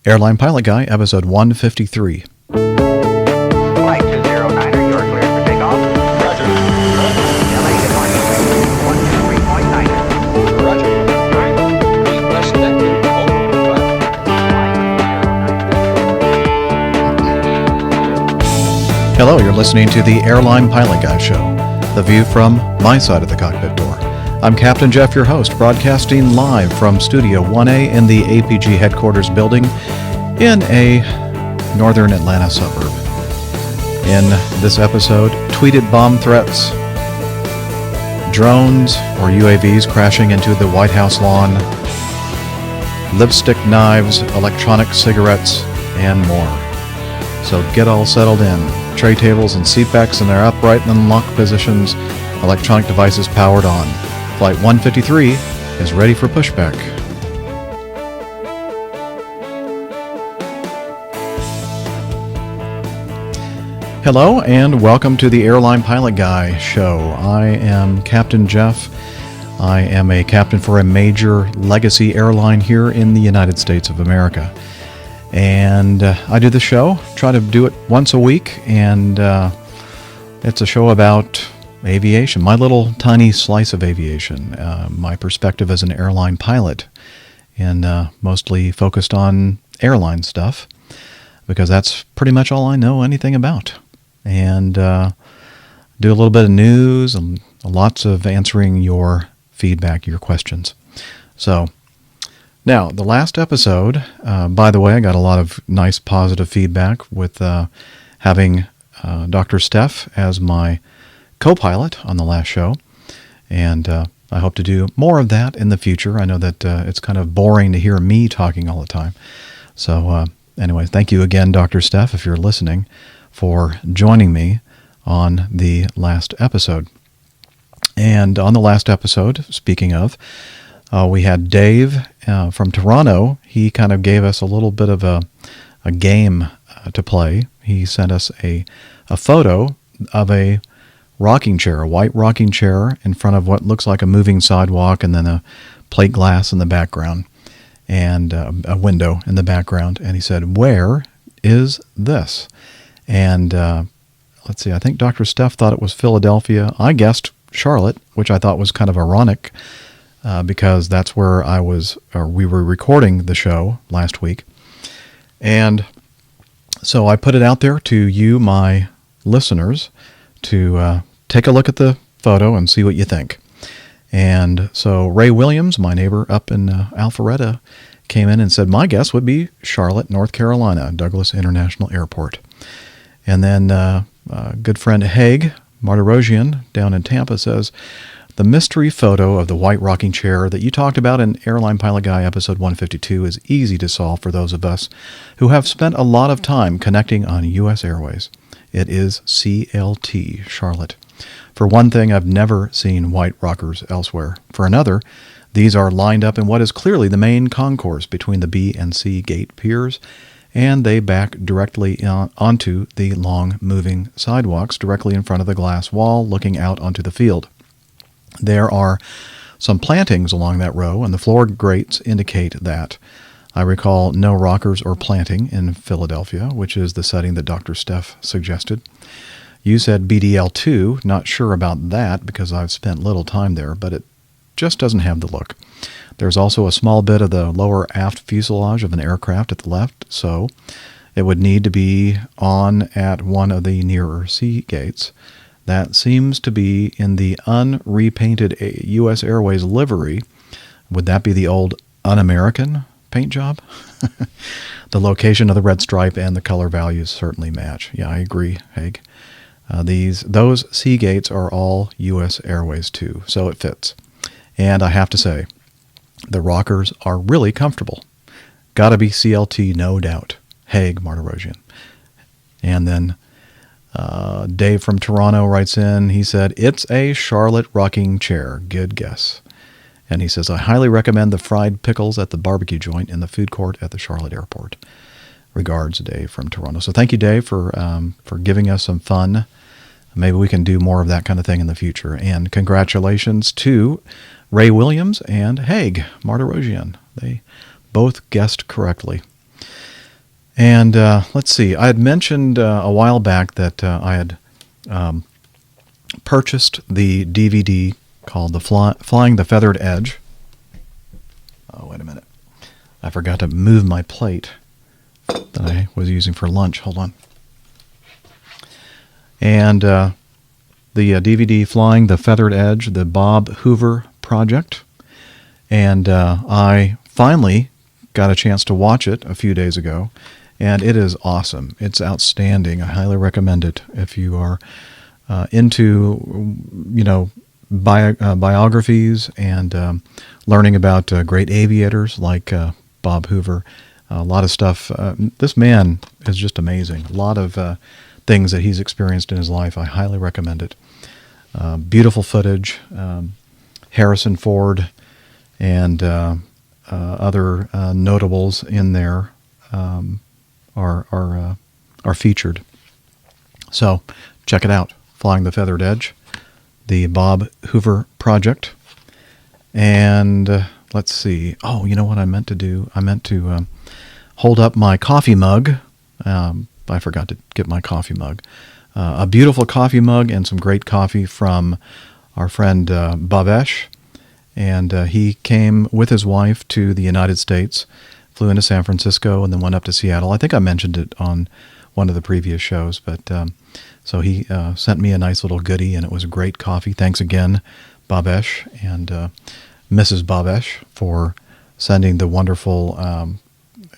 Airline Pilot Guy, episode 153. Flight 209er, you are cleared for takeoff. Roger. LA, good morning. 123.9. Roger. Request detected. Hello, you're listening to the Airline Pilot Guy Show, the view from my side of the cockpit door. I'm Captain Jeff, your host, broadcasting live from Studio 1A in the APG headquarters building in a northern Atlanta suburb. In this episode, tweeted bomb threats, drones or UAVs crashing into the Whitehouse lawn, lipstick knives, electronic cigarettes, and more. So get all settled in. Tray tables and seat backs in their upright and lock positions, electronic devices powered on. Flight 153 is ready for pushback. Hello and welcome to the Airline Pilot Guy Show. I am Captain Jeff. I am a captain for a major legacy airline here in the United States of America. And I do the show, try to do it once a week, and it's a show about aviation, my little tiny slice of aviation, my perspective as an airline pilot, and mostly focused on airline stuff, because that's pretty much all I know anything about. And do a little bit of news and lots of answering your feedback, your questions. So, now, the last episode, by the way, I got a lot of nice positive feedback with having Dr. Steph as my co-pilot on the last show, and I hope to do more of that in the future. I know that it's kind of boring to hear me talking all the time. So anyway, thank you again, Dr. Steph, if you're listening, for joining me on the last episode. And on the last episode, speaking of, we had Dave from Toronto. He kind of gave us a little bit of a game to play. He sent us a photo of a rocking chair, a white rocking chair in front of what looks like a moving sidewalk, and then a plate glass in the background, and a window in the background. And he said, "Where is this?" And let's see, I think Dr. Steph thought it was Philadelphia. I guessed Charlotte, which I thought was kind of ironic, because that's where we were recording the show last week. And so I put it out there to you, my listeners, to take a look at the photo and see what you think. And so Ray Williams, my neighbor up in Alpharetta, came in and said, my guess would be Charlotte, North Carolina, Douglas International Airport. And then good friend Haig Martirosian down in Tampa says, the mystery photo of the white rocking chair that you talked about in Airline Pilot Guy episode 152 is easy to solve for those of us who have spent a lot of time connecting on U.S. Airways. It is CLT, Charlotte. For one thing, I've never seen white rockers elsewhere. For another, these are lined up in what is clearly the main concourse between the B and C gate piers, and they back directly onto the long moving sidewalks directly in front of the glass wall looking out onto the field. There are some plantings along that row, and the floor grates indicate that. I recall no rockers or planting in Philadelphia, which is the setting that Dr. Steph suggested. You said BDL2, not sure about that because I've spent little time there, but it just doesn't have the look. There's also a small bit of the lower aft fuselage of an aircraft at the left, so it would need to be on at one of the nearer C gates. That seems to be in the unrepainted U.S. Airways livery. Would that be the old un-American paint job? The location of the red stripe and the color values certainly match. Yeah, I agree, Haig. Those C gates are all U.S. Airways too, so it fits. And I have to say, the rockers are really comfortable. Gotta be CLT, no doubt. Haig Martirosian. And then Dave from Toronto writes in, he said, it's a Charlotte rocking chair. Good guess. And he says, I highly recommend the fried pickles at the barbecue joint in the food court at the Charlotte airport. Regards, Dave from Toronto. So thank you, Dave, for giving us some fun. Maybe we can do more of that kind of thing in the future. And congratulations to Ray Williams and Haig Martirosian. They both guessed correctly. And let's see, I had mentioned a while back that I had purchased the DVD called Flying the Feathered Edge. Oh, wait a minute. I forgot to move my plate that I was using for lunch. Hold on. And the DVD Flying the Feathered Edge, the Bob Hoover Project. And I finally got a chance to watch it a few days ago. And it is awesome. It's outstanding. I highly recommend it if you are into, biographies and learning about great aviators like Bob Hoover. A lot of stuff. This man is just amazing. A lot of things that he's experienced in his life. I highly recommend it. Beautiful footage. Harrison Ford and other notables in there are featured. So check it out. Flying the Feathered Edge, the Bob Hoover Project. And let's see. Oh, you know what I meant to do? I meant to hold up my coffee mug. I forgot to get my coffee mug. A beautiful coffee mug and some great coffee from our friend Bhavesh. And he came with his wife to the United States, flew into San Francisco, and then went up to Seattle. I think I mentioned it on one of the previous shows, but so he sent me a nice little goodie, and it was a great coffee. Thanks again, Bhavesh and Mrs. Bhavesh, for sending the wonderful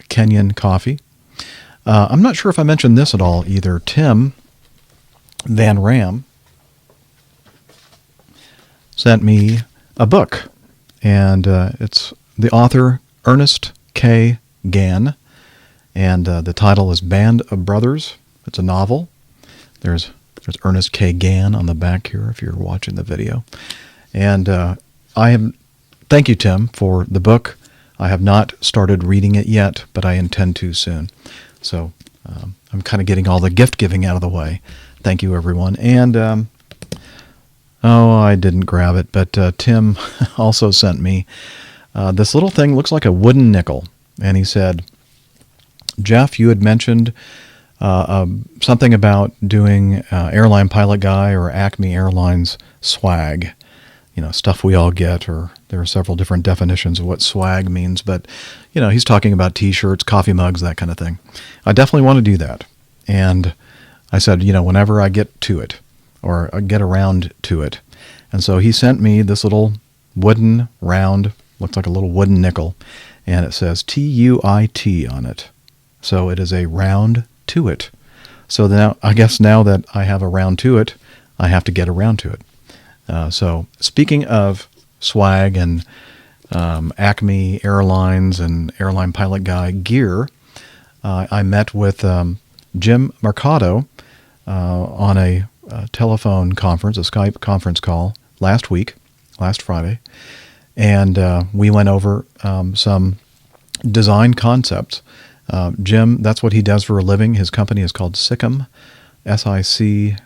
Kenyan coffee. I'm not sure if I mentioned this at all either. Tim Van Ram sent me a book, and it's the author Ernest K. Gann, and the title is Band of Brothers. It's a novel. There's Ernest K. Gann on the back here if you're watching the video. And thank you, Tim, for the book. I have not started reading it yet, but I intend to soon. So I'm kind of getting all the gift giving out of the way. Thank you, everyone. And I didn't grab it, but Tim also sent me this little thing. Looks like a wooden nickel. And he said, Jeff, you had mentioned something about doing Airline Pilot Guy or Acme Airlines swag. Stuff we all get, or there are several different definitions of what swag means, but, he's talking about T-shirts, coffee mugs, that kind of thing. I definitely want to do that. And I said, whenever I get to it, or I get around to it. And so he sent me this little wooden, round, looks like a little wooden nickel, and it says TUIT on it. So it is a round to it. So now, I guess now that I have a round to it, I have to get around to it. So speaking of swag and Acme Airlines and Airline Pilot Guy gear, I met with Jim Mercado on a telephone conference, a Skype conference call last Friday, and we went over some design concepts. Jim, that's what he does for a living. His company is called SICEM, SIC-EM,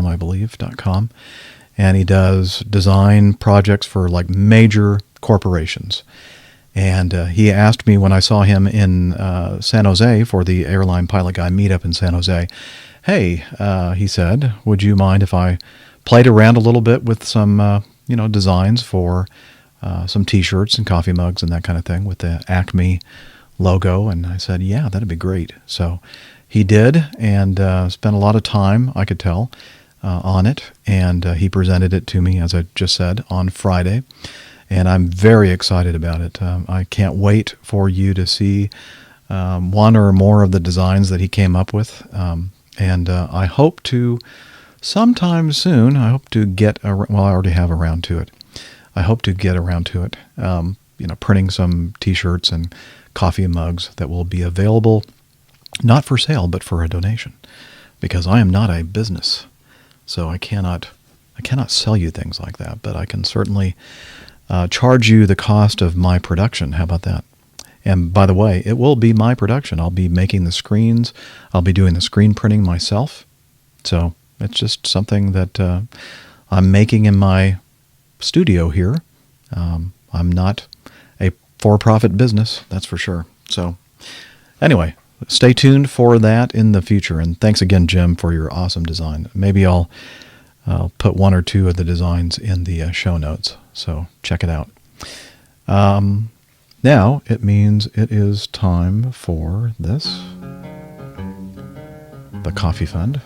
I believe, .com. And he does design projects for like major corporations. And he asked me when I saw him in San Jose for the Airline Pilot Guy meetup in San Jose, hey, he said, would you mind if I played around a little bit with some, designs for some T-shirts and coffee mugs and that kind of thing with the Acme logo? And I said, yeah, that'd be great. So he did, and spent a lot of time, I could tell, on it. And he presented it to me, as I just said, on Friday. And I'm very excited about it. I can't wait for you to see one or more of the designs that he came up with. And I hope to, sometime soon, I already have around to it. I hope to get around to it, printing some T-shirts and coffee mugs that will be available, not for sale, but for a donation, because I am not a business. So I cannot sell you things like that, but I can certainly charge you the cost of my production. How about that? And by the way, it will be my production. I'll be making the screens. I'll be doing the screen printing myself. So it's just something that I'm making in my studio here. I'm not a for-profit business, that's for sure. So Anyway, stay tuned for that in the future. And thanks again, Jim, for your awesome design. Maybe I'll put one or two of the designs in the show notes. So check it out. Now it means it is time for this. The Coffee Fund.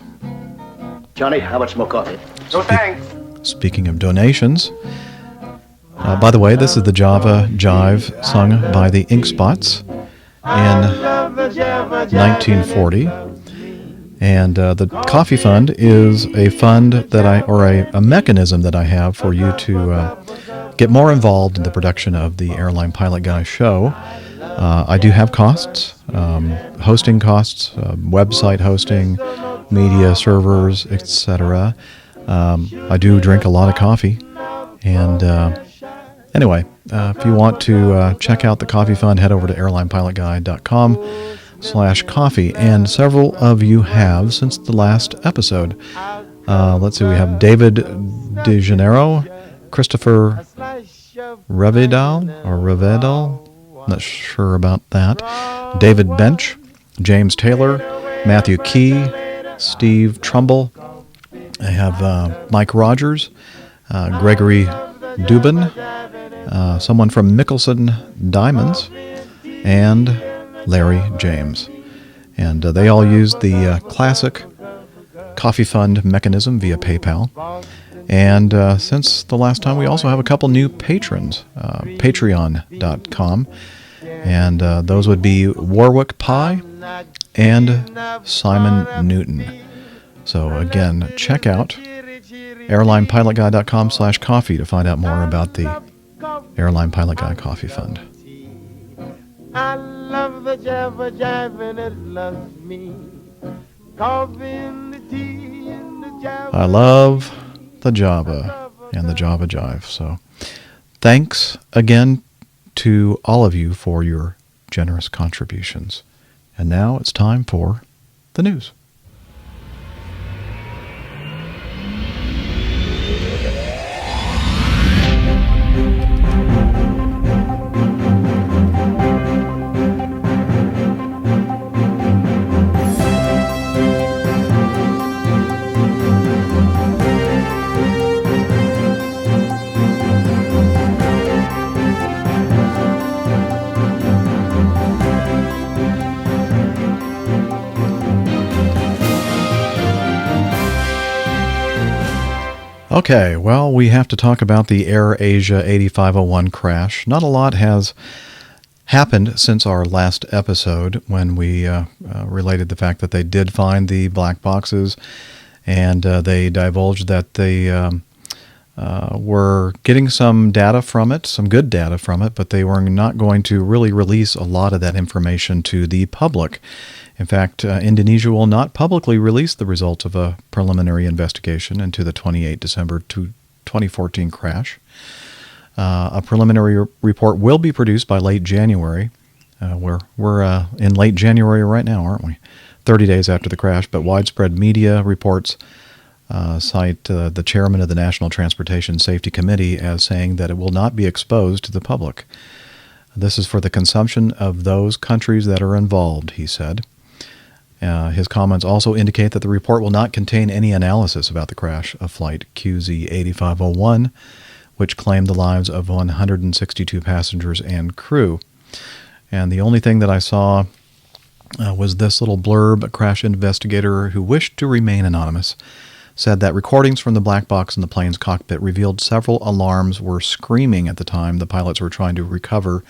Johnny, how much more coffee? No thanks. Speaking of donations, by the way, this is the Java Jive sung by the Ink Spots in 1940. And the Coffee Fund is a fund that a mechanism that I have for you to get more involved in the production of the Airline Pilot Guy show. I do have costs, hosting costs, website hosting, media servers, etc. I do drink a lot of coffee. And anyway, if you want to check out the Coffee Fund, head over to airlinepilotguy.com/coffee. And several of you have since the last episode. Let's see, we have David DeGenero, Christopher Revedal, not sure about that, David Bench, James Taylor, Matthew Key, Steve Trumbull. I have Mike Rogers, Gregory Dubin, someone from Mickelson Diamonds, and Larry James. And they all use the classic Coffee Fund mechanism via PayPal. And since the last time, we also have a couple new patrons, patreon.com. And those would be Warwick Pye and Simon Newton. So again, check out airlinepilotguy.com/coffee to find out more about the Airline Pilot Guy Coffee Fund. I love the Java Jive and it loves me. Coffee and the tea and the Java. I love the Java and the Java Jive. So thanks again to all of you for your generous contributions. And now it's time for the news. Okay, well, we have to talk about the AirAsia 8501 crash. Not a lot has happened since our last episode when we related the fact that they did find the black boxes, and they divulged that they were getting some data from it, some good data from it, but they were not going to really release a lot of that information to the public. In fact, Indonesia will not publicly release the results of a preliminary investigation into the 28 December 2014 crash. A preliminary report will be produced by late January. We're in late January right now, aren't we? 30 days after the crash, but widespread media reports cite the chairman of the National Transportation Safety Committee as saying that it will not be exposed to the public. This is for the consumption of those countries that are involved, he said. His comments also indicate that the report will not contain any analysis about the crash of Flight QZ-8501, which claimed the lives of 162 passengers and crew. And the only thing that I saw was this little blurb. A crash investigator who wished to remain anonymous said that recordings from the black box in the plane's cockpit revealed several alarms were screaming at the time the pilots were trying to recover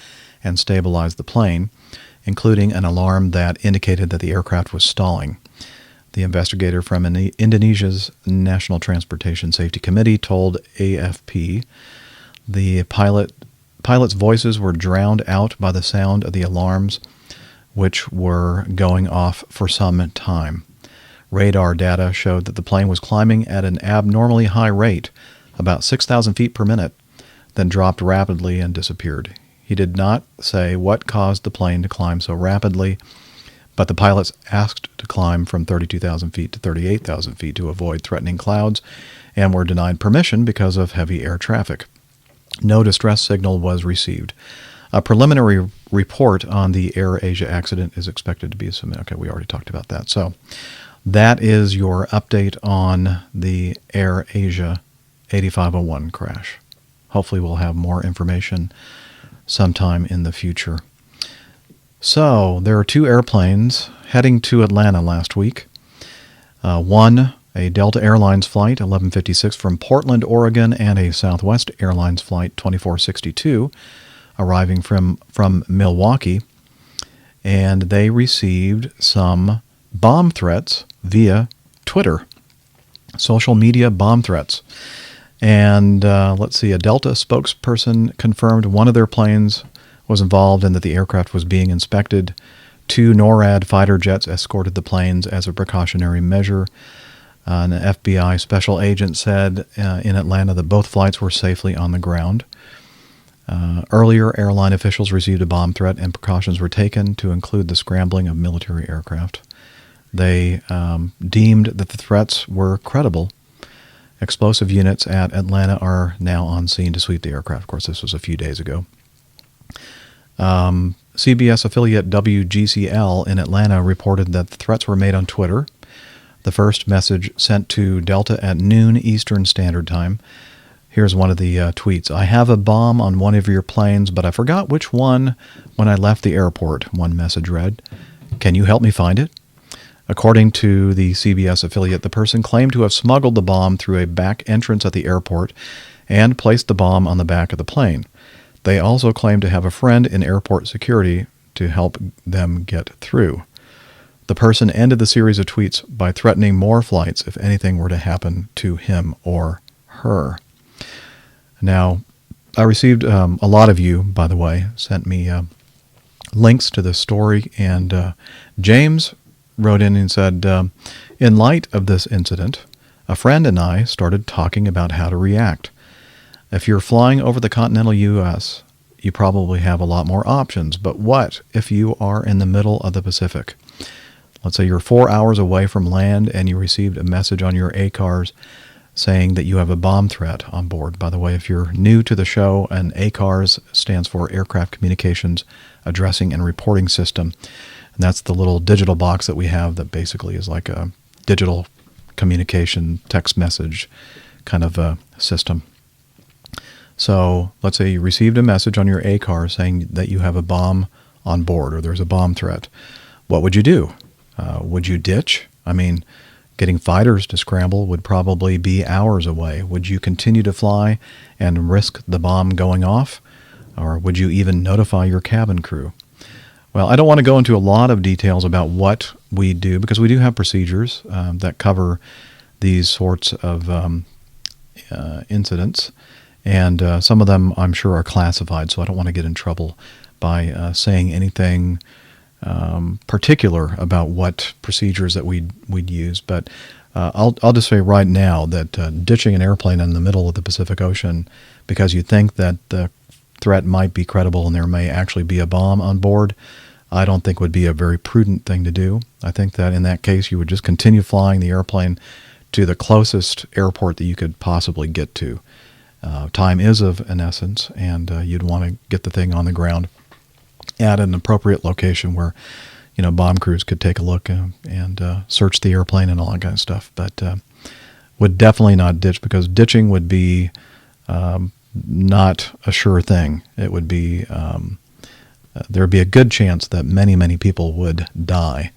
and stabilize the plane, including an alarm that indicated that the aircraft was stalling. The investigator from Indonesia's National Transportation Safety Committee told AFP the pilots' voices were drowned out by the sound of the alarms, which were going off for some time. Radar data showed that the plane was climbing at an abnormally high rate, about 6,000 feet per minute, then dropped rapidly and disappeared. He did not say what caused the plane to climb so rapidly, but the pilots asked to climb from 32,000 feet to 38,000 feet to avoid threatening clouds and were denied permission because of heavy air traffic. No distress signal was received. A preliminary report on the Air Asia accident is expected to be submitted. Okay, we already talked about that. So that is your update on the Air Asia 8501 crash. Hopefully we'll have more information sometime in the future. So there are two airplanes heading to Atlanta last week. One, a Delta Airlines flight 1156 from Portland, Oregon, and a Southwest Airlines flight 2462 arriving from Milwaukee. And they received some bomb threats via Twitter, social media bomb threats. And let's see, a Delta spokesperson confirmed one of their planes was involved and that the aircraft was being inspected. 2 NORAD fighter jets escorted the planes as a precautionary measure. An FBI special agent said in Atlanta that both flights were safely on the ground. Earlier, airline officials received a bomb threat and precautions were taken to include the scrambling of military aircraft. They deemed that the threats were credible. Explosive units at Atlanta are now on scene to sweep the aircraft. Of course, this was a few days ago. CBS affiliate WGCL in Atlanta reported that the threats were made on Twitter. The first message sent to Delta at noon Eastern Standard Time. Here's one of the tweets. "I have a bomb on one of your planes, but I forgot which one when I left the airport," one message read. "Can you help me find it?" According to the CBS affiliate, the person claimed to have smuggled the bomb through a back entrance at the airport and placed the bomb on the back of the plane. They also claimed to have a friend in airport security to help them get through. The person ended the series of tweets by threatening more flights if anything were to happen to him or her. Now, I received a lot of you, by the way, sent me links to this story, and James wrote in and said, in light of this incident, a friend and I started talking about how to react. If you're flying over the continental U.S., you probably have a lot more options, but what if you are in the middle of the Pacific? Let's say you're 4 hours away from land and you received a message on your ACARS saying that you have a bomb threat on board. By the way, if you're new to the show, an ACARS stands for Aircraft Communications Addressing and Reporting System. And that's the little digital box that we have that basically is like a digital communication text message kind of a system. So let's say you received a message on your ACARS saying that you have a bomb on board or there's a bomb threat. What would you do? Would you ditch? I mean, getting fighters to scramble would probably be hours away. Would you continue to fly and risk the bomb going off? Or would you even notify your cabin crew? Well, I don't want to go into a lot of details about what we do because we do have procedures that cover these sorts of incidents. And some of them, I'm sure, are classified, so I don't want to get in trouble by saying anything particular about what procedures that we'd use. But I'll just say right now that ditching an airplane in the middle of the Pacific Ocean because you think that the threat might be credible and there may actually be a bomb on board, I don't think would be a very prudent thing to do. I think that in that case you would just continue flying the airplane to the closest airport that you could possibly get to. Time is of an essence, and you'd want to get the thing on the ground at an appropriate location where, bomb crews could take a look and search the airplane and all that kind of stuff. But would definitely not ditch because ditching would be not a sure thing. It would be there would be a good chance that many, many people would die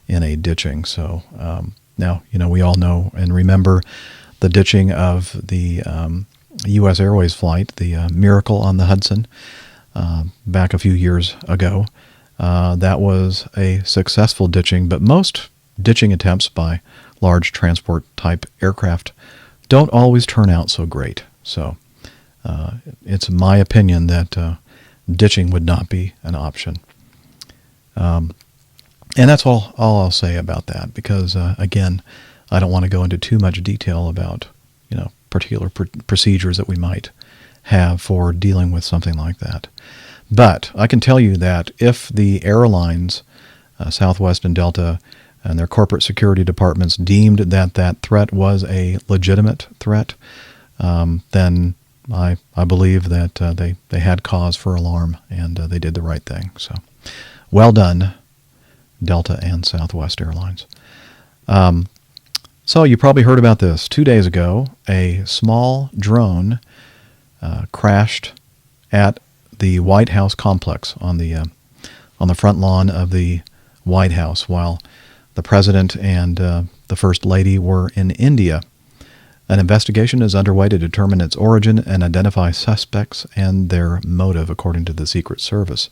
in a ditching. So now, we all know and remember the ditching of the U.S. Airways flight, the Miracle on the Hudson, back a few years ago. That was a successful ditching, but most ditching attempts by large transport-type aircraft don't always turn out so great. So it's my opinion that ditching would not be an option. And that's all I'll say about that because, again, I don't want to go into too much detail about, particular procedures that we might have for dealing with something like that. But I can tell you that if the airlines, Southwest and Delta, and their corporate security departments deemed that that threat was a legitimate threat, then I believe that they had cause for alarm, and they did the right thing. So, well done, Delta and Southwest Airlines. So you probably heard about this. 2 days ago, a small drone crashed at the Whitehouse complex on the front lawn of the White House while the president and the first lady were in India. An investigation is underway to determine its origin and identify suspects and their motive, according to the Secret Service.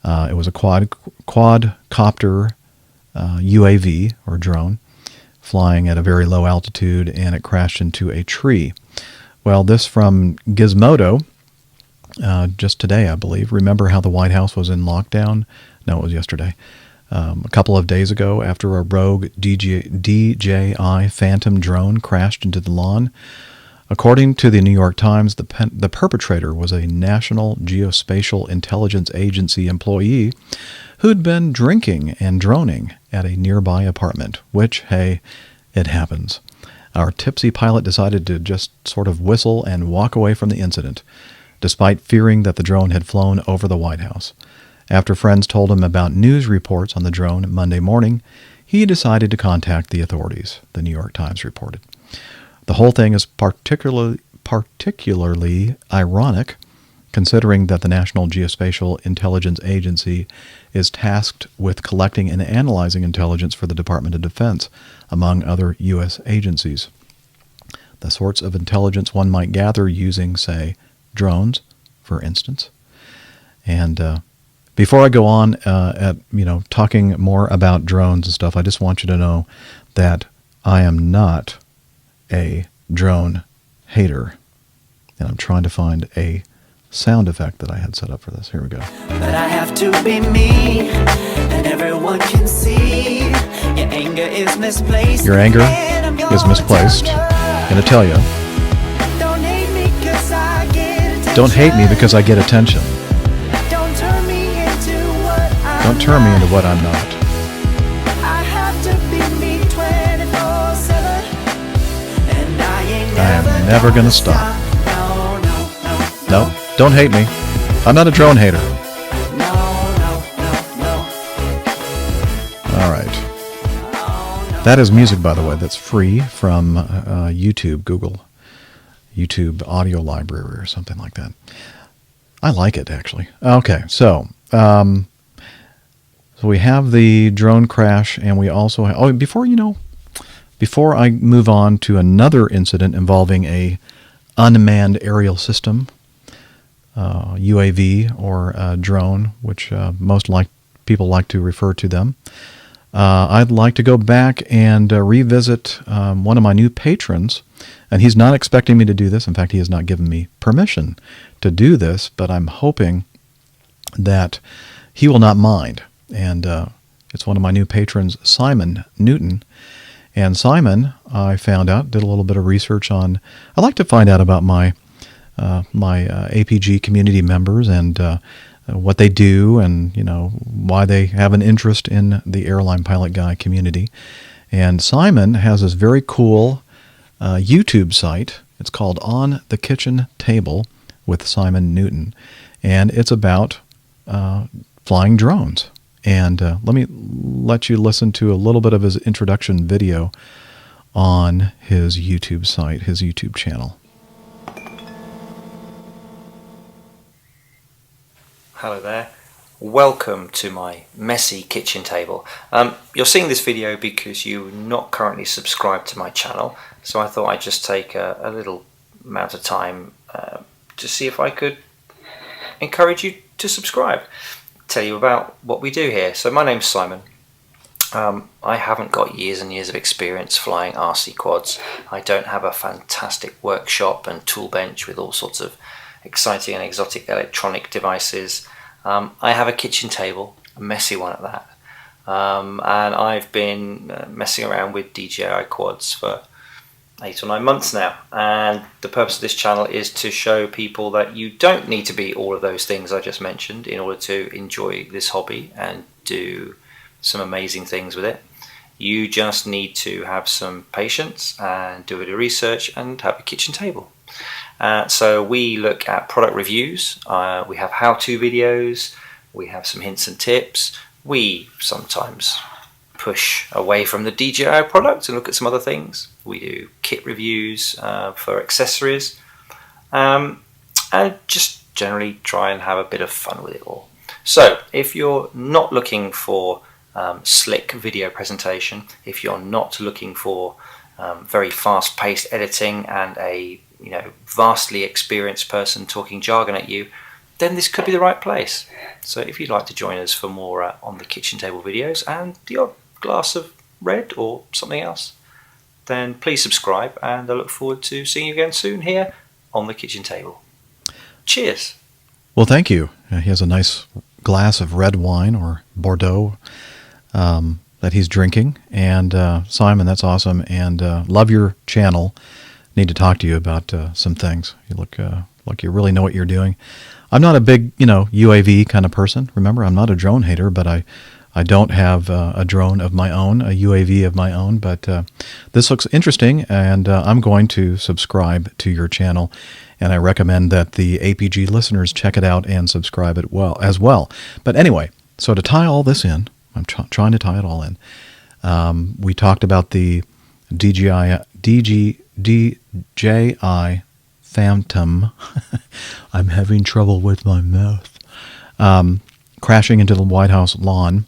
It was a quadcopter UAV, or drone, flying at a very low altitude, and it crashed into a tree. Well, this from Gizmodo, just today, I believe. Remember how the White House was in lockdown? No, it was yesterday. A couple of days ago, after a rogue DJI Phantom drone crashed into the lawn. According to the New York Times, the perpetrator was a National Geospatial Intelligence Agency employee who'd been drinking and droning at a nearby apartment, which, hey, it happens. Our tipsy pilot decided to just sort of whistle and walk away from the incident, despite fearing that the drone had flown over the White House. After friends told him about news reports on the drone Monday morning, he decided to contact the authorities, the New York Times reported. The whole thing is particularly ironic, considering that the National Geospatial Intelligence Agency is tasked with collecting and analyzing intelligence for the Department of Defense, among other U.S. agencies. The sorts of intelligence one might gather using, say, drones, for instance. And before I go on talking more about drones and stuff, I just want you to know that I am not a drone hater. And I'm trying to find a sound effect that I had set up for this. Here we go. But I have to be me, and everyone can see your anger is misplaced. Your anger is misplaced. I'm going to tell you. Don't hate me because I get attention. Don't hate me because I get attention. Don't turn me into what I'm Don't turn me into what I'm not. I have to be me 24/7, and I ain't I am never gonna stop. No, no, no, No, don't hate me. I'm not a drone hater. no, no, no, no. All right. That is music, by the way, that's free from YouTube, Google, YouTube Audio Library or something like that. I like it, actually. Okay, so we have the drone crash, and we also have, before I move on to another incident involving a unmanned aerial system, UAV or drone, which most people like to refer to them, I'd like to go back and revisit one of my new patrons, and he's not expecting me to do this. In fact, he has not given me permission to do this, but I'm hoping that he will not mind. And it's one of my new patrons, Simon Newton. And Simon, I found out, did a little bit of research on. I like to find out about my APG community members and what they do, and why they have an interest in the Airline Pilot Guy community. And Simon has this very cool YouTube site. It's called On the Kitchen Table with Simon Newton, and it's about flying drones. And let you listen to a little bit of his introduction video on his YouTube site, his YouTube channel. Hello there. Welcome to my messy kitchen table. You're seeing this video because you're not currently subscribed to my channel, so I thought I'd just take a little amount of time to see if I could encourage you to subscribe. Tell you about what we do here. So my name's Simon. I haven't got years and years of experience flying RC quads. I don't have a fantastic workshop and tool bench with all sorts of exciting and exotic electronic devices. I have a kitchen table, a messy one at that, and I've been messing around with DJI quads for 8 or 9 months now, and the purpose of this channel is to show people that you don't need to be all of those things I just mentioned in order to enjoy this hobby and do some amazing things with it. You just need to have some patience and do a bit of research and have a kitchen table. So we look at product reviews, we have how-to videos, we have some hints and tips. We sometimes push away from the DJI product and look at some other things. We do kit reviews for accessories, and just generally try and have a bit of fun with it all. So if you're not looking for slick video presentation, if you're not looking for very fast-paced editing and a vastly experienced person talking jargon at you, then this could be the right place. So if you'd like to join us for more on the kitchen table videos and the odd glass of red or something else, then please subscribe, and I look forward to seeing you again soon here on the kitchen table. Cheers. Well, thank you. He has a nice glass of red wine or Bordeaux that he's drinking. And Simon, that's awesome. And love your channel. Need to talk to you about some things. You look like you really know what you're doing. I'm not a big, UAV kind of person. Remember, I'm not a drone hater, but I don't have a drone of my own, a UAV of my own. But this looks interesting, and I'm going to subscribe to your channel. And I recommend that the APG listeners check it out and subscribe as well. But anyway, so to tie all this in, I'm trying to tie it all in. We talked about the DJI Phantom. I'm having trouble with my mouth. Crashing into the Whitehouse lawn.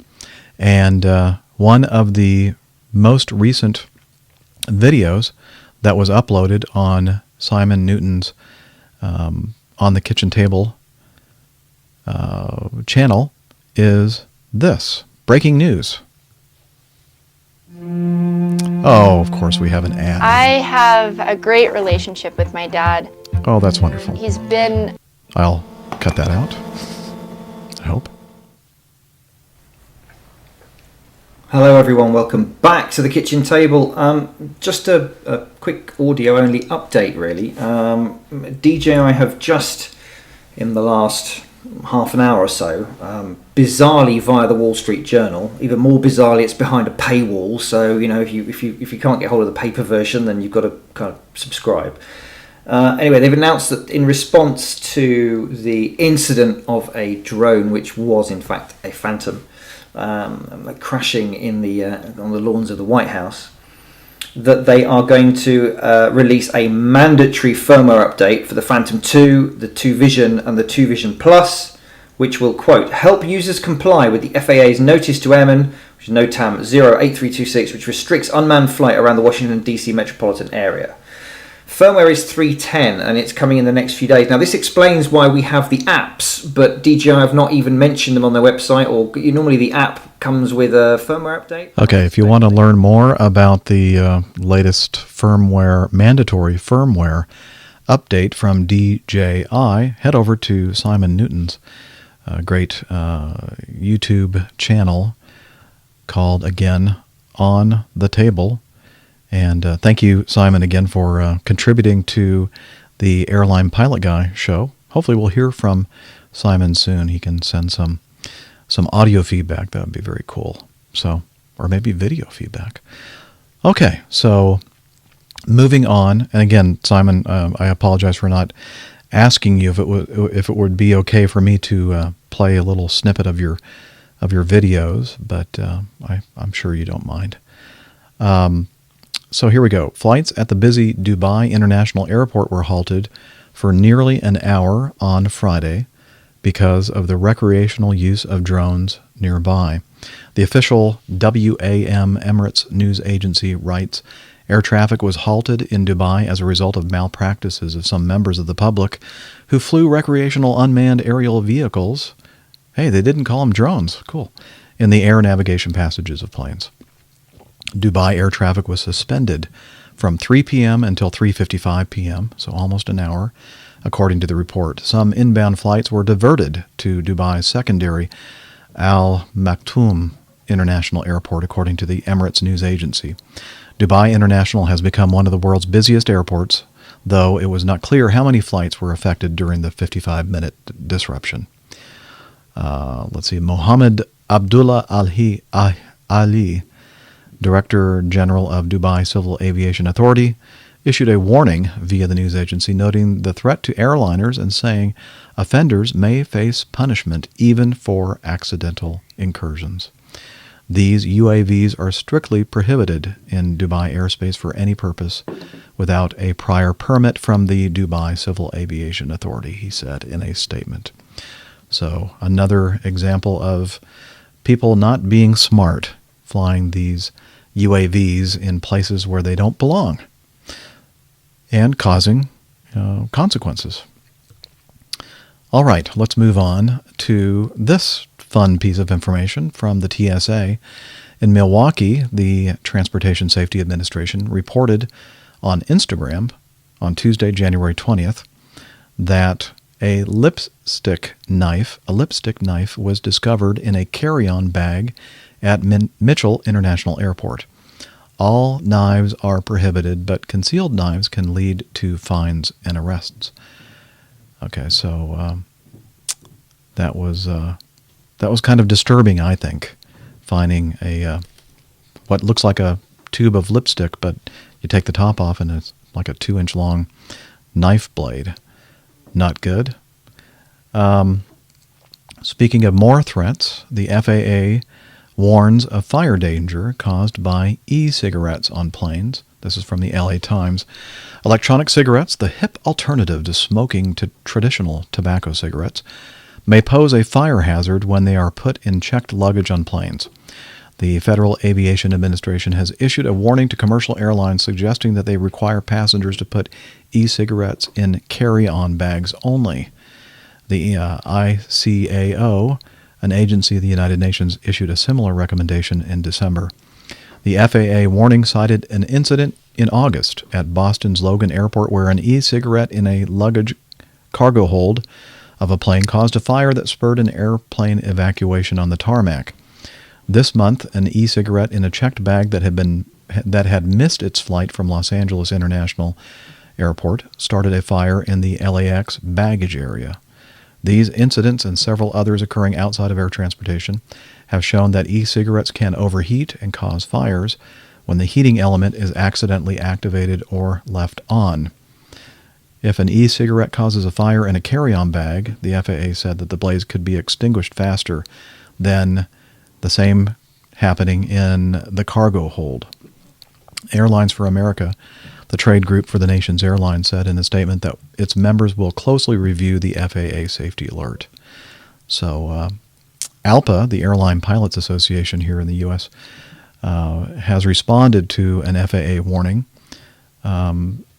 And one of the most recent videos that was uploaded on Simon Newton's On the Kitchen Table channel is this. Breaking news. Oh, of course we have an ad. I have a great relationship with my dad. Oh, that's wonderful. He's been... I'll cut that out, I hope. Hello everyone, welcome back to the kitchen table. Just a quick audio only update really. DJI have just, in the last half an hour or so, bizarrely via the Wall Street Journal, even more bizarrely it's behind a paywall, so if you can't get hold of the paper version, then you've got to kind of subscribe. Anyway, they've announced that in response to the incident of a drone, which was in fact a Phantom, crashing in on the lawns of the White House, that they are going to release a mandatory firmware update for the Phantom 2, the 2 Vision and the 2 Vision Plus, which will, quote, help users comply with the FAA's Notice to Airmen, which is NOTAM 08326, which restricts unmanned flight around the Washington, D.C. metropolitan area. Firmware is 3.10 and it's coming in the next few days. Now this explains why we have the apps, but DJI have not even mentioned them on their website, or normally the app comes with a firmware update. Okay, if you want to learn more about the latest mandatory firmware update from DJI, head over to Simon Newton's great YouTube channel called, again, On the Table. And thank you, Simon, again for contributing to the Airline Pilot Guy show. Hopefully we'll hear from Simon soon. He can send some audio feedback. That would be very cool. So, or maybe video feedback. Okay, so moving on. And again, Simon, I apologize for not asking you if it would be okay for me to play a little snippet of your videos, but I'm sure you don't mind. So here we go. Flights at the busy Dubai International Airport were halted for nearly an hour on Friday because of the recreational use of drones nearby. The official WAM Emirates news agency writes, air traffic was halted in Dubai as a result of malpractices of some members of the public who flew recreational unmanned aerial vehicles. Hey, they didn't call them drones. Cool. In the air navigation passages of planes. Dubai air traffic was suspended from 3 p.m. until 3:55 p.m., so almost an hour, according to the report. Some inbound flights were diverted to Dubai's secondary Al Maktoum International Airport, according to the Emirates news agency. Dubai International has become one of the world's busiest airports, though it was not clear how many flights were affected during the 55-minute disruption. Let's see, Mohammed Abdullah Ali, Director General of Dubai Civil Aviation Authority, issued a warning via the news agency noting the threat to airliners and saying offenders may face punishment even for accidental incursions. These UAVs are strictly prohibited in Dubai airspace for any purpose without a prior permit from the Dubai Civil Aviation Authority, he said in a statement. So another example of people not being smart, flying these UAVs in places where they don't belong and causing consequences. All right, let's move on to this fun piece of information from the TSA. In Milwaukee, the Transportation Safety Administration reported on Instagram on Tuesday, January 20th, that a lipstick knife was discovered in a carry-on bag at Mitchell International Airport. All knives are prohibited, but concealed knives can lead to fines and arrests. Okay, so that was kind of disturbing, I think, finding a what looks like a tube of lipstick, but you take the top off and it's like a 2-inch long knife blade. Not good. Speaking of more threats, the FAA warns of fire danger caused by e-cigarettes on planes. This is from the LA Times. Electronic cigarettes, the hip alternative to smoking to traditional tobacco cigarettes, may pose a fire hazard when they are put in checked luggage on planes. The Federal Aviation Administration has issued a warning to commercial airlines suggesting that they require passengers to put e-cigarettes in carry-on bags only. The ICAO, an agency of the United Nations, issued a similar recommendation in December. The FAA warning cited an incident in August at Boston's Logan Airport where an e-cigarette in a luggage cargo hold of a plane caused a fire that spurred an airplane evacuation on the tarmac. This month, an e-cigarette in a checked bag that had missed its flight from Los Angeles International Airport started a fire in the LAX baggage area. These incidents and several others occurring outside of air transportation have shown that e-cigarettes can overheat and cause fires when the heating element is accidentally activated or left on. If an e-cigarette causes a fire in a carry-on bag, the FAA said that the blaze could be extinguished faster than the same happening in the cargo hold. Airlines for America, the trade group for the nation's airlines, said in a statement that its members will closely review the FAA safety alert. So ALPA, the Airline Pilots Association here in the U.S., has responded to an FAA warning,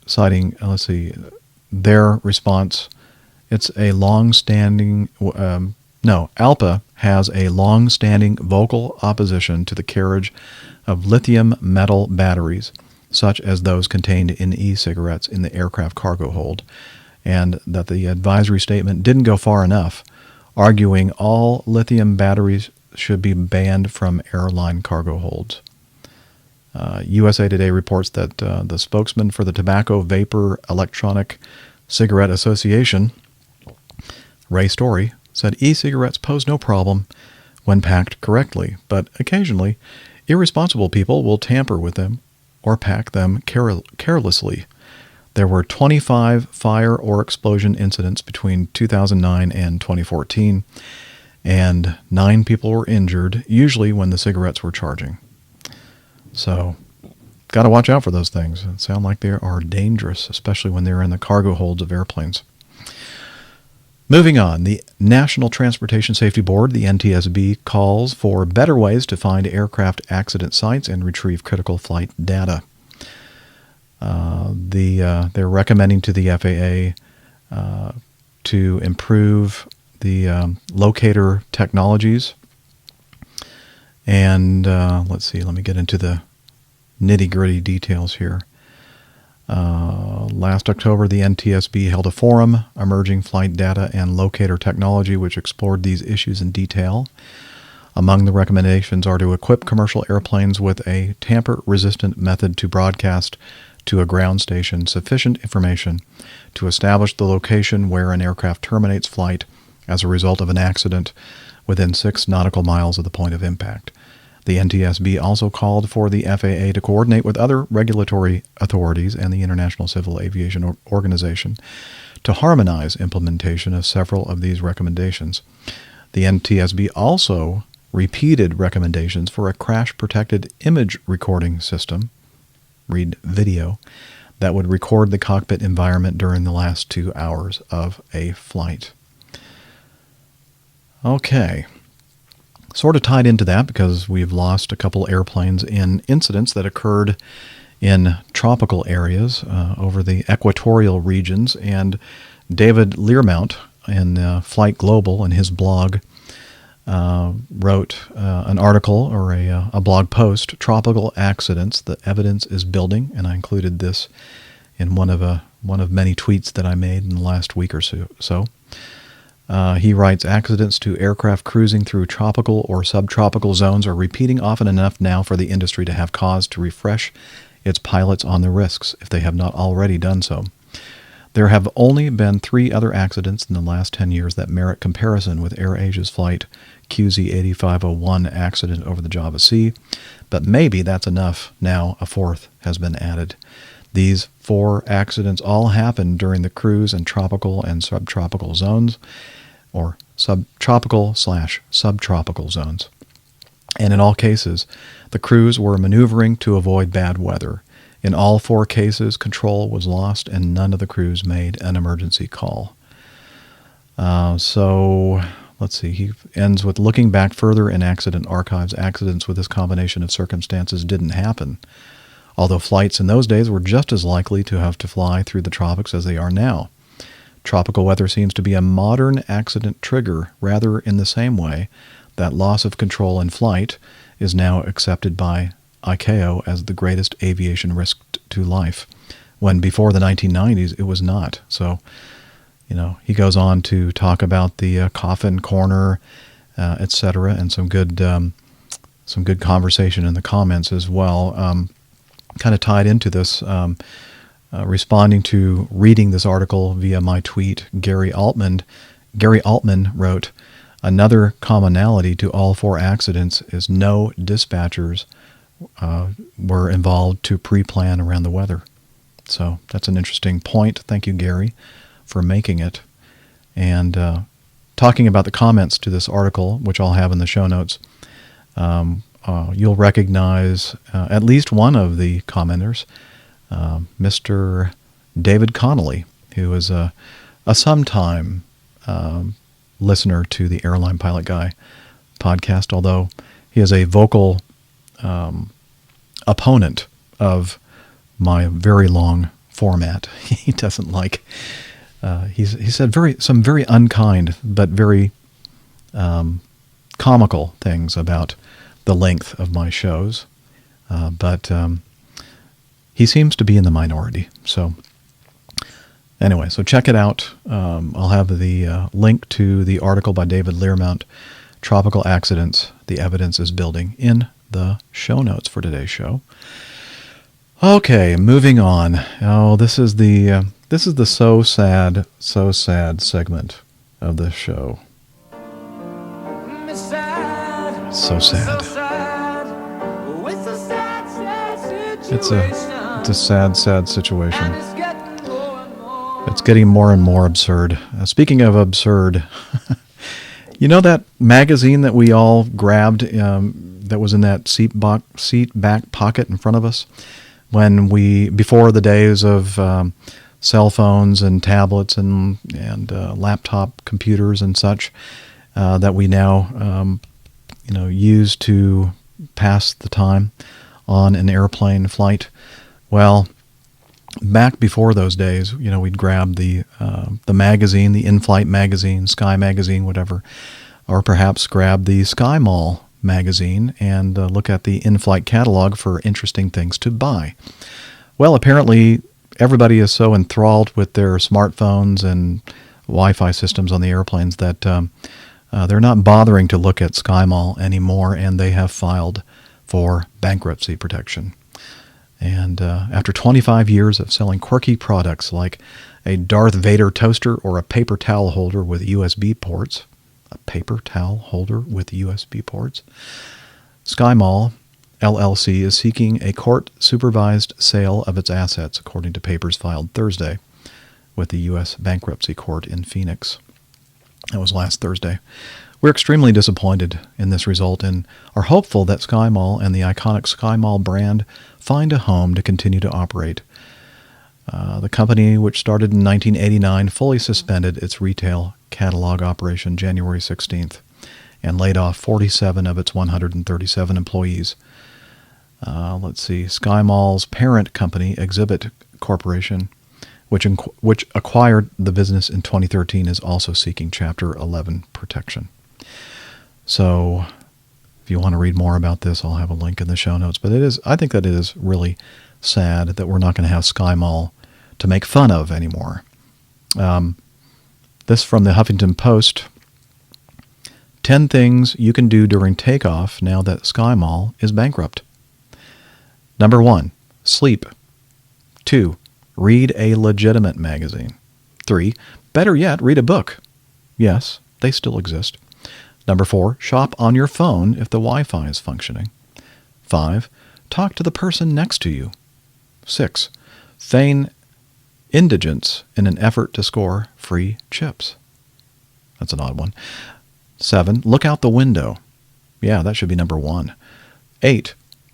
citing, their response. It's a long-standing, ALPA has a long-standing vocal opposition to the carriage of lithium metal batteries, such as those contained in e-cigarettes in the aircraft cargo hold, and that the advisory statement didn't go far enough, arguing all lithium batteries should be banned from airline cargo holds. USA Today reports that the spokesman for the Tobacco Vapor Electronic Cigarette Association, Ray Story, said e-cigarettes pose no problem when packed correctly, but occasionally irresponsible people will tamper with them or pack them carelessly. There were 25 fire or explosion incidents between 2009 and 2014, and 9 people were injured, usually when the cigarettes were charging. So, got to watch out for those things. It sounds like they are dangerous, especially when they're in the cargo holds of airplanes. Moving on, the National Transportation Safety Board, the NTSB, calls for better ways to find aircraft accident sites and retrieve critical flight data. They're recommending to the FAA to improve the locator technologies. And let me get into the nitty-gritty details here. Last October, the NTSB held a forum, Emerging Flight Data and Locator Technology, which explored these issues in detail. Among the recommendations are to equip commercial airplanes with a tamper-resistant method to broadcast to a ground station sufficient information to establish the location where an aircraft terminates flight as a result of an accident within 6 nautical miles of the point of impact. The NTSB also called for the FAA to coordinate with other regulatory authorities and the International Civil Aviation Organization to harmonize implementation of several of these recommendations. The NTSB also repeated recommendations for a crash-protected image recording system, read video, that would record the cockpit environment during the last 2 hours of a flight. Okay. Sort of tied into that because we've lost a couple airplanes in incidents that occurred in tropical areas over the equatorial regions. And David Learmount in Flight Global in his blog wrote an article or a blog post, Tropical Accidents, the Evidence is Building, and I included this in one of many tweets that I made in the last week or so. He writes, accidents to aircraft cruising through tropical or subtropical zones are repeating often enough now for the industry to have cause to refresh its pilots on the risks, if they have not already done so. There have only been 3 other accidents in the last 10 years that merit comparison with AirAsia's flight QZ8501 accident over the Java Sea, but maybe that's enough now a 4th has been added. These 4 accidents all happened during the cruise in tropical and subtropical zones, or subtropical/subtropical zones. And in all cases, the crews were maneuvering to avoid bad weather. In all 4 cases, control was lost and none of the crews made an emergency call. So, let's see, he ends with looking back further in accident archives, accidents with this combination of circumstances didn't happen, although flights in those days were just as likely to have to fly through the tropics as they are now. Tropical weather seems to be a modern accident trigger, rather in the same way that loss of control in flight is now accepted by ICAO as the greatest aviation risk to life, when before the 1990s it was not. So, he goes on to talk about the coffin corner, etc., and some good conversation in the comments as well. Kind of tied into this, responding to reading this article via my tweet, Gary Altman wrote, another commonality to all 4 accidents is no dispatchers were involved to pre-plan around the weather. So that's an interesting point. Thank you, Gary, for making it. And talking about the comments to this article, which I'll have in the show notes, you'll recognize at least one of the commenters, Mr. David Connolly, who is a sometime listener to the Airline Pilot Guy podcast, although he is a vocal opponent of my very long format. He doesn't like. He said some very unkind but very comical things about the length of my shows, but he seems to be in the minority. So anyway, so check it out. I'll have the link to the article by David Learmount, Tropical Accidents, the Evidence is Building, in the show notes for today's show. Okay, moving on. Oh, this is the so sad segment of this show. So sad. It's a sad situation. It's getting more and more absurd. Speaking of absurd, that magazine that we all grabbed that was in that seat back pocket in front of us before the days of cell phones and tablets and laptop computers and such that we now use to pass the time on an airplane flight. Well, back before those days, we'd grab the magazine, the in-flight magazine, Sky magazine, whatever, or perhaps grab the Sky Mall magazine and look at the in-flight catalog for interesting things to buy. Well, apparently everybody is so enthralled with their smartphones and Wi-Fi systems on the airplanes that they're not bothering to look at Sky Mall anymore, and they have filed for bankruptcy protection. And after 25 years of selling quirky products like a Darth Vader toaster or a paper towel holder with USB ports, Sky Mall LLC is seeking a court-supervised sale of its assets, according to papers filed Thursday with the U.S. Bankruptcy Court in Phoenix. That was last Thursday. We're extremely disappointed in this result and are hopeful that Sky Mall and the iconic Sky Mall brand find a home to continue to operate. The company, which started in 1989, fully suspended its retail catalog operation January 16th and laid off 47 of its 137 employees. Let's see. Sky Mall's parent company, Exhibit Corporation, which acquired the business in 2013, is also seeking Chapter 11 protection. So if you want to read more about this, I'll have a link in the show notes. But I think that it is really sad that we're not going to have Sky Mall to make fun of anymore. This from the Huffington Post. 10 things you can do during takeoff now that Sky Mall is bankrupt. Number 1, sleep. 2, read a legitimate magazine. 3, better yet, read a book. Yes, they still exist. Number 4, shop on your phone if the Wi-Fi is functioning. 5, talk to the person next to you. 6, feign indigence in an effort to score free chips. That's an odd one. 7, look out the window. Yeah, that should be number 1. 8,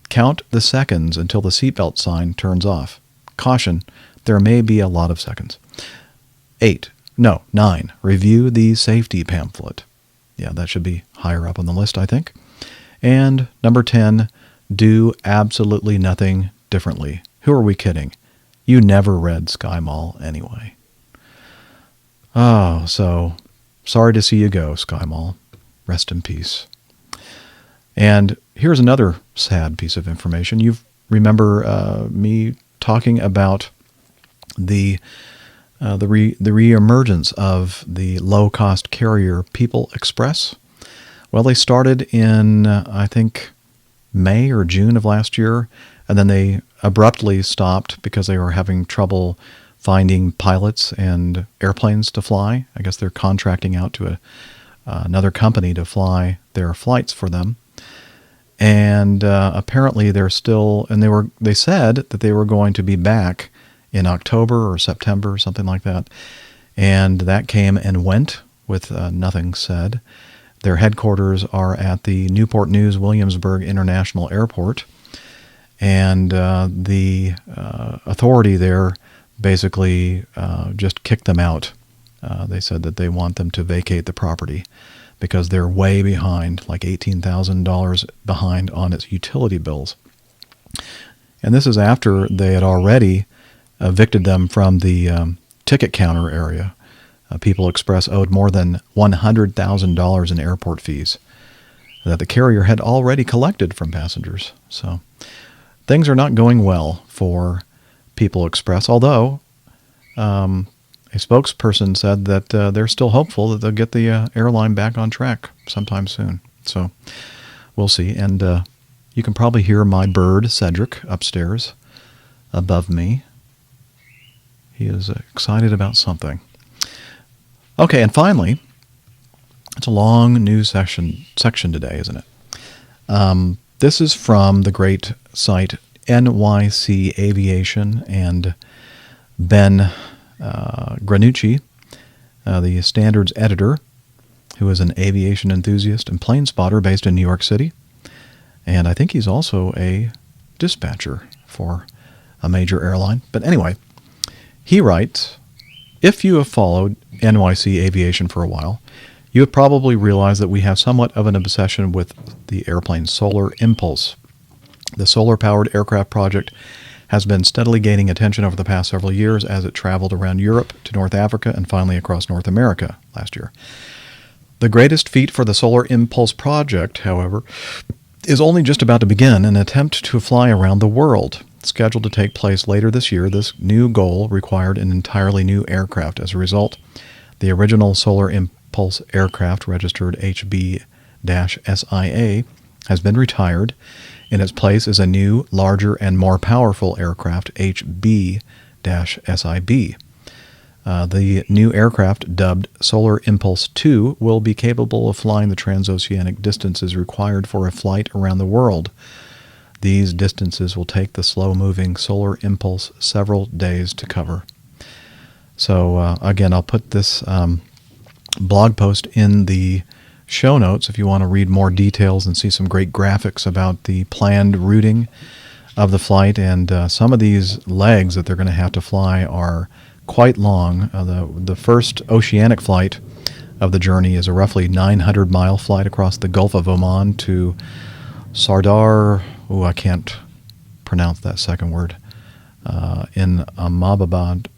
count the seconds until the seatbelt sign turns off. Caution, there may be a lot of seconds. 9, review the safety pamphlet. Yeah, that should be higher up on the list, I think. And number 10, do absolutely nothing differently. Who are we kidding? You never read Sky Mall anyway. Oh, so sorry to see you go, Sky Mall. Rest in peace. And here's another sad piece of information. You remember me talking about the reemergence of the low-cost carrier People Express. Well, they started in, I think, May or June of last year, and then they abruptly stopped because they were having trouble finding pilots and airplanes to fly. I guess they're contracting out to another company to fly their flights for them. And apparently they're still, and they said that they were going to be back in October or September, something like that. And that came and went with nothing said. Their headquarters are at the Newport News Williamsburg International Airport. And the authority there basically just kicked them out. They said that they want them to vacate the property because they're way behind, like $18,000 behind on its utility bills. And this is after they had already evicted them from the ticket counter area. People Express owed more than $100,000 in airport fees that the carrier had already collected from passengers. So things are not going well for People Express, although a spokesperson said that they're still hopeful that they'll get the airline back on track sometime soon. So we'll see. And you can probably hear my bird, Cedric, upstairs above me. He is excited about something. Okay, and finally, it's a long news section today, isn't it? This is from the great site NYC Aviation, and Ben Granucci, the standards editor, who is an aviation enthusiast and plane spotter based in New York City. And I think he's also a dispatcher for a major airline. But anyway, he writes, if you have followed NYC Aviation for a while, you have probably realized that we have somewhat of an obsession with the airplane's solar impulse. The solar-powered aircraft project has been steadily gaining attention over the past several years as it traveled around Europe to North Africa and finally across North America last year. The greatest feat for the Solar Impulse project, however, is only just about to begin, an attempt to fly around the world. Scheduled to take place later this year, this new goal required an entirely new aircraft. As a result, the original Solar Impulse aircraft, registered HB-SIA, has been retired. In its place is a new, larger, and more powerful aircraft, HB-SIB. The new aircraft, dubbed Solar Impulse 2, will be capable of flying the transoceanic distances required for a flight around the world. These distances will take the slow-moving Solar Impulse several days to cover. So, again, I'll put this blog post in the show notes if you want to read more details and see some great graphics about the planned routing of the flight. And some of these legs that they're going to have to fly are quite long. The first oceanic flight of the journey is a roughly 900-mile flight across the Gulf of Oman to Sardar, I can't pronounce that second word, in Ahmedabad,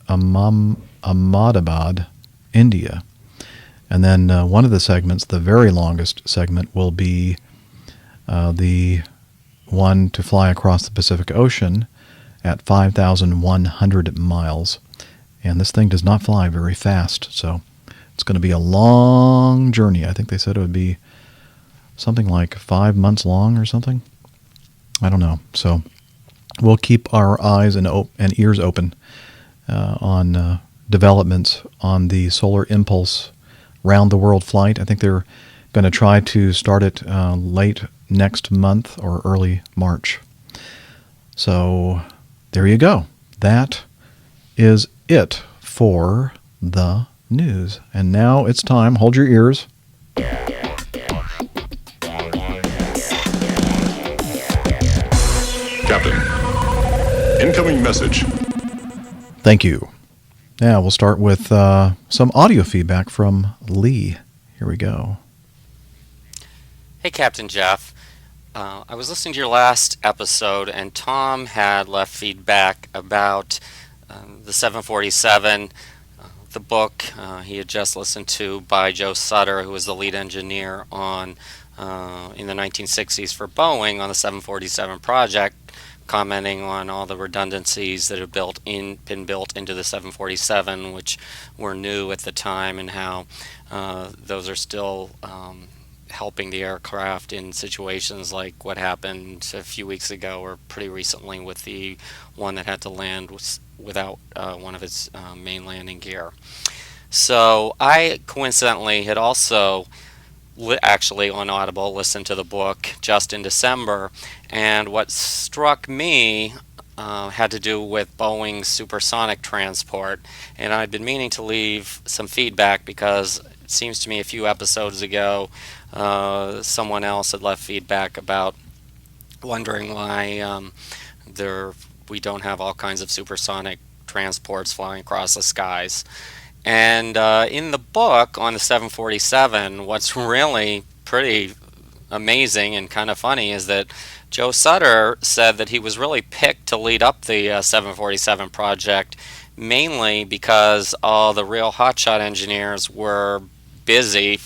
India. And then one of the segments, the very longest segment, will be the one to fly across the Pacific Ocean at 5,100 miles. And this thing does not fly very fast, so it's going to be a long journey. I think they said it would be something like 5 months long or something. I don't know. So we'll keep our eyes and ears open on developments on the Solar Impulse round-the-world flight. I think they're going to try to start it late next month or early March. So there you go. That is it for the news. And now it's time. Hold your ears. Captain, incoming message. Thank you. Now we'll start with some audio feedback from Lee. Here we go. Hey, Captain Jeff. I was listening to your last episode, and Tom had left feedback about the 747, the book he had just listened to by Joe Sutter, who was the lead engineer on in the 1960s for Boeing on the 747 project, commenting on all the redundancies that have been built into the 747, which were new at the time, and how those are still helping the aircraft in situations like what happened a few weeks ago or pretty recently with the one that had to land without one of its main landing gear. So I coincidentally had also actually on Audible listened to the book just in December, and what struck me had to do with Boeing's supersonic transport, and I'd been meaning to leave some feedback because it seems to me a few episodes ago someone else had left feedback about wondering why we don't have all kinds of supersonic transports flying across the skies. And in the book on the 747, what's really pretty amazing and kind of funny is that Joe Sutter said that he was really picked to lead up the 747 project mainly because all the real hotshot engineers were busy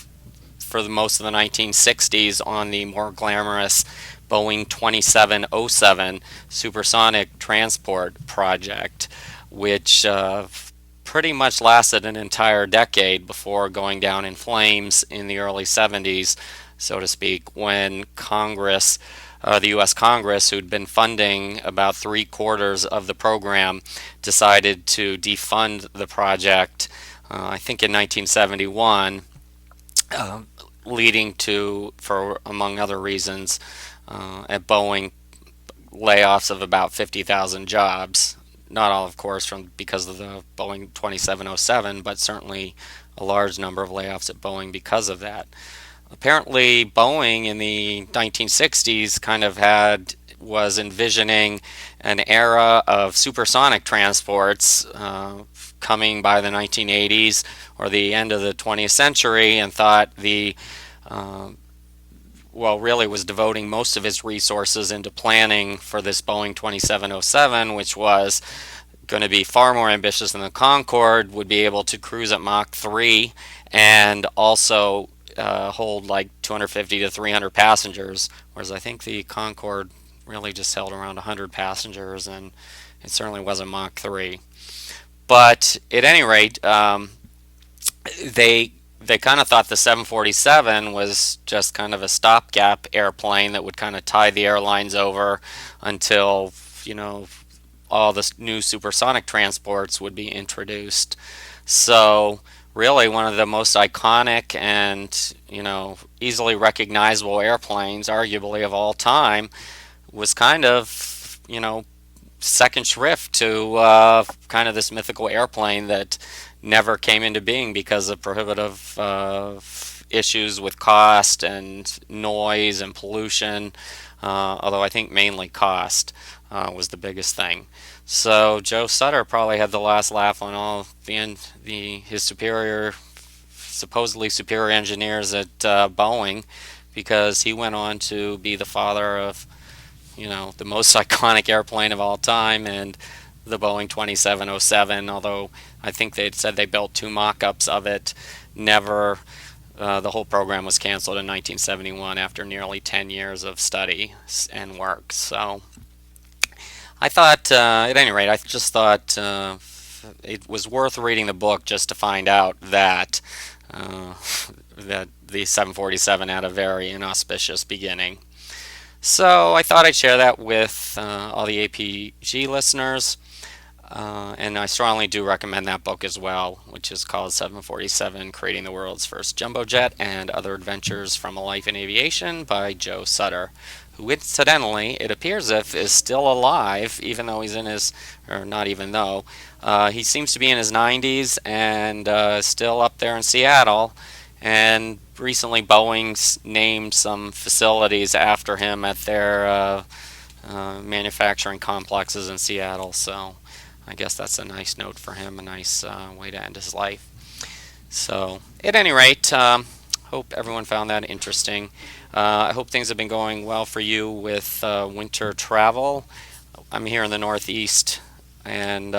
for most of the 1960s on the more glamorous Boeing 2707 supersonic transport project, which pretty much lasted an entire decade before going down in flames in the early 70s, so to speak, when Congress, the U.S. Congress, who'd been funding about 3/4 of the program, decided to defund the project, I think in 1971, leading to, for among other reasons, at Boeing, layoffs of about 50,000 jobs. Not all, of course, because of the Boeing 2707, but certainly a large number of layoffs at Boeing because of that. Apparently, Boeing in the 1960s kind of was envisioning an era of supersonic transports coming by the 1980s or the end of the 20th century, and thought really was devoting most of its resources into planning for this Boeing 2707, which was going to be far more ambitious than the Concorde, would be able to cruise at Mach 3 and also hold like 250 to 300 passengers, whereas I think the Concorde really just held around 100 passengers, and it certainly wasn't Mach 3. But at any rate, they kind of thought the 747 was just kind of a stopgap airplane that would kind of tide the airlines over until, all the new supersonic transports would be introduced. So really one of the most iconic and, easily recognizable airplanes, arguably of all time, was kind of, second shrift to kind of this mythical airplane that never came into being because of prohibitive issues with cost and noise and pollution, although I think mainly cost was the biggest thing. So Joe Sutter probably had the last laugh on all his supposedly superior engineers at Boeing, because he went on to be the father of the most iconic airplane of all time, and the Boeing 2707, although I think they said they built 2 mock-ups of it. Never, the whole program was canceled in 1971 after nearly 10 years of study and work. So I thought, at any rate, I just thought it was worth reading the book just to find out that that the 747 had a very inauspicious beginning. So I thought I'd share that with all the APG listeners, and I strongly do recommend that book as well, which is called 747, Creating the World's First Jumbo Jet and Other Adventures from a Life in Aviation by Joe Sutter, who incidentally, it appears if is still alive, even though he's in his, or not even though, he seems to be in his 90s and still up there in Seattle. And recently Boeing's named some facilities after him at their manufacturing complexes in Seattle. So I guess that's a nice note for him, a nice way to end his life. So at any rate, hope everyone found that interesting. I hope things have been going well for you with winter travel. I'm here in the Northeast and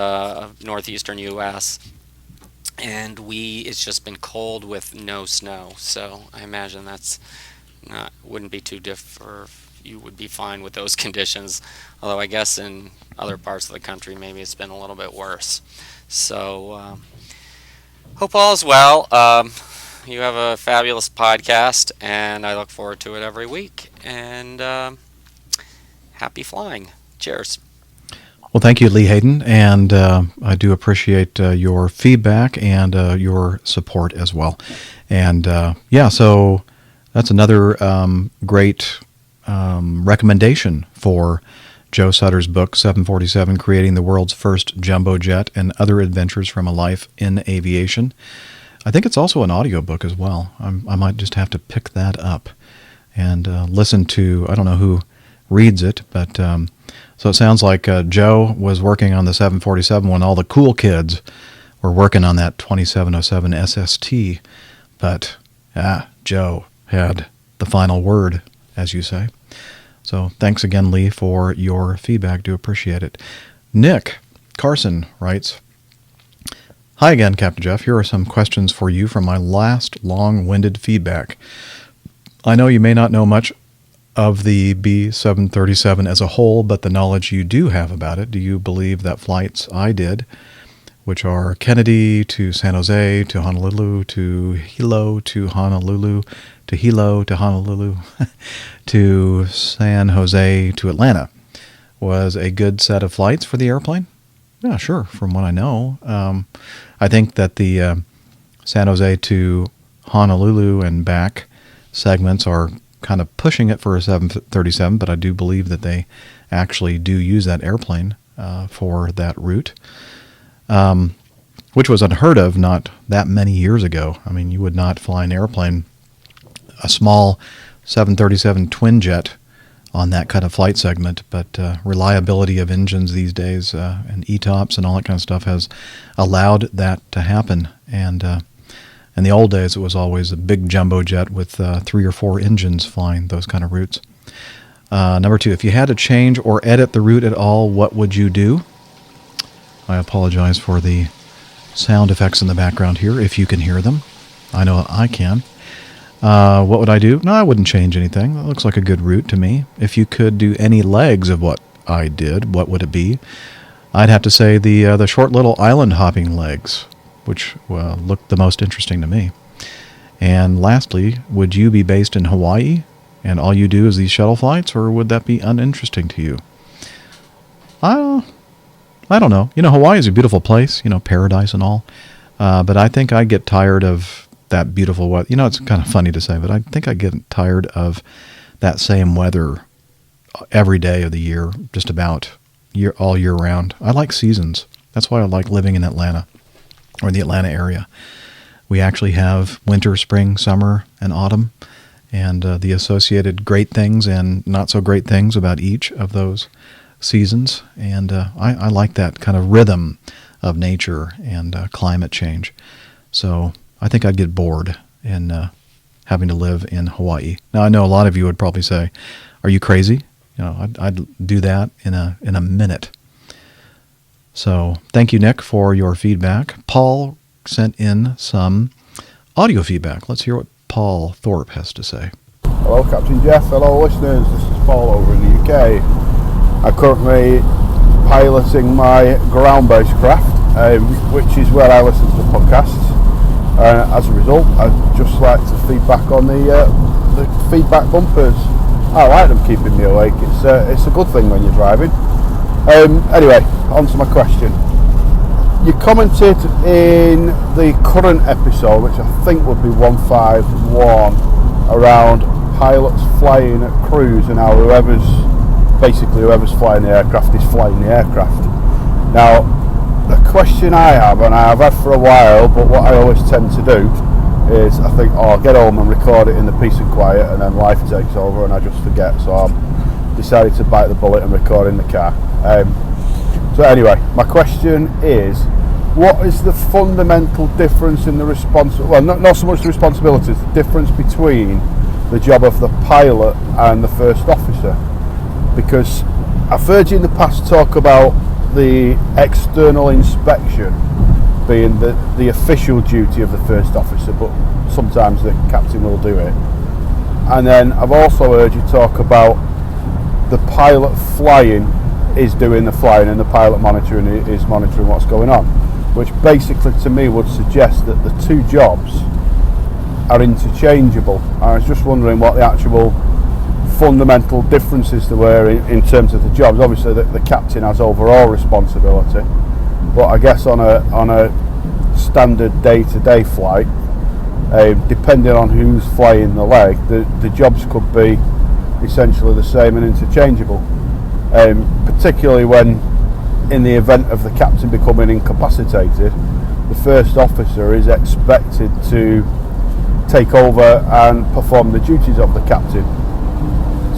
northeastern U.S., and it's just been cold with no snow, so I imagine wouldn't be too different. You would be fine with those conditions, although I guess in other parts of the country maybe it's been a little bit worse. So hope all is well. You have a fabulous podcast, and I look forward to it every week. And happy flying. Cheers. Well, thank you, Lee Hayden, and I do appreciate your feedback and your support as well. And so that's another great recommendation for Joe Sutter's book, 747, Creating the World's First Jumbo Jet and Other Adventures from a Life in Aviation. I think it's also an audiobook as well. I might just have to pick that up and listen to, I don't know who reads it, but so it sounds like Joe was working on the 747 when all the cool kids were working on that 2707 SST, but Joe had the final word, as you say. So thanks again, Lee, for your feedback. Do appreciate it. Nick Carson writes, "Hi again, Captain Jeff. Here are some questions for you from my last long-winded feedback. I know you may not know much of the B737 as a whole, but the knowledge you do have about it, do you believe that flights I did, which are Kennedy to San Jose to Honolulu to Hilo to Honolulu to Hilo to Honolulu to San Jose to Atlanta, was a good set of flights for the airplane?" Yeah, sure, from what I know. I think that the San Jose to Honolulu and back segments are kind of pushing it for a 737, but I do believe that they actually do use that airplane for that route, which was unheard of not that many years ago. I mean, you would not fly an airplane, a small 737 twin jet, on that kind of flight segment, but reliability of engines these days and ETOPS and all that kind of stuff has allowed that to happen. And in the old days, it was always a big jumbo jet with 3 or 4 engines flying those kind of routes. Number 2, if you had to change or edit the route at all, what would you do? I apologize for the sound effects in the background here, if you can hear them. I know I can. What would I do? No, I wouldn't change anything. That looks like a good route to me. If you could do any legs of what I did, what would it be? I'd have to say the short little island hopping legs, which looked the most interesting to me. And lastly, would you be based in Hawaii and all you do is these shuttle flights, or would that be uninteresting to you? I don't know. Hawaii is a beautiful place, paradise and all. But I think I get tired of that beautiful weather. It's kind of funny to say, but I think I get tired of that same weather every day of the year, just about all year round. I like seasons. That's why I like living in Atlanta or the Atlanta area. We actually have winter, spring, summer, and autumn, and the associated great things and not so great things about each of those seasons. And I like that kind of rhythm of nature and climate change. So I think I'd get bored in having to live in Hawaii. Now I know a lot of you would probably say, "Are you crazy?" I'd do that in a minute. So thank you, Nick, for your feedback. Paul sent in some audio feedback. Let's hear what Paul Thorpe has to say. Hello, Captain Jeff. Hello, listeners. This is Paul over in the UK. I'm currently piloting my ground-based craft, which is where I listen to the podcasts. As a result, I'd just like to feedback on the feedback bumpers. I like them keeping me awake. It's a good thing when you're driving. Anyway, on to my question. You commented in the current episode, which I think would be 151, around pilots flying at cruise and how whoever's flying the aircraft is flying the aircraft. Now, the question I have, and I have had for a while, but what I always tend to do is I think, I'll get home and record it in the peace and quiet, and then life takes over and I just forget. So I've decided to bite the bullet and record in the car. So anyway, my question is, what is the fundamental difference in the not so much the responsibilities, the difference between the job of the pilot and the first officer? Because I've heard you in the past talk about the external inspection being the official duty of the first officer, but sometimes the captain will do it. And then I've also heard you talk about the pilot flying is doing the flying and the pilot monitoring is monitoring what's going on, which basically to me would suggest that the two jobs are interchangeable. I was just wondering what the actual fundamental differences there were in terms of the jobs. Obviously the captain has overall responsibility, but I guess on a standard day-to-day flight, depending on who's flying the leg, the jobs could be essentially the same and interchangeable, particularly when in the event of the captain becoming incapacitated, the first officer is expected to take over and perform the duties of the captain.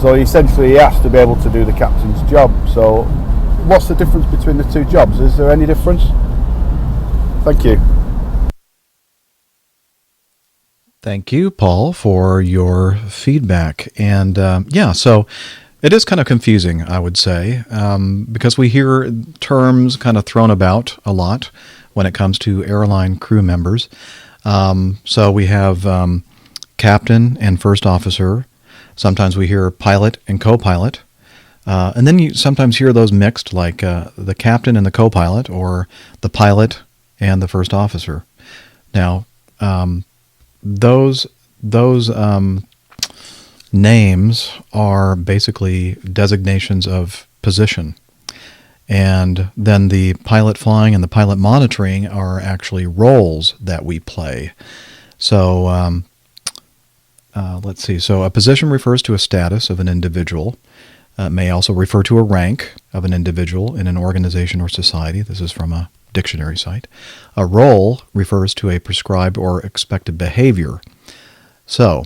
So essentially he has to be able to do the captain's job. So what's the difference between the two jobs? Is there any difference? Thank you. Thank you, Paul, for your feedback. And so it is kind of confusing, I would say, because we hear terms kind of thrown about a lot when it comes to airline crew members. So we have captain and first officer. Sometimes we hear pilot and co-pilot. And then you sometimes hear those mixed, like the captain and the co-pilot, or the pilot and the first officer. Now, those names are basically designations of position. And then the pilot flying and the pilot monitoring are actually roles that we play. So let's see. So a position refers to a status of an individual. May also refer to a rank of an individual in an organization or society. This is from a dictionary site. A role refers to a prescribed or expected behavior. So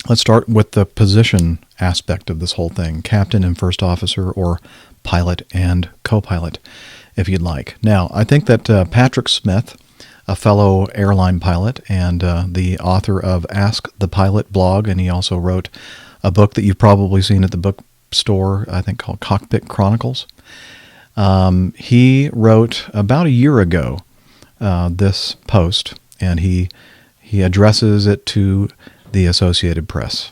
let's start with the position aspect of this whole thing. Captain and first officer, or pilot and co-pilot, if you'd like. Now, I think that Patrick Smith, a fellow airline pilot and the author of Ask the Pilot blog, and he also wrote a book that you've probably seen at the bookstore, I think called Cockpit Chronicles. He wrote about a year ago this post, and he addresses it to the Associated Press.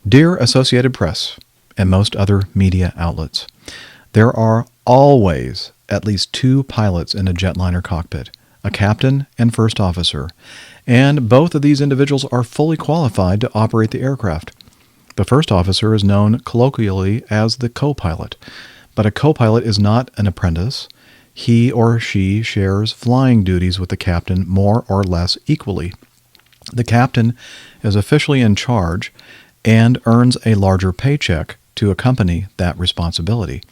Dear Associated Press and most other media outlets, there are always at least two pilots in a jetliner cockpit, a captain and first officer, and both of these individuals are fully qualified to operate the aircraft. The first officer is known colloquially as the co-pilot, But a co-pilot is not an apprentice. He or she shares flying duties with the captain more or less equally. The captain is officially in charge and earns a larger paycheck to accompany that responsibility.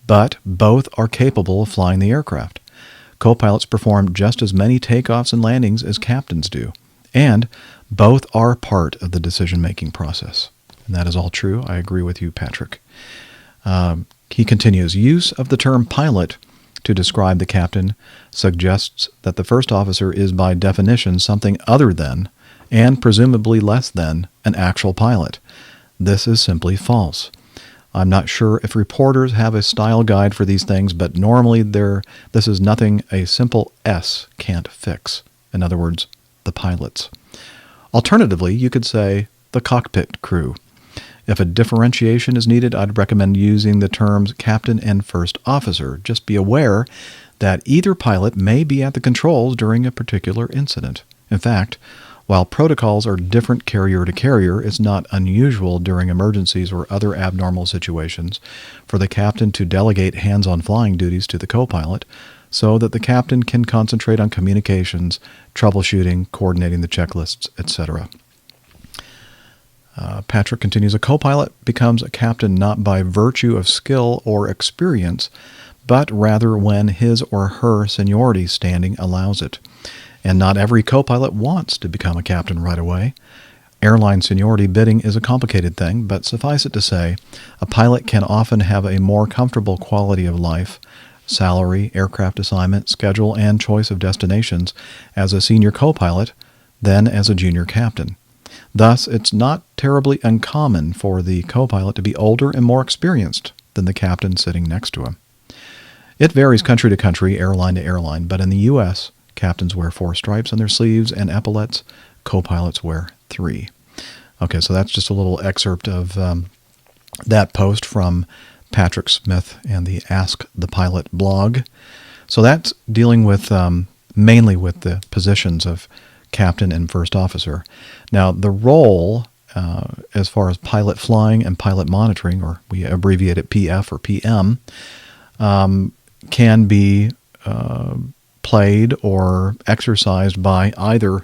But both are capable of flying the aircraft. Co-pilots perform just as many takeoffs and landings as captains do, and both are part of the decision-making process. And that is all true. I agree with you, Patrick. He continues, use of the term pilot to describe the captain suggests that the first officer is by definition something other than, and presumably less than, an actual pilot. This is simply false. I'm not sure if reporters have a style guide for these things, but normally this is nothing a simple S can't fix. In other words, the pilots. Alternatively, you could say the cockpit crew. If a differentiation is needed, I'd recommend using the terms captain and first officer. Just be aware that either pilot may be at the controls during a particular incident. In fact, while protocols are different carrier to carrier, it's not unusual during emergencies or other abnormal situations for the captain to delegate hands-on flying duties to the co-pilot so that the captain can concentrate on communications, troubleshooting, coordinating the checklists, etc. Patrick continues, a co-pilot becomes a captain not by virtue of skill or experience, but rather when his or her seniority standing allows it. And not every co-pilot wants to become a captain right away. Airline seniority bidding is a complicated thing, but suffice it to say, a pilot can often have a more comfortable quality of life, salary, aircraft assignment, schedule, and choice of destinations as a senior co-pilot than as a junior captain. Thus, it's not terribly uncommon for the co-pilot to be older and more experienced than the captain sitting next to him. It varies country to country, airline to airline, but in the U.S., captains wear 4 stripes on their sleeves and epaulets. Co-pilots wear 3. Okay, so that's just a little excerpt of that post from Patrick Smith and the Ask the Pilot blog. So that's dealing with mainly with the positions of captain and first officer. Now, the role, as far as pilot flying and pilot monitoring, or we abbreviate it PF or PM, can be played or exercised by either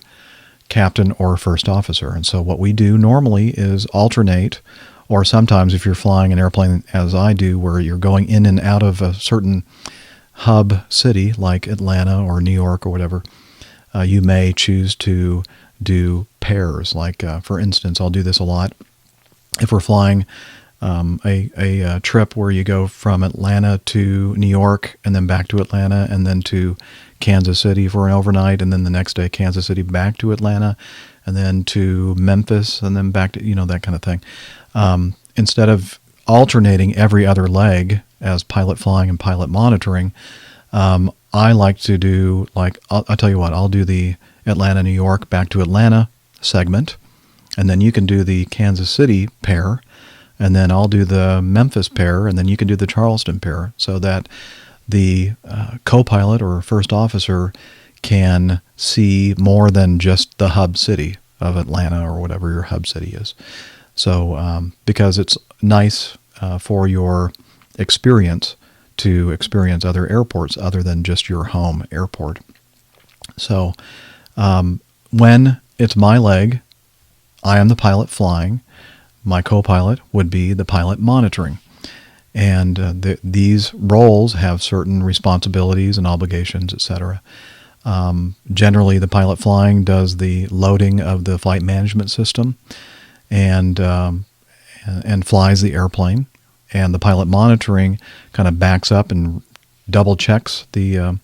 captain or first officer. And so what we do normally is alternate, or sometimes if you're flying an airplane, as I do, where you're going in and out of a certain hub city like Atlanta or New York or whatever, you may choose to do pairs. Like, for instance, I'll do this a lot. If we're flying a trip where you go from Atlanta to New York and then back to Atlanta and then to Kansas City for an overnight, and then the next day Kansas City back to Atlanta and then to Memphis and then back to, that kind of thing. Instead of alternating every other leg as pilot flying and pilot monitoring, I like to do, I'll tell you what, I'll do the Atlanta, New York, back to Atlanta segment, and then you can do the Kansas City pair, and then I'll do the Memphis pair, and then you can do the Charleston pair, so that the co-pilot or first officer can see more than just the hub city of Atlanta or whatever your hub city is. So because it's nice for your experience to experience other airports other than just your home airport. So when it's my leg, I am the pilot flying. My co-pilot would be the pilot monitoring. And these roles have certain responsibilities and obligations, etc. Generally, the pilot flying does the loading of the flight management system and flies the airplane. And the pilot monitoring kind of backs up and double checks the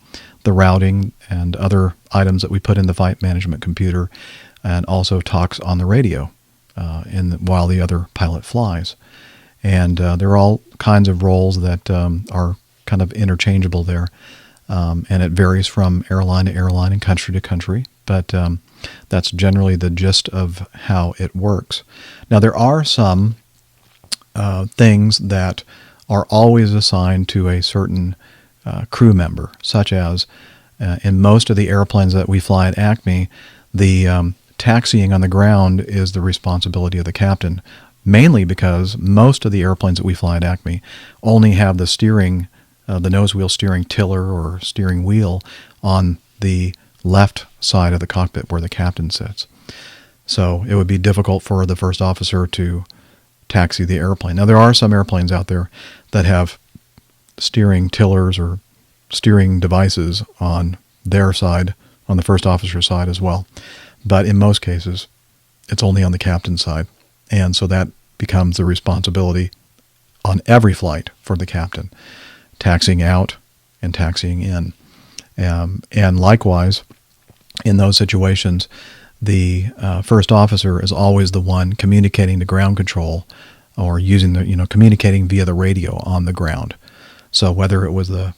routing and other items that we put in the flight management computer, and also talks on the radio while the other pilot flies. And there are all kinds of roles that are kind of interchangeable there, and it varies from airline to airline and country to country, but that's generally the gist of how it works. Now, there are some things that are always assigned to a certain crew member, such as in most of the airplanes that we fly at Acme, the taxiing on the ground is the responsibility of the captain. mainly because most of the airplanes that we fly at Acme only have the steering, the nose wheel steering tiller or steering wheel on the left side of the cockpit where the captain sits. So it would be difficult for the first officer to taxi the airplane. Now, there are some airplanes out there that have steering tillers or steering devices on their side, on the first officer's side as well. But in most cases, it's only on the captain's side. And so that becomes the responsibility on every flight for the captain, taxiing out and taxiing in. And likewise, in those situations, the first officer is always the one communicating to ground control or using communicating via the radio on the ground. So whether it was the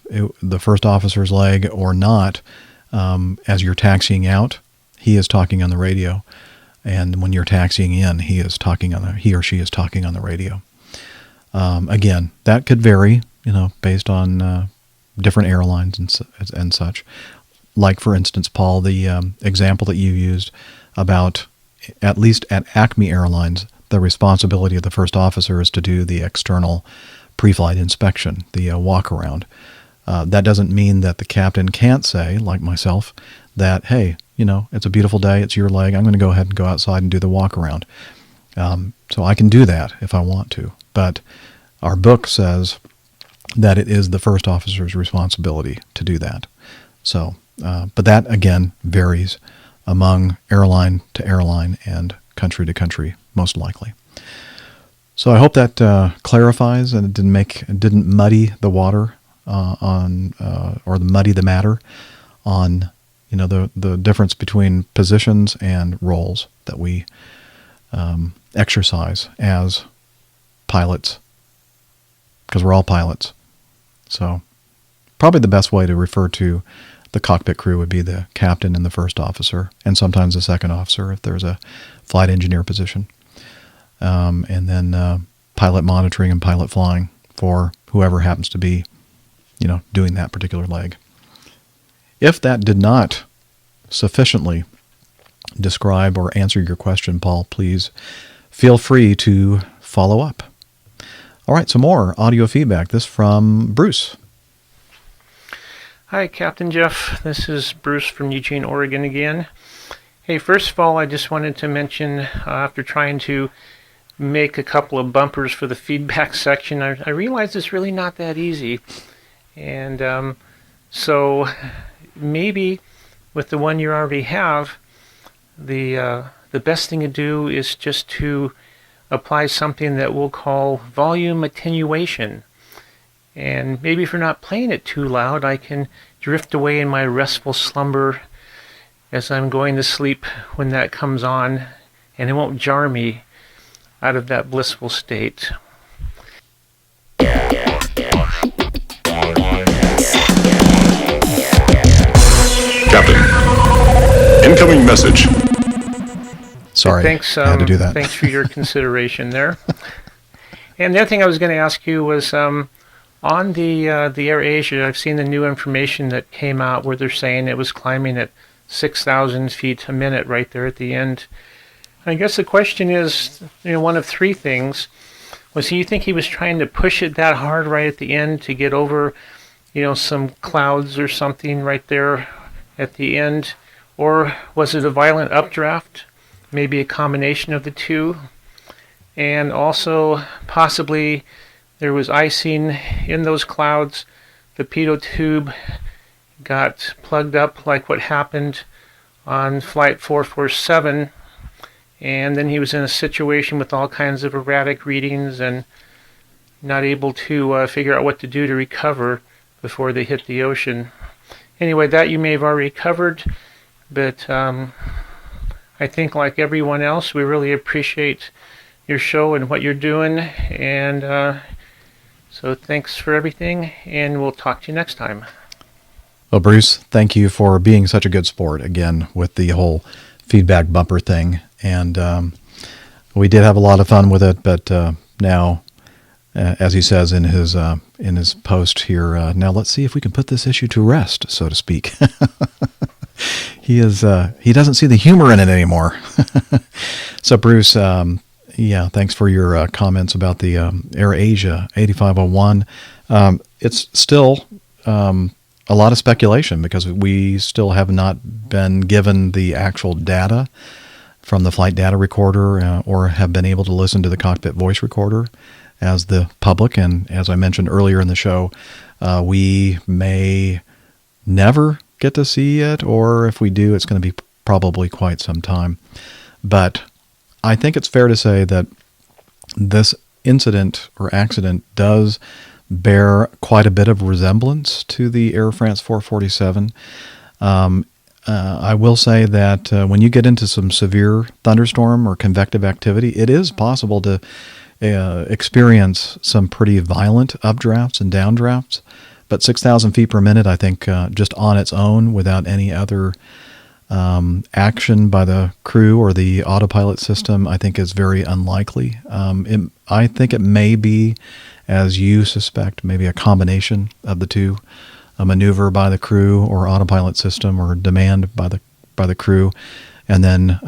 first officer's leg or not, as you're taxiing out, he is talking on the radio. And when you're taxiing in, he or she is talking on the radio. Again, that could vary, based on different airlines and such. Like, for instance, Paul, the example that you used about, at least at Acme Airlines, the responsibility of the first officer is to do the external pre-flight inspection, the walk-around. That doesn't mean that the captain can't say, like myself, that, hey, it's a beautiful day, it's your leg, I'm going to go ahead and go outside and do the walk-around. So I can do that if I want to. But our book says that it is the first officer's responsibility to do that. So, but that, again, varies among airline to airline and country to country, most likely. So I hope that clarifies and it didn't muddy the water or muddy the matter on the difference between positions and roles that we exercise as pilots, because we're all pilots. So probably the best way to refer to the cockpit crew would be the captain and the first officer, and sometimes the second officer if there's a flight engineer position. And then pilot monitoring and pilot flying for whoever happens to be, doing that particular leg. If that did not sufficiently describe or answer your question, Paul, please feel free to follow up. All right, some more audio feedback. This from Bruce. Hi, Captain Jeff. This is Bruce from Eugene, Oregon again. Hey, first of all, I just wanted to mention, after trying to make a couple of bumpers for the feedback section, I realized it's really not that easy. And so maybe with the one you already have, the best thing to do is just to apply something that we'll call volume attenuation. And maybe if you're not playing it too loud, I can drift away in my restful slumber as I'm going to sleep when that comes on, and it won't jar me out of that blissful state. Captain, incoming message. Sorry, thanks, I had to do that. Thanks for your consideration there. And the other thing I was going to ask you was, on the AirAsia, I've seen the new information that came out where they're saying it was climbing at 6,000 feet a minute right there at the end. I guess the question is, one of three things. You think he was trying to push it that hard right at the end to get over, some clouds or something right there at the end? Or was it a violent updraft? Maybe a combination of the two? And also, possibly, there was icing in those clouds. The pitot tube got plugged up like what happened on Flight 447. And then he was in a situation with all kinds of erratic readings and not able to figure out what to do to recover before they hit the ocean. Anyway, that you may have already covered, but I think like everyone else, we really appreciate your show and what you're doing. And so thanks for everything, and we'll talk to you next time. Well, Bruce, thank you for being such a good sport, again, with the whole feedback bumper thing. And we did have a lot of fun with it, but now, as he says in his post here, now let's see if we can put this issue to rest, so to speak. He doesn't see the humor in it anymore. So Bruce, Yeah, thanks for your comments about the AirAsia 8501. It's still a lot of speculation because we still have not been given the actual data from the flight data recorder or have been able to listen to the cockpit voice recorder as the public. And as I mentioned earlier in the show, we may never get to see it, or if we do, it's going to be probably quite some time. But I think it's fair to say that this incident or accident does bear quite a bit of resemblance to the Air France 447. I will say that when you get into some severe thunderstorm or convective activity, it is possible to experience some pretty violent updrafts and downdrafts. But 6,000 feet per minute, I think, just on its own, without any other action by the crew or the autopilot system, I think is very unlikely. I think it may be, as you suspect, maybe a combination of the two, a maneuver by the crew or autopilot system or demand by the crew, and then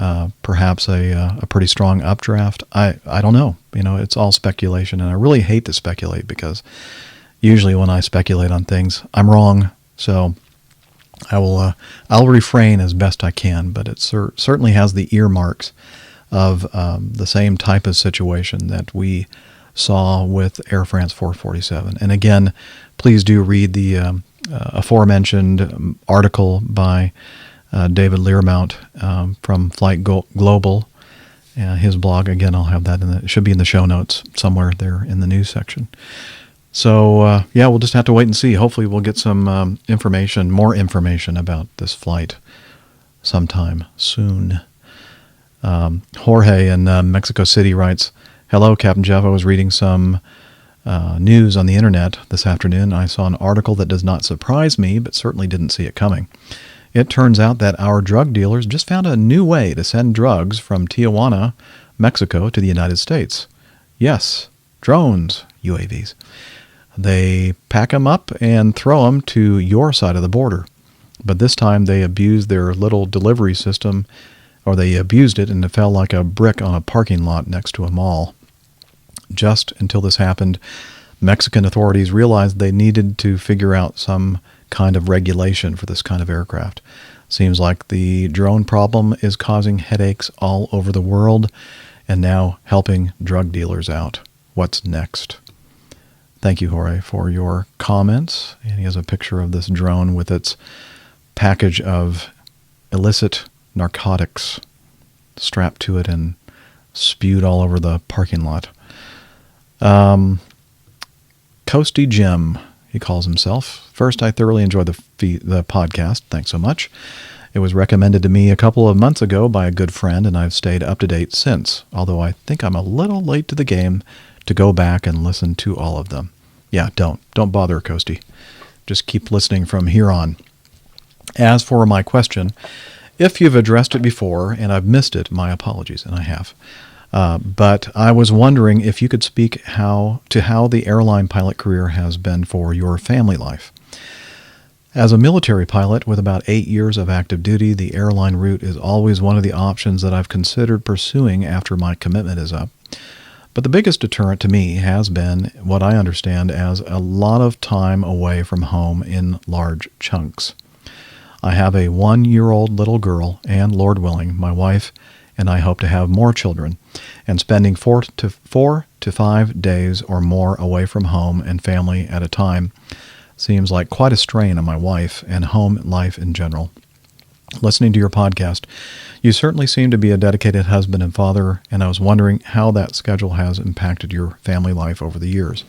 perhaps a pretty strong updraft. I don't know. It's all speculation, and I really hate to speculate because usually when I speculate on things, I'm wrong. So I'll refrain as best I can, but it certainly has the earmarks of the same type of situation that we saw with Air France 447. And again, please do read the aforementioned article by David Learmount from Flight Global, his blog. Again, I'll have that it should be in the show notes somewhere there in the news section. So, we'll just have to wait and see. Hopefully we'll get some more information about this flight sometime soon. Jorge in Mexico City writes, "Hello, Captain Jeff. I was reading some news on the internet this afternoon. I saw an article that does not surprise me, but certainly didn't see it coming. It turns out that our drug dealers just found a new way to send drugs from Tijuana, Mexico, to the United States. Yes, drones, UAVs. They pack them up and throw them to your side of the border. But this time they abused their little delivery system, or they abused it and it fell like a brick on a parking lot next to a mall. Just until this happened, Mexican authorities realized they needed to figure out some kind of regulation for this kind of aircraft. Seems like the drone problem is causing headaches all over the world and now helping drug dealers out. What's next?" Thank you, Jorge, for your comments. And he has a picture of this drone with its package of illicit narcotics strapped to it and spewed all over the parking lot. Coasty Jim, he calls himself. "First, I thoroughly enjoyed the podcast. Thanks so much. It was recommended to me a couple of months ago by a good friend, and I've stayed up to date since, although I think I'm a little late to the game to go back and listen to all of them." Yeah, don't bother, Coasty. Just keep listening from here on. As for my question, if you've addressed it before and I've missed it, my apologies, and I have. But I was wondering if you could speak how the airline pilot career has been for your family life. As a military pilot with about 8 years of active duty, the airline route is always one of the options that I've considered pursuing after my commitment is up. But the biggest deterrent to me has been what I understand as a lot of time away from home in large chunks. I have a 1-year-old little girl, and Lord willing, my wife and I hope to have more children, and spending 4 to 5 days or more away from home and family at a time seems like quite a strain on my wife and home life in general. Listening to your podcast, you certainly seem to be a dedicated husband and father, and I was wondering how that schedule has impacted your family life over the years.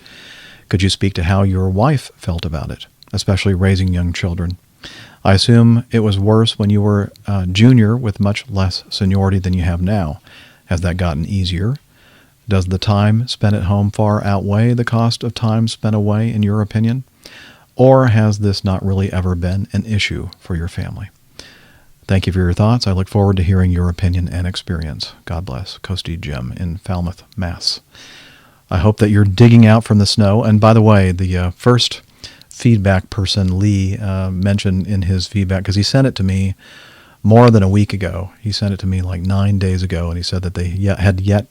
Could you speak to how your wife felt about it, especially raising young children? I assume it was worse when you were junior with much less seniority than you have now. Has that gotten easier? Does the time spent at home far outweigh the cost of time spent away, in your opinion? Or has this not really ever been an issue for your family? Thank you for your thoughts. I look forward to hearing your opinion and experience. God bless. Coasty Jim in Falmouth, Mass. I hope that you're digging out from the snow. And by the way, the first feedback person, Lee, mentioned in his feedback, because he sent it to me more than a week ago. He sent it to me like 9 days ago, and he said that they had yet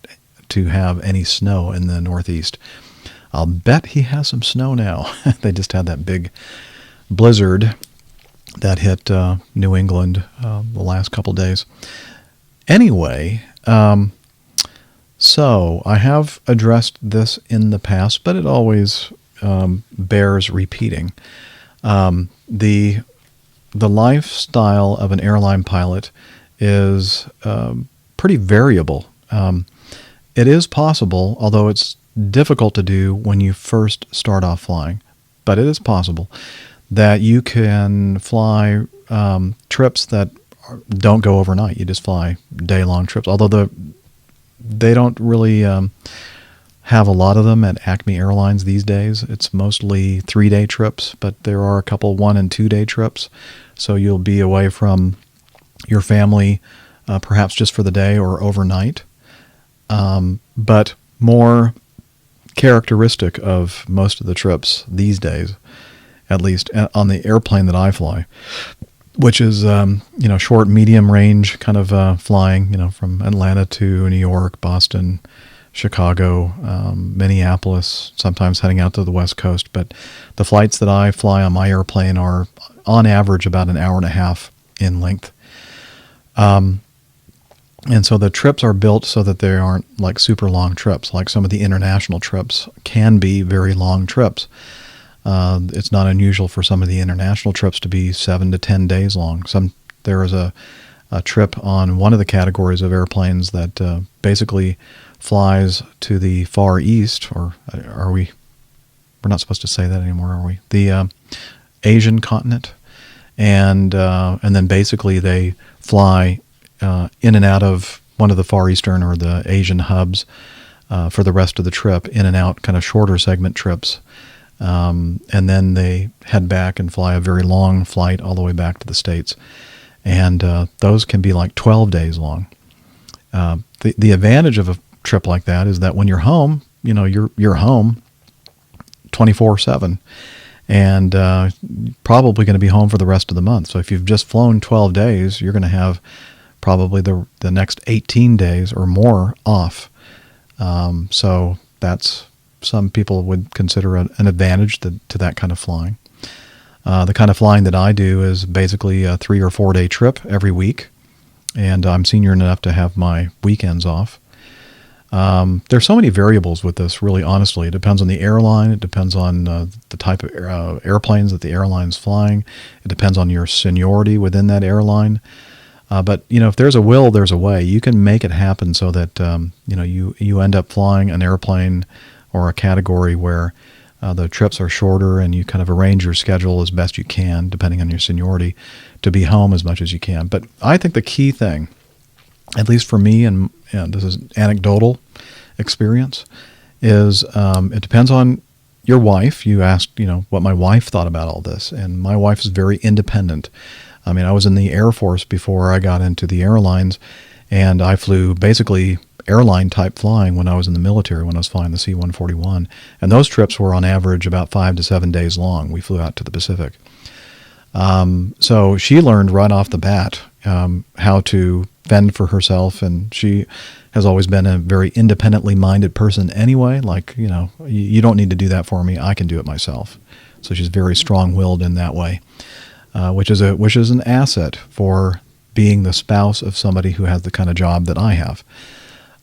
to have any snow in the Northeast. I'll bet he has some snow now. They just had that big blizzard that hit New England the last couple days. Anyway, so I have addressed this in the past, but it always bears repeating. The lifestyle of an airline pilot is pretty variable. It is possible, although it's difficult to do when you first start off flying, but it is possible that you can fly trips that don't go overnight. You just fly day-long trips, although they don't really have a lot of them at Acme Airlines these days. It's mostly 3-day trips, but there are a couple 1- and 2-day trips, so you'll be away from your family perhaps just for the day or overnight. But more characteristic of most of the trips these days, at least on the airplane that I fly, which is short, medium range kind of flying, from Atlanta to New York, Boston, Chicago, Minneapolis, sometimes heading out to the West Coast. But the flights that I fly on my airplane are on average about an hour and a half in length. And so the trips are built so that they aren't like super long trips, like some of the international trips can be very long trips. It's not unusual for some of the international trips to be 7 to 10 days long. There is a trip on one of the categories of airplanes that basically flies to the Far East, or we're not supposed to say that anymore, are we? The Asian continent, and then basically they fly in and out of one of the Far Eastern or the Asian hubs for the rest of the trip, in and out, kind of shorter segment trips. And then they head back and fly a very long flight all the way back to the States. And those can be like 12 days long. The advantage of a trip like that is that when you're home, you're home 24/7. And probably going to be home for the rest of the month. So if you've just flown 12 days, you're going to have probably the next 18 days or more off. So that's, some people would consider an advantage to that kind of flying. The kind of flying that I do is basically a 3 or 4 day trip every week, and I'm senior enough to have my weekends off. There's so many variables with this, really, honestly. It depends on the airline. It depends on the type of airplanes that the airline's flying. It depends on your seniority within that airline. But if there's a will, there's a way. You can make it happen so that you end up flying an airplane or a category where the trips are shorter, and you kind of arrange your schedule as best you can, depending on your seniority, to be home as much as you can. But I think the key thing, at least for me, and this is anecdotal experience, is it depends on your wife. You asked, what my wife thought about all this, and my wife is very independent. I mean, I was in the Air Force before I got into the airlines, and I flew basically airline-type flying when I was in the military, when I was flying the C-141. And those trips were on average about 5 to 7 days long. We flew out to the Pacific. So she learned right off the bat how to fend for herself, and she has always been a very independently minded person anyway. Like, you don't need to do that for me. I can do it myself. So she's very strong-willed in that way. Which is an asset for being the spouse of somebody who has the kind of job that I have.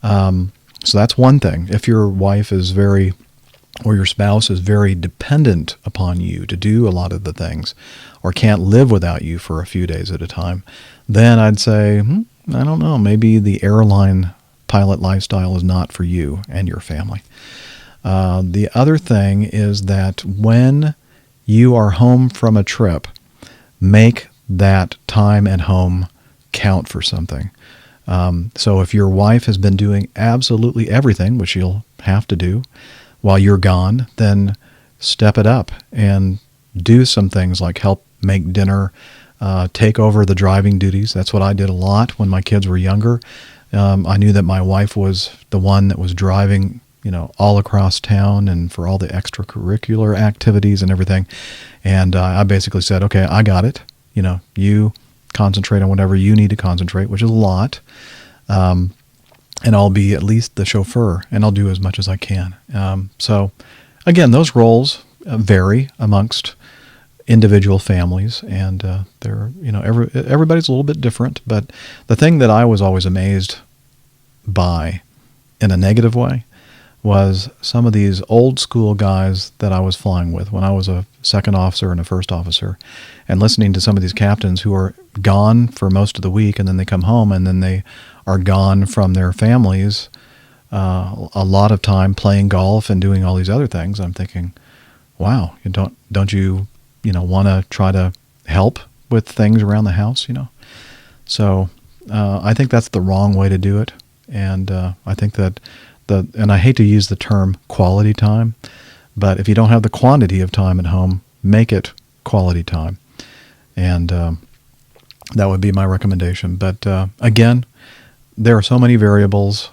So that's one thing. If your wife is or your spouse is very dependent upon you to do a lot of the things, or can't live without you for a few days at a time, then I'd say, I don't know, maybe the airline pilot lifestyle is not for you and your family. The other thing is that when you are home from a trip, make that time at home count for something. So if your wife has been doing absolutely everything, which you'll have to do while you're gone, then step it up and do some things like help make dinner, take over the driving duties. That's what I did a lot when my kids were younger. I knew that my wife was the one that was driving, all across town and for all the extracurricular activities and everything. And I basically said, okay, I got it. You concentrate on whatever you need to concentrate, which is a lot. and I'll be at least the chauffeur, and I'll do as much as I can. So, again, those roles vary amongst individual families, and they're everybody's a little bit different. But the thing that I was always amazed by, in a negative way, was some of these old school guys that I was flying with when I was a second officer and a first officer, and listening to some of these captains who are gone for most of the week, and then they come home, and then they are gone from their families a lot of time playing golf and doing all these other things. I'm thinking, wow, don't you want to try to help with things around the house, So I think that's the wrong way to do it, and I think that and I hate to use the term quality time, but if you don't have the quantity of time at home, make it quality time. And that would be my recommendation. But again, there are so many variables,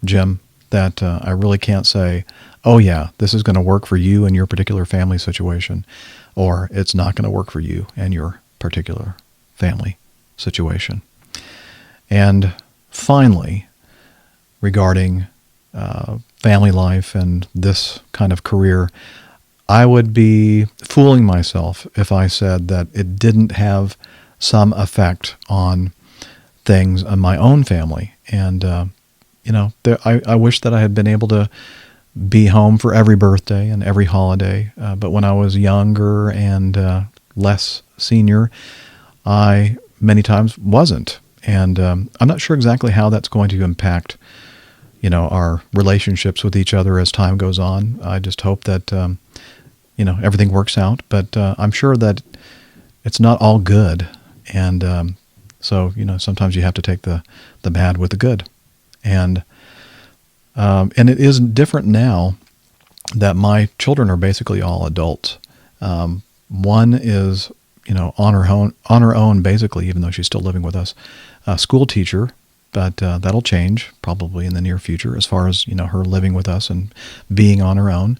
Jim, that I really can't say, oh yeah, this is going to work for you and your particular family situation, or it's not going to work for you and your particular family situation. And finally, regarding family life and this kind of career, I would be fooling myself if I said that it didn't have some effect on things in my own family. And, I wish that I had been able to be home for every birthday and every holiday. But when I was younger and less senior, I many times wasn't. And I'm not sure exactly how that's going to impact our relationships with each other as time goes on. I just hope that, everything works out. But I'm sure that it's not all good. And so, sometimes you have to take the bad with the good. And it is different now that my children are basically all adults. One is, on her own, basically, even though she's still living with us, a school teacher. But that'll change probably in the near future as far as, her living with us and being on her own.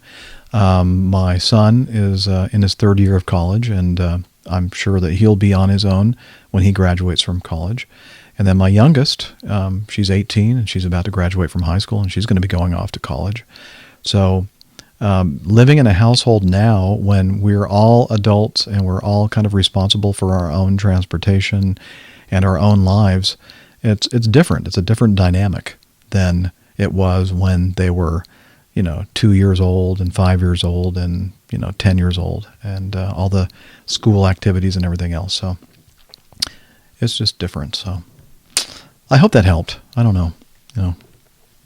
My son is in his third year of college, and I'm sure that he'll be on his own when he graduates from college. And then my youngest, she's 18, and she's about to graduate from high school, and she's going to be going off to college. So living in a household now when we're all adults and we're all kind of responsible for our own transportation and our own lives, it's different. It's a different dynamic than it was when they were, 2 years old and 5 years old and, 10 years old, and all the school activities and everything else. So it's just different. So I hope that helped. I don't know.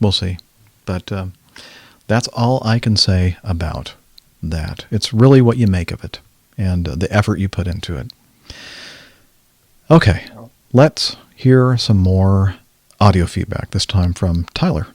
We'll see. But that's all I can say about that. It's really what you make of it and the effort you put into it. Okay, let's hear some more audio feedback, this time from Tyler.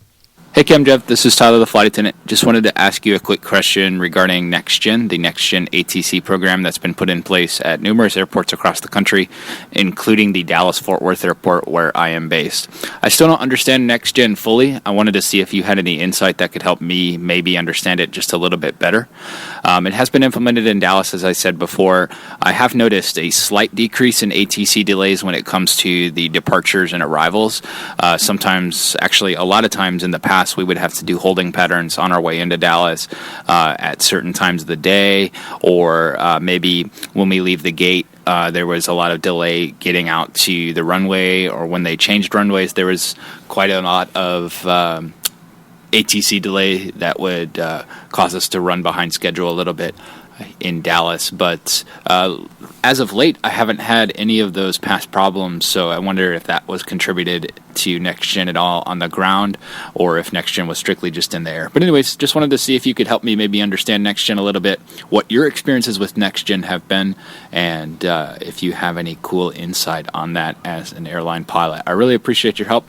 Hey Cam Jeff, this is Tyler the flight attendant. Just wanted to ask you a quick question regarding NextGen, the NextGen ATC program that's been put in place at numerous airports across the country, including the Dallas-Fort Worth airport where I am based. I still don't understand NextGen fully. I wanted to see if you had any insight that could help me maybe understand it just a little bit better. It has been implemented in Dallas, as I said before. I have noticed a slight decrease in ATC delays when it comes to the departures and arrivals. Sometimes, actually a lot of times in the past, we would have to do holding patterns on our way into Dallas at certain times of the day, or maybe when we leave the gate, there was a lot of delay getting out to the runway, or when they changed runways, there was quite a lot of ATC delay that would cause us to run behind schedule a little bit in Dallas. But as of late, I haven't had any of those past problems, so I wonder if that was contributed to NextGen at all on the ground, or if NextGen was strictly just in the air. But anyways, just wanted to see if you could help me maybe understand NextGen a little bit, what your experiences with NextGen have been, and if you have any cool insight on that as an airline pilot. I really appreciate your help.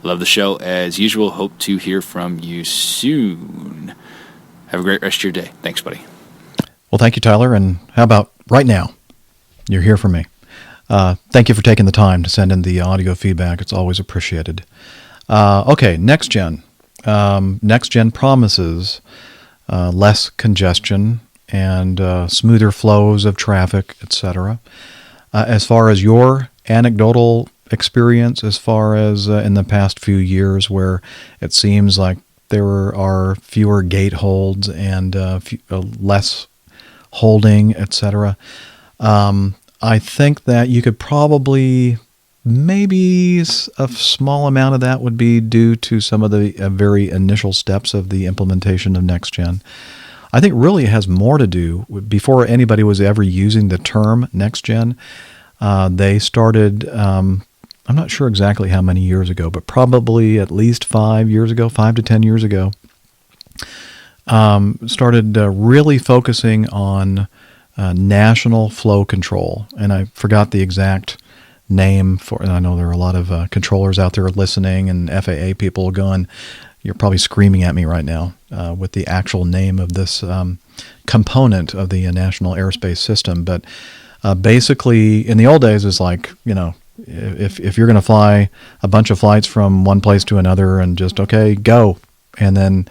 Love the show as usual. Hope to hear from you soon. Have a great rest of your day. Thanks, buddy. Well, thank you, Tyler. And how about right now? You're here for me. Thank you for taking the time to send in the audio feedback. It's always appreciated. Okay, NextGen. NextGen promises less congestion and smoother flows of traffic, etc. As far as your anecdotal experience as far as in the past few years where it seems like there are fewer gate holds and less holding, etc. I think that you could probably, maybe a small amount of that would be due to some of the very initial steps of the implementation of NextGen. I think really it has more to do, before anybody was ever using the term NextGen, they started, I'm not sure exactly how many years ago, but probably at least 5 years ago, 5 to 10 years ago, started really focusing on national flow control. And I forgot the exact name for, and I know there are a lot of controllers out there listening and FAA people going, you're probably screaming at me right now with the actual name of this component of the National Airspace System. But basically, in the old days, it's like, if you're going to fly a bunch of flights from one place to another and just, okay, go. And then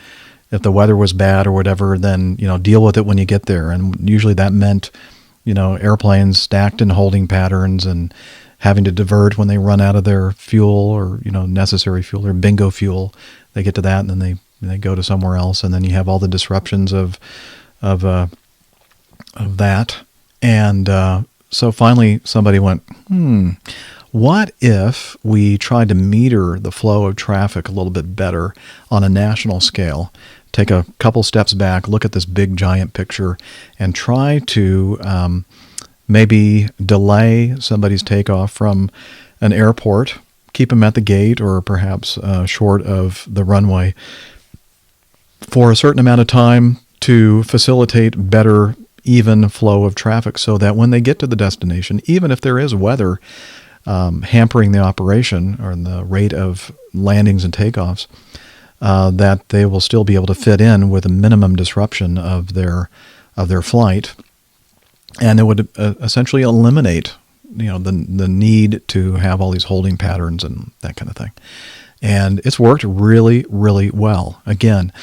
if the weather was bad or whatever, then, deal with it when you get there. And usually that meant, airplanes stacked in holding patterns and having to divert when they run out of their fuel or, necessary fuel or bingo fuel. They get to that and then they go to somewhere else. And then you have all the disruptions of that. And so finally somebody went, what if we tried to meter the flow of traffic a little bit better on a national scale? Take a couple steps back, look at this big giant picture, and try to maybe delay somebody's takeoff from an airport, keep them at the gate or perhaps short of the runway for a certain amount of time to facilitate better even flow of traffic so that when they get to the destination, even if there is weather hampering the operation or the rate of landings and takeoffs, that they will still be able to fit in with a minimum disruption of their flight, and it would essentially eliminate the need to have all these holding patterns and that kind of thing. And it's worked really, really well. Again,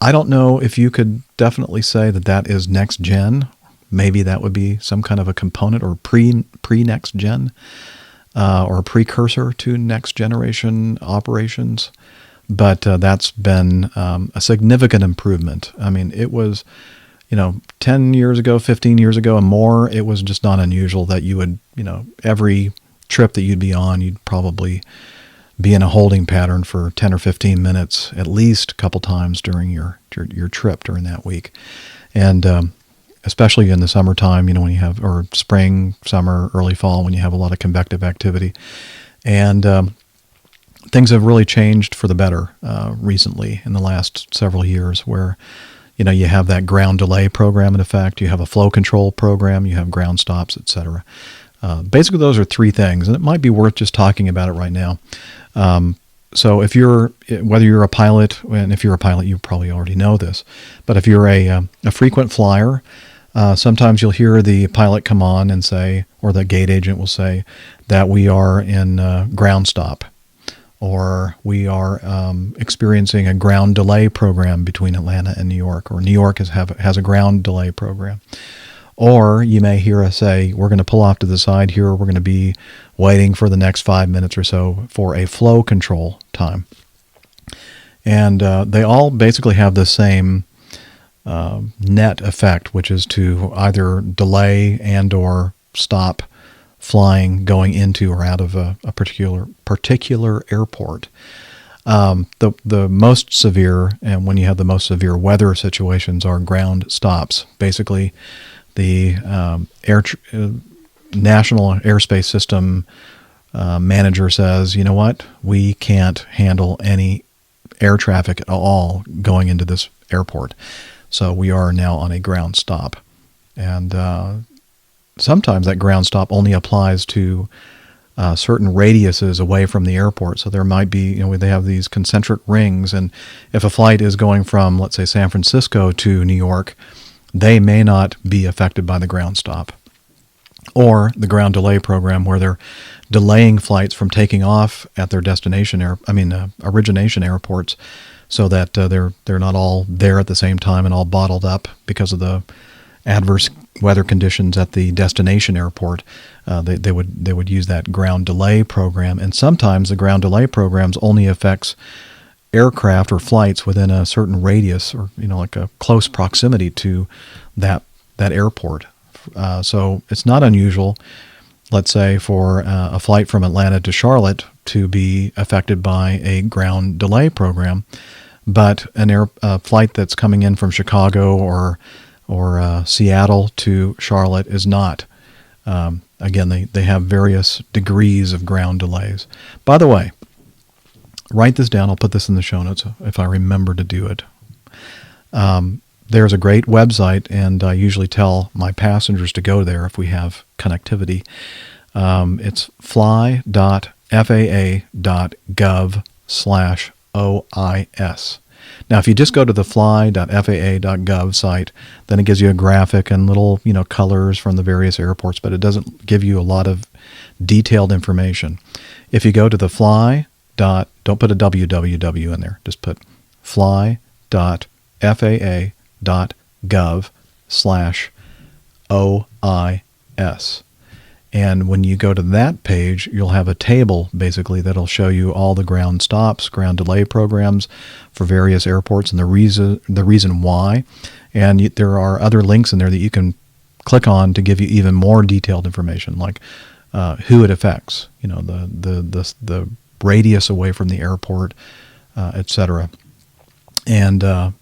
I don't know if you could definitely say that is next gen. Maybe that would be some kind of a component or pre-next gen or a precursor to next generation operations. But that's been a significant improvement. I mean, it was, 10 years ago, 15 years ago and more, it was just not unusual that you would, every trip that you'd be on, you'd probably be in a holding pattern for 10 or 15 minutes at least a couple times during your trip during that week. And especially in the summertime, when you have, or spring, summer, early fall, when you have a lot of convective activity. And things have really changed for the better recently in the last several years where, you have that ground delay program in effect, you have a flow control program, you have ground stops, etc. Basically, those are three things, and it might be worth just talking about it right now. So whether you're a pilot, and if you're a pilot, you probably already know this, but if you're a frequent flyer, sometimes you'll hear the pilot come on and say, or the gate agent will say, that we are in ground stop, or we are experiencing a ground delay program between Atlanta and New York, or New York has a ground delay program. Or you may hear us say, we're going to pull off to the side here, we're going to be waiting for the next 5 minutes or so for a flow control time. And they all basically have the same net effect, which is to either delay and or stop flying going into or out of a particular airport. The most severe, and when you have the most severe weather situations, are ground stops. Basically, the National Airspace System manager says, you know what, we can't handle any air traffic at all going into this airport. So we are now on a ground stop. And sometimes that ground stop only applies to certain radiuses away from the airport. So there might be, they have these concentric rings, and if a flight is going from, let's say, San Francisco to New York, they may not be affected by the ground stop. Or the ground delay program, where they're delaying flights from taking off at their destination origination airports, so that they're not all there at the same time and all bottled up because of the adverse weather conditions at the destination airport. They would use that ground delay program, and sometimes the ground delay programs only affects aircraft or flights within a certain radius, or like a close proximity to that airport. So it's not unusual, let's say, for a flight from Atlanta to Charlotte to be affected by a ground delay program, but a flight that's coming in from Chicago or Seattle to Charlotte is not. Again, they have various degrees of ground delays. By the way, write this down. I'll put this in the show notes if I remember to do it. There's a great website, and I usually tell my passengers to go there if we have connectivity. It's fly.faa.gov/OIS. Now, if you just go to the fly.faa.gov site, then it gives you a graphic and little, colors from the various airports, but it doesn't give you a lot of detailed information. If you go to the don't put a www in there, just put fly.faa.gov/OIS. And when you go to that page, you'll have a table, basically, that'll show you all the ground stops, ground delay programs for various airports and the reason why. And there are other links in there that you can click on to give you even more detailed information, like who it affects, the radius away from the airport, etc. And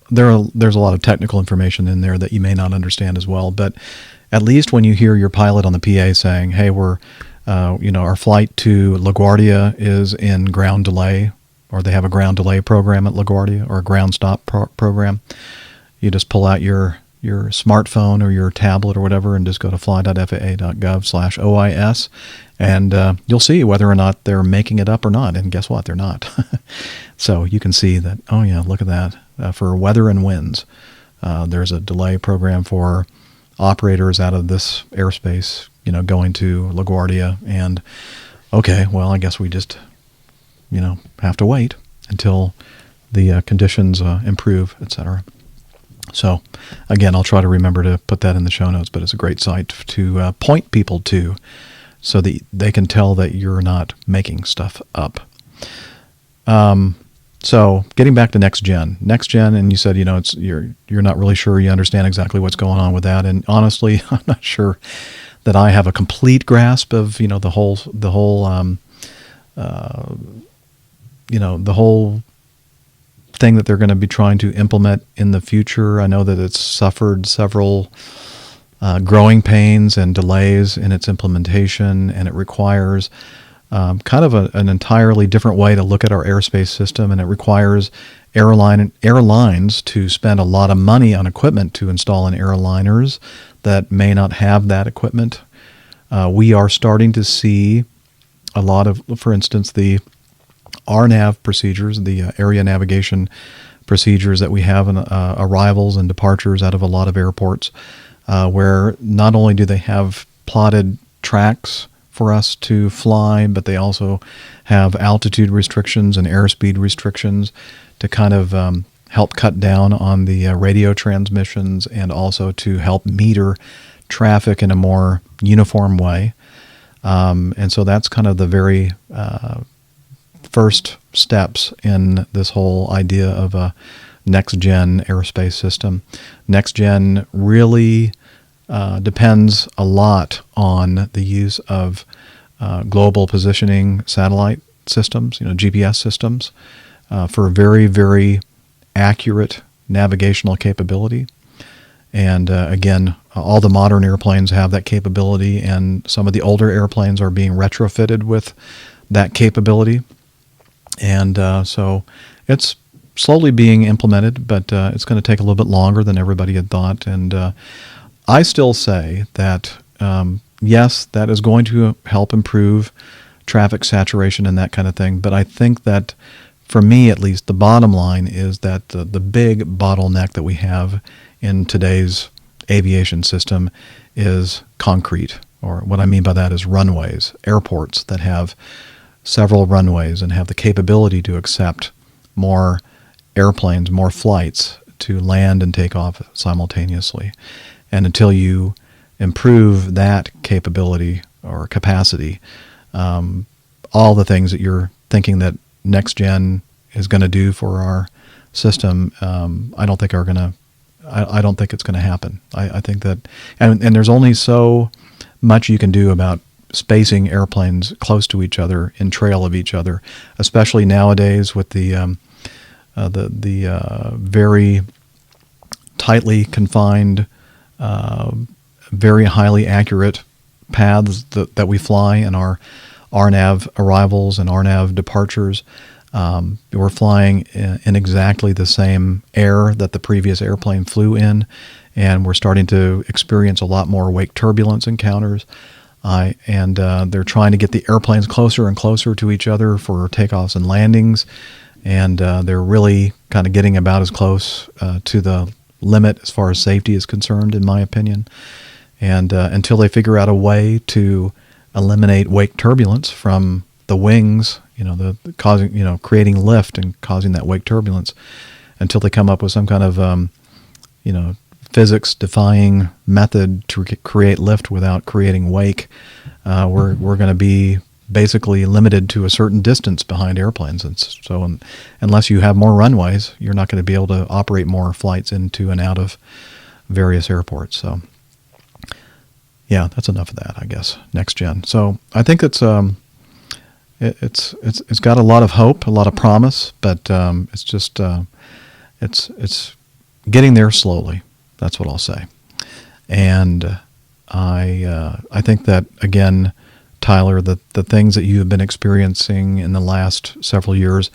there's a lot of technical information in there that you may not understand as well, but at least when you hear your pilot on the PA saying, "Hey, our flight to LaGuardia is in ground delay," or they have a ground delay program at LaGuardia, or a ground stop program, you just pull out your smartphone or your tablet or whatever and just go to fly.faa.gov/OIS, and you'll see whether or not they're making it up or not. And guess what? They're not. So you can see that, oh yeah, look at that. For weather and winds, there's a delay program for operators out of this airspace, going to LaGuardia, and okay, well, I guess we just, have to wait until the conditions improve, etc. So, again, I'll try to remember to put that in the show notes, but it's a great site to point people to, so that they can tell that you're not making stuff up. So getting back to next gen, and you said, you're not really sure you understand exactly what's going on with that. And honestly, I'm not sure that I have a complete grasp of, the whole thing that they're going to be trying to implement in the future. I know that it's suffered several growing pains and delays in its implementation, and it requires kind of an entirely different way to look at our airspace system, and it requires airlines to spend a lot of money on equipment to install in airliners that may not have that equipment. We are starting to see a lot of, for instance, the RNAV procedures, the area navigation procedures that we have in arrivals and departures out of a lot of airports, where not only do they have plotted tracks for us to fly, but they also have altitude restrictions and airspeed restrictions to kind of help cut down on the radio transmissions, and also to help meter traffic in a more uniform way. And so that's kind of the very first steps in this whole idea of a next-gen airspace system. Next-gen really depends a lot on the use of global positioning satellite systems, GPS systems, for very, very accurate navigational capability. And again, all the modern airplanes have that capability, and some of the older airplanes are being retrofitted with that capability. And so it's slowly being implemented, but it's going to take a little bit longer than everybody had thought. And I still say that, yes, that is going to help improve traffic saturation and that kind of thing. But I think that, for me at least, the bottom line is that the big bottleneck that we have in today's aviation system is concrete. Or what I mean by that is runways, airports that have several runways and have the capability to accept more airplanes, more flights to land and take off simultaneously. And until you improve that capability or capacity, all the things that you're thinking that next gen is going to do for our system, I don't think are going to. I don't think it's going to happen. I think that, and there's only so much you can do about spacing airplanes close to each other, in trail of each other, especially nowadays with the very tightly confined, very highly accurate paths that we fly in our RNAV arrivals and RNAV departures. We're flying in exactly the same air that the previous airplane flew in, and we're starting to experience a lot more wake turbulence encounters. And they're trying to get the airplanes closer and closer to each other for takeoffs and landings, and they're really kind of getting about as close to the limit as far as safety is concerned, in my opinion. And until they figure out a way to eliminate wake turbulence from the wings, the causing, creating lift and causing that wake turbulence, until they come up with some kind of, physics-defying method to create lift without creating wake, we're going to be basically limited to a certain distance behind airplanes. And so unless you have more runways, you're not going to be able to operate more flights into and out of various airports. So yeah, that's enough of that, I guess. Next gen. So I think it's got a lot of hope, a lot of promise, but it's just it's getting there slowly. That's what I'll say. And I think that, again, Tyler, the things that you have been experiencing in the last several years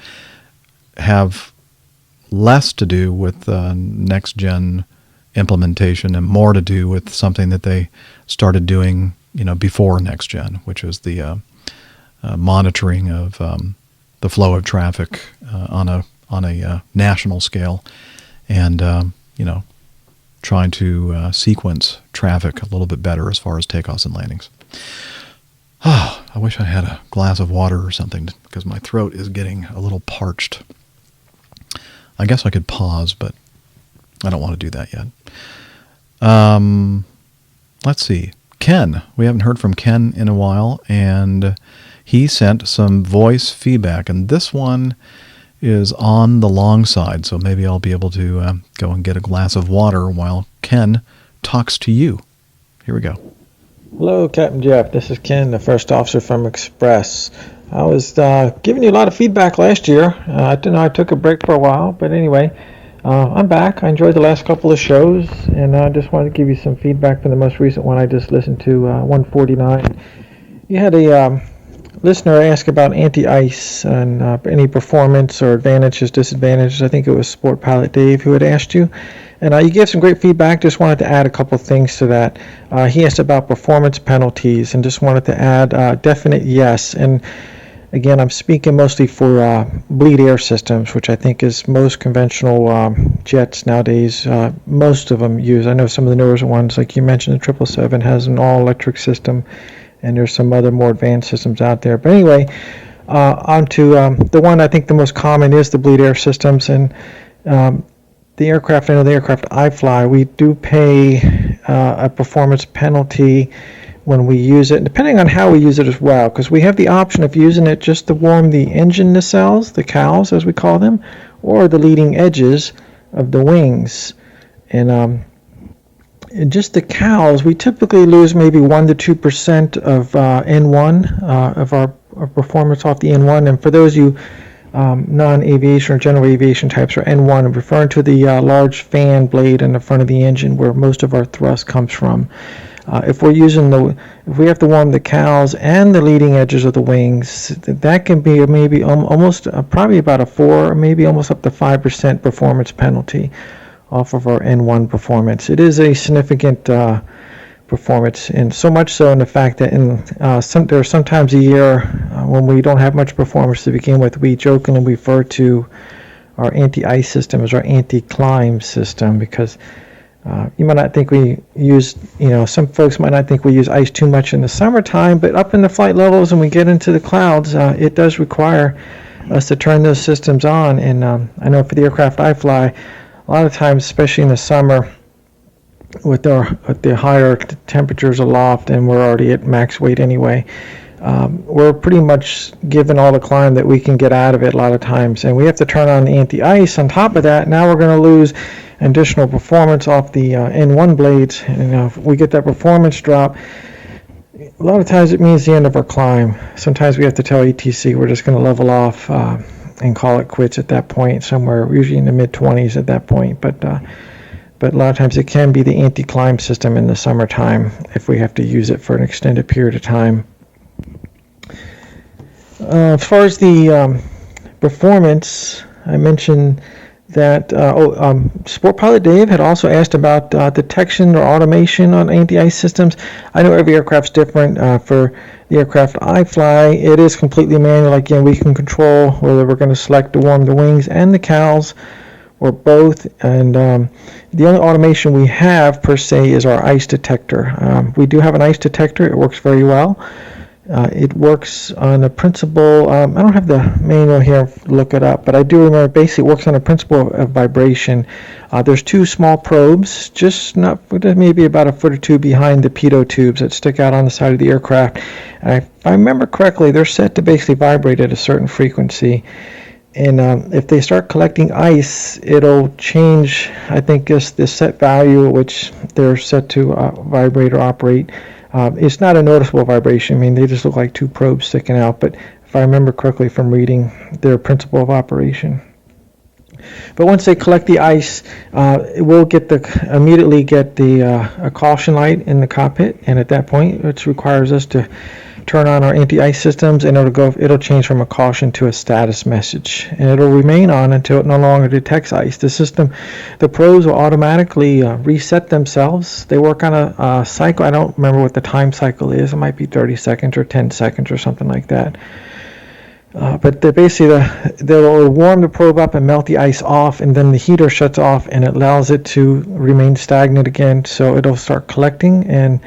have less to do with next gen implementation and more to do with something that they started doing, before next gen, which was the monitoring of the flow of traffic on a national scale, and trying to sequence traffic a little bit better as far as takeoffs and landings. Oh, I wish I had a glass of water or something, because my throat is getting a little parched. I guess I could pause, but I don't want to do that yet. Let's see. Ken. We haven't heard from Ken in a while, and he sent some voice feedback, and this one is on the long side, so maybe I'll be able to go and get a glass of water while Ken talks to you. Here we go. Hello, Captain Jeff. This is Ken, the first officer from Express. I was giving you a lot of feedback last year. I took a break for a while, but anyway, I'm back. I enjoyed the last couple of shows, and I just wanted to give you some feedback from the most recent one I just listened to, 149. You had a listener ask about anti-ice and any performance or advantages, disadvantages. I think it was Sport Pilot Dave who had asked you. And you gave some great feedback. Just wanted to add a couple things to that. He asked about performance penalties and just wanted to add definite yes. And again, I'm speaking mostly for bleed air systems, which I think is most conventional jets nowadays. Most of them use. I know some of the newer ones, like you mentioned, the 777 has an all-electric system, and there's some other more advanced systems out there. But anyway, on to the one I think the most common is the bleed air systems. And the aircraft I fly, we do pay a performance penalty when we use it, depending on how we use it as well, because we have the option of using it just to warm the engine nacelles, the cowls as we call them, or the leading edges of the wings. And just the cowls, we typically lose maybe 1 to 2% of N1 of our performance off the N1. And for those you non-aviation or general aviation types, or N1, I'm referring to the large fan blade in the front of the engine where most of our thrust comes from. If we have to warm the cowls and the leading edges of the wings, that can be maybe almost probably about a 4, or maybe almost up to 5% performance penalty off of our N1 performance. It is a significant performance, and so much so in the fact that there are sometimes a year when we don't have much performance to begin with. We jokingly refer to our anti-ice system as our anti-climb system, because you might not think we use, some folks might not think we use ice too much in the summertime, but up in the flight levels and we get into the clouds, it does require us to turn those systems on. And I know for the aircraft I fly, a lot of times, especially in the summer, with the higher temperatures aloft, and we're already at max weight anyway. We're pretty much given all the climb that we can get out of it a lot of times, and we have to turn on the anti-ice. On top of that, now we're going to lose additional performance off the N1 blades, and if we get that performance drop, a lot of times it means the end of our climb. Sometimes we have to tell ETC we're just going to level off and call it quits at that point, somewhere usually in the mid-20s at that point. But a lot of times it can be the anti-climb system in the summertime if we have to use it for an extended period of time. As far as the performance, I mentioned that Sport Pilot Dave had also asked about detection or automation on anti-ice systems. I know every aircraft's different. For the aircraft I fly, it is completely manual. Again, we can control whether we're going to select to warm the wings and the cowls or both, and the only automation we have per se is our ice detector. We do have an ice detector. It works very well. It works on a principle, I don't have the manual here, look it up, but I do remember basically it works on a principle of vibration. There's two small probes, just not maybe about a foot or two behind the pitot tubes that stick out on the side of the aircraft. And if I remember correctly, they're set to basically vibrate at a certain frequency. And if they start collecting ice, it'll change, I think, this set value which they're set to vibrate or operate. It's not a noticeable vibration. I mean, they just look like two probes sticking out, but if I remember correctly from reading their principle of operation. But once they collect the ice, it will immediately get a caution light in the cockpit, and at that point, it requires us to turn on our anti-ice systems, and it'll change from a caution to a status message, and it'll remain on until it no longer detects ice. The probes will automatically reset themselves. They work on a cycle. I don't remember what the time cycle is. It might be 30 seconds or 10 seconds or something like that. But they'll warm the probe up and melt the ice off, and then the heater shuts off, and it allows it to remain stagnant again. So it'll start collecting, and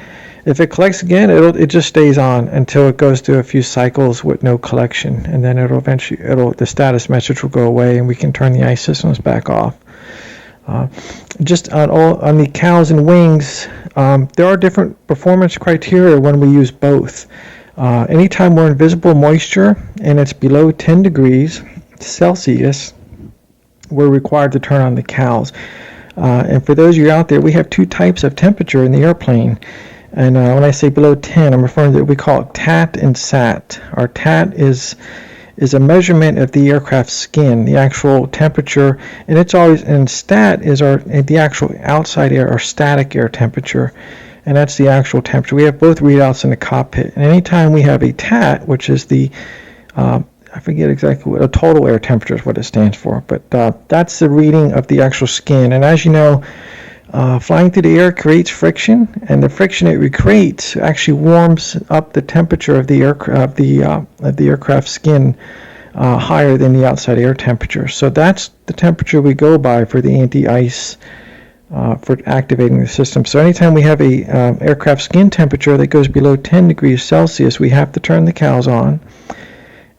if it collects again, it just stays on until it goes through a few cycles with no collection, and then the status message will go away, and we can turn the ice systems back off. Just on the cows and wings, there are different performance criteria when we use both. Anytime we're in visible moisture and it's below 10 degrees Celsius, we're required to turn on the cows. And for those of you out there, we have two types of temperature in the airplane. And when I say below 10, I'm referring to what we call TAT and SAT. Our TAT is a measurement of the aircraft's skin, the actual temperature, and STAT is the actual outside air or static air temperature, and that's the actual temperature. We have both readouts in the cockpit, and anytime we have a TAT, which is I forget exactly what, a total air temperature is what it stands for, but that's the reading of the actual skin. And as you know, flying through the air creates friction, and the friction it creates actually warms up the temperature of the aircraft skin higher than the outside air temperature. So that's the temperature we go by for the anti-ice for activating the system. So anytime we have a aircraft skin temperature that goes below 10 degrees Celsius, we have to turn the cows on.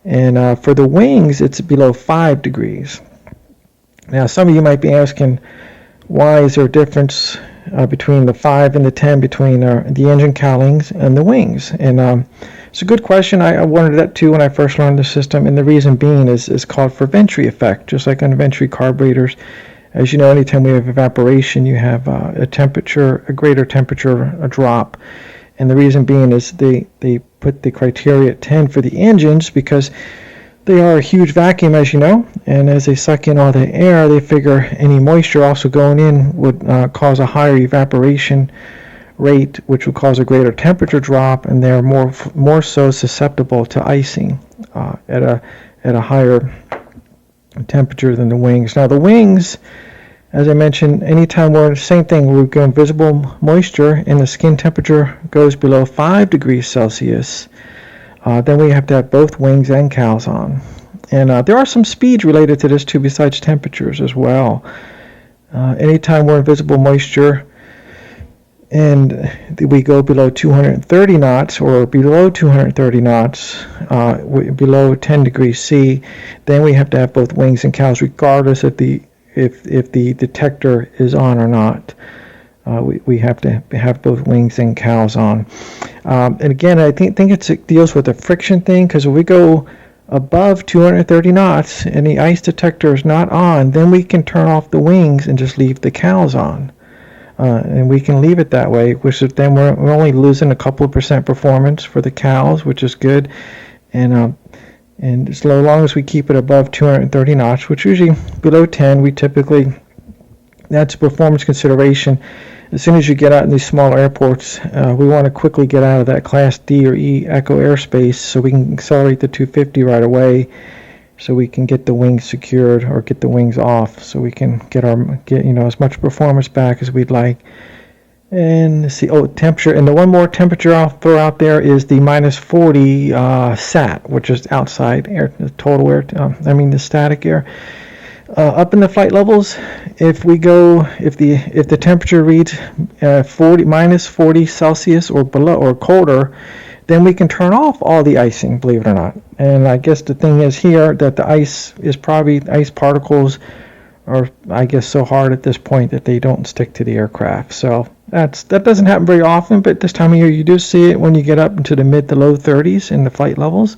And for the wings, it's below 5 degrees. Now, some of you might be asking, why is there a difference between the 5 and the 10 between the engine cowlings and the wings? And it's a good question. I wondered that too when I first learned the system, and the reason being is called for venturi effect, just like on venturi carburetors. As you know, anytime we have evaporation, you have a greater temperature drop. And the reason being is they put the criteria at 10 for the engines because they are a huge vacuum, as you know, and as they suck in all the air, they figure any moisture also going in would cause a higher evaporation rate, which would cause a greater temperature drop, and they're more so susceptible to icing at a higher temperature than the wings. Now the wings, as I mentioned, anytime we go in visible moisture and the skin temperature goes below 5 degrees Celsius, then we have to have both wings and cows on. And there are some speeds related to this too, besides temperatures as well. Anytime we're in visible moisture and we go below 230 knots or below 230 knots, below 10 degrees C, then we have to have both wings and cows, regardless if the detector is on or not. we have to have both wings and cowls on. And again, I think it deals with a friction thing, because if we go above 230 knots and the ice detector is not on, then we can turn off the wings and just leave the cowls on. And we can leave it that way, which is then we're only losing a couple of percent performance for the cowls, which is good. And as long as we keep it above 230 knots, which usually below 10, that's a performance consideration. As soon as you get out in these smaller airports, we want to quickly get out of that Class D or E echo airspace so we can accelerate the 250 right away, so we can get the wings secured or get the wings off, so we can get as much performance back as we'd like. And let's see, temperature. And the one more temperature I'll throw out there is the minus 40 SAT, which is outside air, the total air. The static air. Up in the flight levels, if the temperature reads minus 40 Celsius or below or colder, then we can turn off all the icing, believe it or not. And I guess the thing is here that the ice particles are, I guess, so hard at this point that they don't stick to the aircraft. So that doesn't happen very often, but this time of year you do see it when you get up into the mid to low 30s in the flight levels.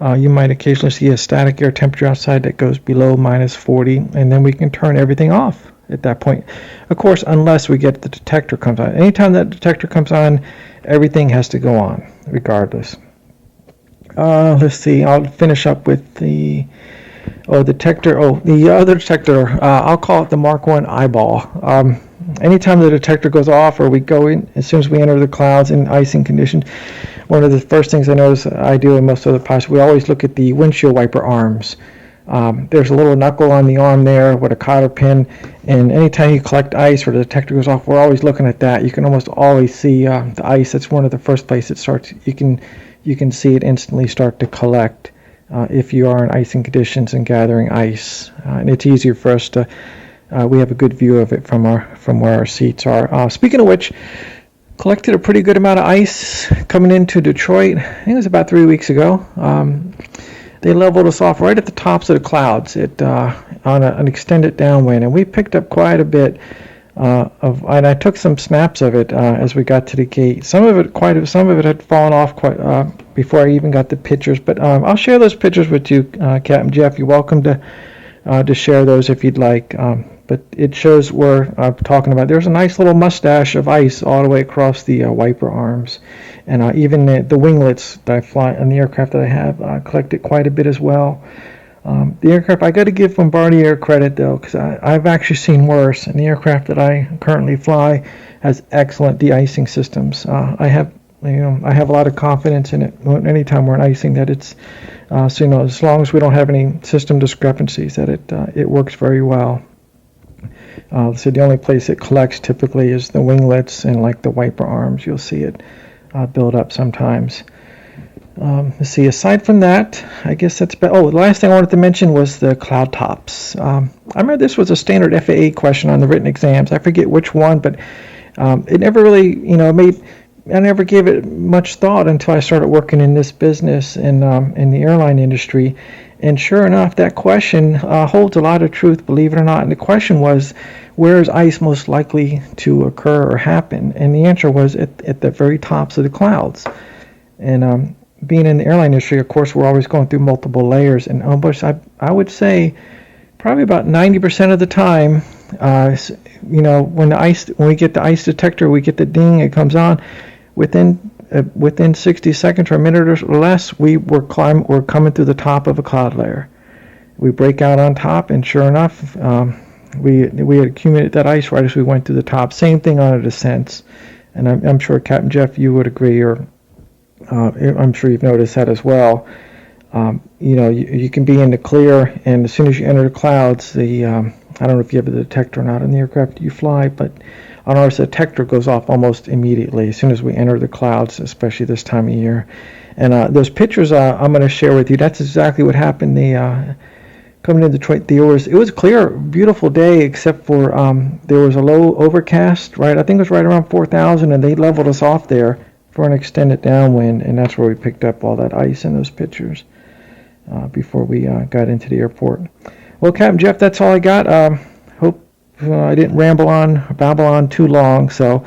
You might occasionally see a static air temperature outside that goes below minus 40, and then we can turn everything off at that point. Of course, unless we get the detector comes on. Anytime that detector comes on, everything has to go on, regardless. Let's see, I'll finish up with the detector. The other detector, I'll call it the Mark 1 eyeball. Anytime the detector goes off or we go in, as soon as we enter the clouds in icing conditions, one of the first things I notice I do in most other pilots, we always look at the windshield wiper arms. There's a little knuckle on the arm there with a cotter pin, and anytime you collect ice or the detector goes off, we're always looking at that. You can almost always see the ice. That's one of the first places it starts. You can see it instantly start to collect if you are in icing conditions and gathering ice, and it's easier for us to. We have a good view of it from where our seats are. Speaking of which, collected a pretty good amount of ice coming into Detroit. I think it was about 3 weeks ago. They leveled us off right at the tops of the clouds on an extended downwind, and we picked up quite a bit and I took some snaps of it as we got to the gate. Some of it had fallen off quite before I even got the pictures, but I'll share those pictures with you, Captain Jeff. You're welcome to share those if you'd like. But it shows where I'm talking about. There's a nice little mustache of ice all the way across the wiper arms. And even the winglets that I fly on the aircraft that I have collected quite a bit as well. The aircraft, I got to give Bombardier credit though, because I've actually seen worse. And the aircraft that I currently fly has excellent de-icing systems. I have a lot of confidence in it. Anytime we're in icing, that it's as long as we don't have any system discrepancies, that it works very well. So the only place it collects typically is the winglets and like the wiper arms. You'll see it build up sometimes. Let's see, aside from that, I guess that's about, the last thing I wanted to mention was the cloud tops. I remember this was a standard FAA question on the written exams. I forget which one, but it never really, I never gave it much thought until I started working in this business in the airline industry. And sure enough, that question holds a lot of truth, believe it or not. And the question was, where is ice most likely to occur or happen? And the answer was at the very tops of the clouds. And being in the airline industry, of course, we're always going through multiple layers. And almost, I would say, probably about 90% of the time, when we get the ice detector, we get the ding, it comes on. Within 60 seconds or a minute or less, we're coming through the top of a cloud layer. We break out on top, and sure enough, we had accumulated that ice right as we went through the top. Same thing on a descent, and I'm sure Captain Jeff, you would agree, or I'm sure you've noticed that as well. You can be in the clear, and as soon as you enter the clouds, I don't know if you have a detector or not in the aircraft you fly, but on ours, the detector goes off almost immediately as soon as we enter the clouds, especially this time of year. And those pictures I'm going to share with you, that's exactly what happened. Coming into Detroit, it was a clear, beautiful day, except for there was a low overcast, right? I think it was right around 4,000, and they leveled us off there for an extended downwind, and that's where we picked up all that ice in those pictures before we got into the airport. Well, Captain Jeff, that's all I got. I didn't babble on too long, so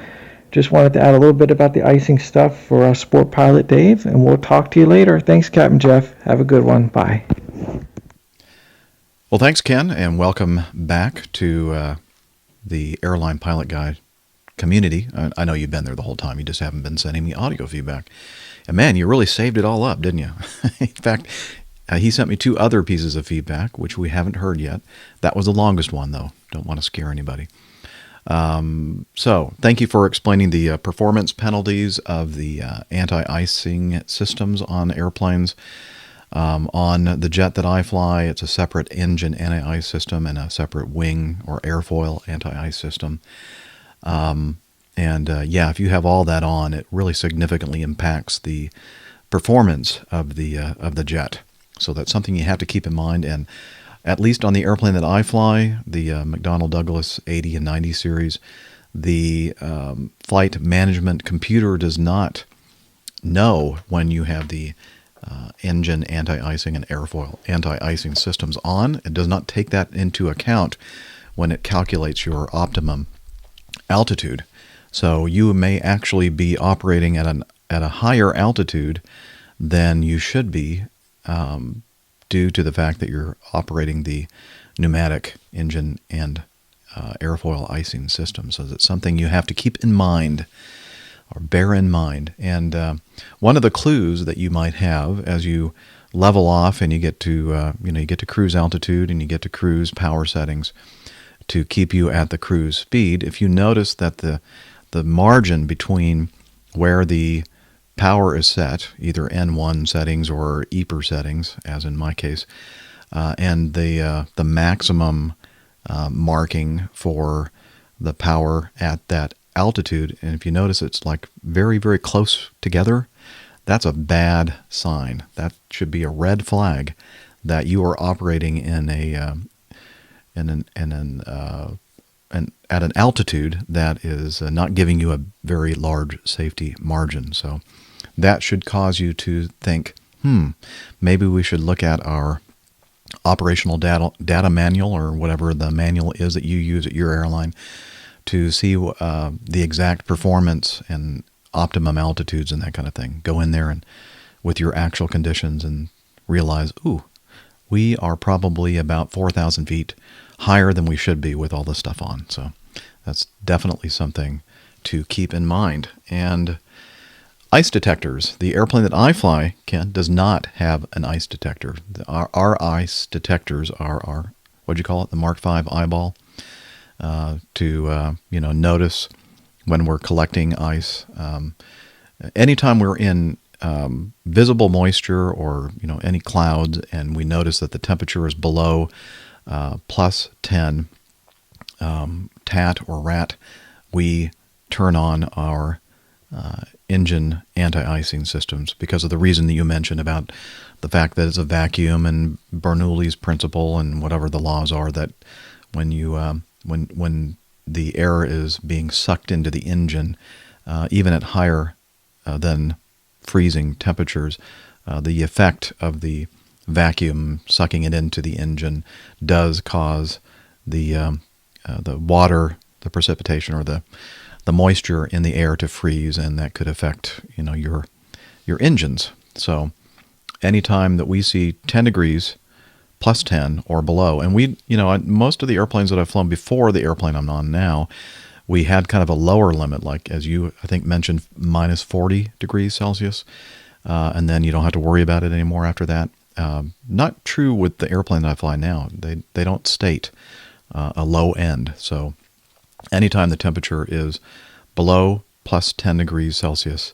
just wanted to add a little bit about the icing stuff for Sport Pilot Dave, and we'll talk to you later. Thanks, Captain Jeff. Have a good one. Bye. Well, thanks, Ken, and welcome back to the Airline Pilot Guy community. I know you've been there the whole time. You just haven't been sending me audio feedback. And man, you really saved it all up, didn't you? In fact, he sent me 2 other pieces of feedback, which we haven't heard yet. That was the longest one, though. Don't want to scare anybody. So thank you for explaining the performance penalties of the anti-icing systems on airplanes. On the jet that I fly, it's a separate engine anti-ice system and a separate wing or airfoil anti-ice system. Yeah, if you have all that on, it really significantly impacts the performance of the jet. So that's something you have to keep in mind. And at least on the airplane that I fly, the McDonnell Douglas 80 and 90 series, the flight management computer does not know when you have the engine anti-icing and airfoil anti-icing systems on. It does not take that into account when it calculates your optimum altitude. So you may actually be operating at a higher altitude than you should be due to the fact that you're operating the pneumatic engine and airfoil icing system. So that's something you have to keep in mind or bear in mind. And one of the clues that you might have as you level off and you get to you get to cruise altitude and you get to cruise power settings to keep you at the cruise speed, if you notice that the margin between where the power is set, either N1 settings or EPR settings, as in my case, and the maximum marking for the power at that altitude, and if you notice it's like very, very close together, that's a bad sign. That should be a red flag that you are operating in at an altitude that is not giving you a very large safety margin. So that should cause you to think, maybe we should look at our operational data manual or whatever the manual is that you use at your airline to see the exact performance and optimum altitudes and that kind of thing. Go in there and with your actual conditions and realize, we are probably about 4,000 feet higher than we should be with all this stuff on. So that's definitely something to keep in mind. And ice detectors. The airplane that I fly, Ken, does not have an ice detector. Our ice detectors are our, what'd you call it, the Mark V eyeball, to notice when we're collecting ice. Anytime we're in visible moisture or any clouds, and we notice that the temperature is below plus 10 TAT or RAT, we turn on our engine anti-icing systems because of the reason that you mentioned about the fact that it's a vacuum and Bernoulli's principle and whatever the laws are, that when you when the air is being sucked into the engine, even at higher than freezing temperatures, the effect of the vacuum sucking it into the engine does cause the water, the precipitation, or the moisture in the air to freeze, and that could affect your engines. So anytime that we see 10 degrees plus 10 or below, and we most of the airplanes that I've flown before the airplane I'm on now, we had kind of a lower limit, like as you I think mentioned, minus 40 degrees Celsius, and then you don't have to worry about it anymore after that. Not true with the airplane that I fly now. They don't state a low end. So anytime the temperature is below plus 10 degrees Celsius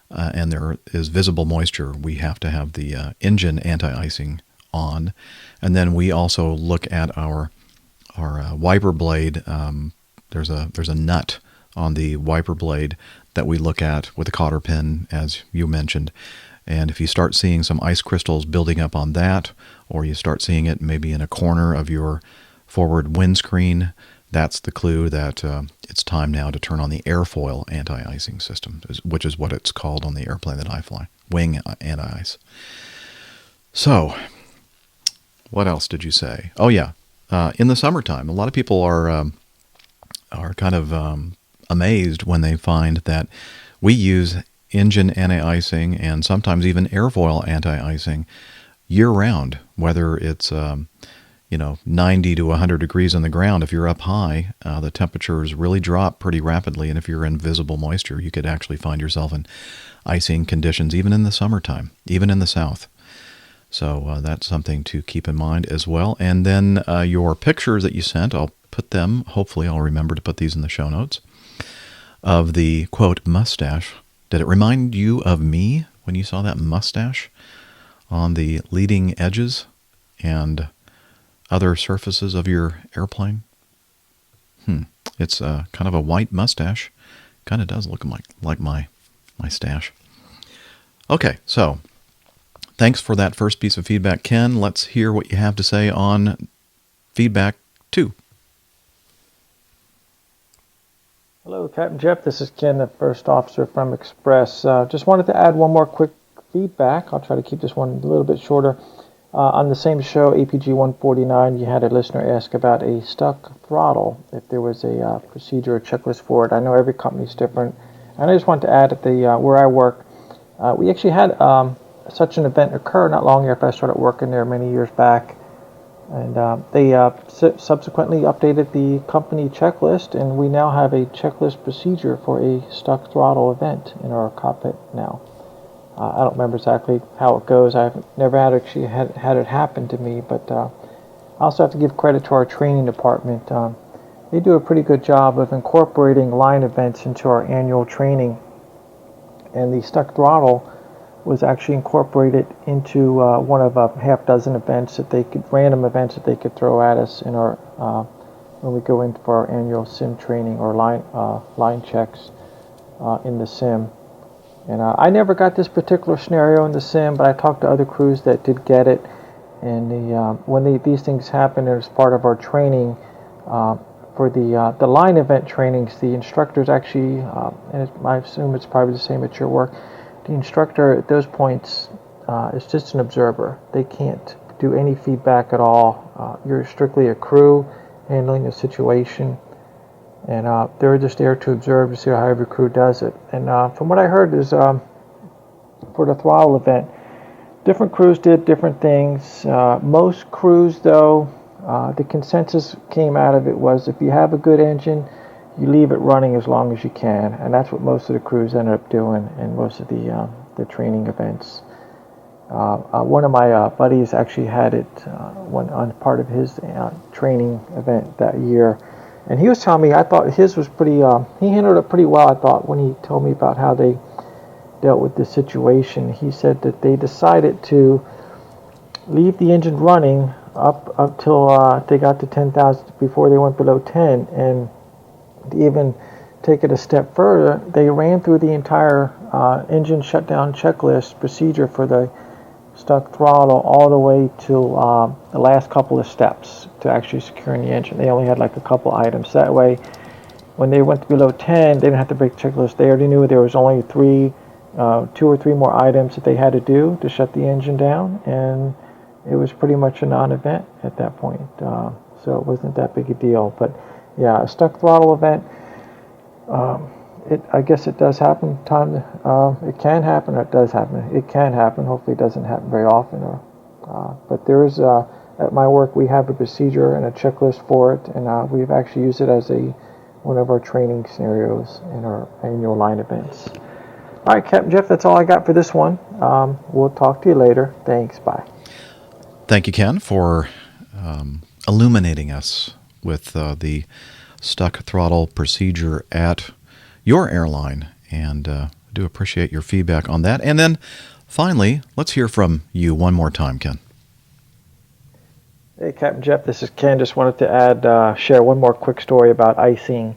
and there is visible moisture, we have to have the engine anti-icing on. And then we also look at our wiper blade. There's a nut on the wiper blade that we look at with a cotter pin, as you mentioned. And if you start seeing some ice crystals building up on that, or you start seeing it maybe in a corner of your forward windscreen, that's the clue that it's time now to turn on the airfoil anti-icing system, which is what it's called on the airplane that I fly, wing anti-ice. So, what else did you say? Oh yeah, in the summertime, a lot of people are are kind of amazed when they find that we use engine anti-icing and sometimes even airfoil anti-icing year-round, whether it's 90 to 100 degrees on the ground. If you're up high, the temperatures really drop pretty rapidly, and if you're in visible moisture, you could actually find yourself in icing conditions even in the summertime, even in the south. So that's something to keep in mind as well. And then your pictures that you sent, I'll put them, hopefully I'll remember to put these in the show notes, of the, quote, mustache. Did it remind you of me when you saw that mustache on the leading edges and other surfaces of your airplane? It's kind of a white mustache. Kind of does look like my stash. Okay, so thanks for that first piece of feedback, Ken. Let's hear what you have to say on feedback 2. Hello, Captain Jeff. This is Ken, the first officer from Express. Just wanted to add one more quick feedback. I'll try to keep this one a little bit shorter. On the same show, APG 149, you had a listener ask about a stuck throttle, if there was a procedure or checklist for it. I know every company's different. And I just wanted to add at the where I work, we actually had such an event occur not long after I started working there many years back. And they subsequently updated the company checklist, and we now have a checklist procedure for a stuck throttle event in our cockpit now. I don't remember exactly how it goes. I've never had it happen to me, but I also have to give credit to our training department. They do a pretty good job of incorporating line events into our annual training, and the stuck throttle was actually incorporated into one of a half dozen events random events that they could throw at us in our when we go in for our annual sim training or line checks in the sim. And I never got this particular scenario in the sim, but I talked to other crews that did get it. And when these things happen as part of our training, for the line event trainings, the instructors actually, and I assume it's probably the same at your work, the instructor at those points is just an observer. They can't do any feedback at all. You're strictly a crew handling the situation, and they're just there to observe to see how every crew does it. And from what I heard is for the throttle event, different crews did different things. Most crews, though, the consensus came out of it was if you have a good engine, you leave it running as long as you can, and that's what most of the crews ended up doing in most of the training events. One of my buddies actually had it on part of his training event that year, and he was telling me, I thought his was pretty, he handled it pretty well, I thought, when he told me about how they dealt with the situation. He said that they decided to leave the engine running up till they got to 10,000 before they went below 10, and to even take it a step further, they ran through the entire engine shutdown checklist procedure for the stuck throttle all the way to the last couple of steps to actually securing the engine. They only had like a couple items. That way, when they went below 10, they didn't have to break the checklist. They already knew there was only 2 or 3 more items that they had to do to shut the engine down, and it was pretty much a non-event at that point. So it wasn't that big a deal. But yeah, a stuck throttle event, I guess it does happen. It can happen, or it does happen. It can happen. Hopefully it doesn't happen very often. But there is, at my work, we have a procedure and a checklist for it, and we've actually used it as one of our training scenarios in our annual line events. All right, Captain Jeff, that's all I got for this one. We'll talk to you later. Thanks. Bye. Thank you, Ken, for illuminating us with the stuck throttle procedure at your airline, and do appreciate your feedback on that. And then finally, let's hear from you one more time, Ken. Hey, Captain Jeff, this is Ken. Just wanted to add, share one more quick story about icing.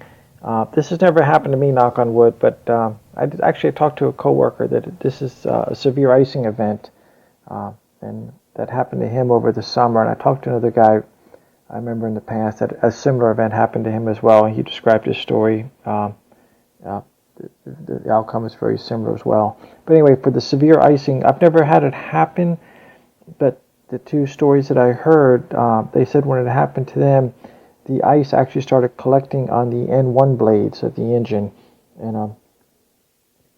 This has never happened to me, knock on wood, but I did actually talk to a coworker that this is a severe icing event, and that happened to him over the summer. And I talked to another guy, I remember in the past, that a similar event happened to him as well, and he described his story. The outcome is very similar as well. But anyway, for the severe icing, I've never had it happen, but the 2 stories that I heard, they said when it happened to them, the ice actually started collecting on the N1 blades of the engine, and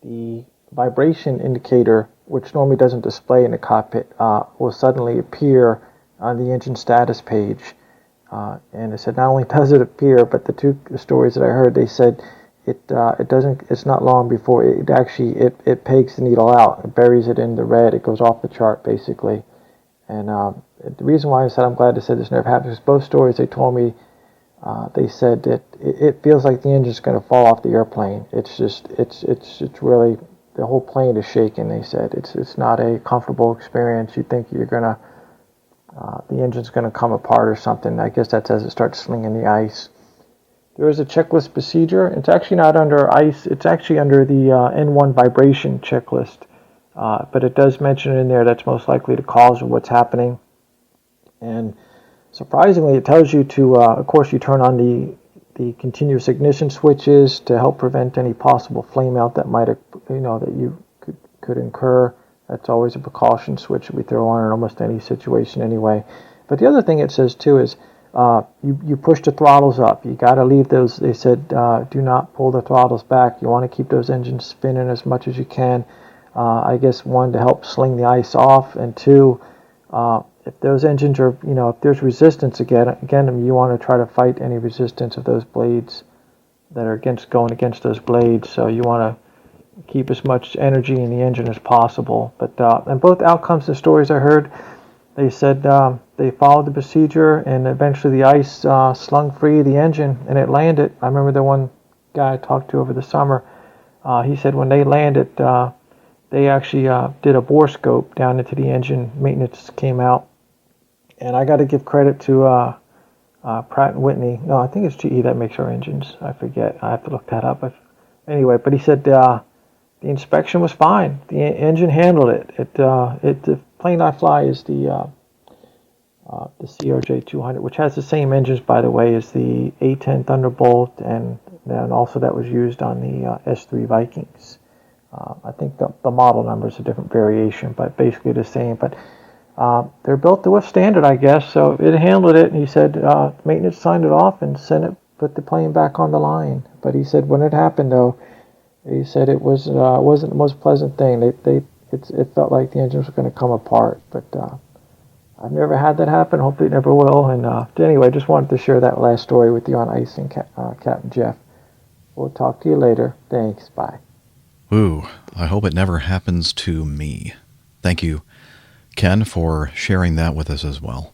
the vibration indicator, which normally doesn't display in the cockpit, will suddenly appear on the engine status page. And it said not only does it appear, but the two stories that I heard, they said it doesn't. It's not long before it actually it pegs the needle out, it buries it in the red, it goes off the chart basically. And the reason why I said I'm glad to say this never happened is both stories they told me. They said that it feels like the engine's going to fall off the airplane. It's just it's really, the whole plane is shaking. They said it's not a comfortable experience. You think you're gonna the engine's going to come apart or something. I guess that's as it starts slinging the ice. There is a checklist procedure. It's actually not under ice. It's actually under the N1 vibration checklist. But it does mention in there that's most likely the cause of what's happening. And surprisingly, it tells you to, of course, you turn on the continuous ignition switches to help prevent any possible flame out that might, that you could incur. That's always a precaution switch that we throw on in almost any situation anyway. But the other thing it says too is you push the throttles up. You got to leave those. They said do not pull the throttles back. You want to keep those engines spinning as much as you can. I guess one, to help sling the ice off, and two, if those engines are, if there's resistance again, you want to try to fight any resistance of those blades that are going against those blades. So you want to keep as much energy in the engine as possible. But and both outcomes and stories I heard, they said they followed the procedure, and eventually the ice slung free of the engine and it landed. I remember the one guy I talked to over the summer. He said when they landed, they actually did a bore scope down into the engine. Maintenance came out, and I got to give credit to Pratt & Whitney. No, I think it's GE that makes our engines. I forget. I have to look that up. Anyway, but he said the inspection was fine. The engine handled it. The plane I fly is the CRJ-200, which has the same engines, by the way, as the A-10 Thunderbolt, and then also that was used on the S-3 Vikings. I think the model number is a different variation, but basically the same. But they're built to withstand it, I guess. So it handled it, and he said maintenance signed it off and put the plane back on the line. But he said when it happened, though, he said it wasn't the most pleasant thing. It felt like the engine was going to come apart. But I've never had that happen. Hopefully it never will. And anyway, just wanted to share that last story with you on ice and Captain Jeff. We'll talk to you later. Thanks. Bye. Ooh, I hope it never happens to me. Thank you, Ken, for sharing that with us as well.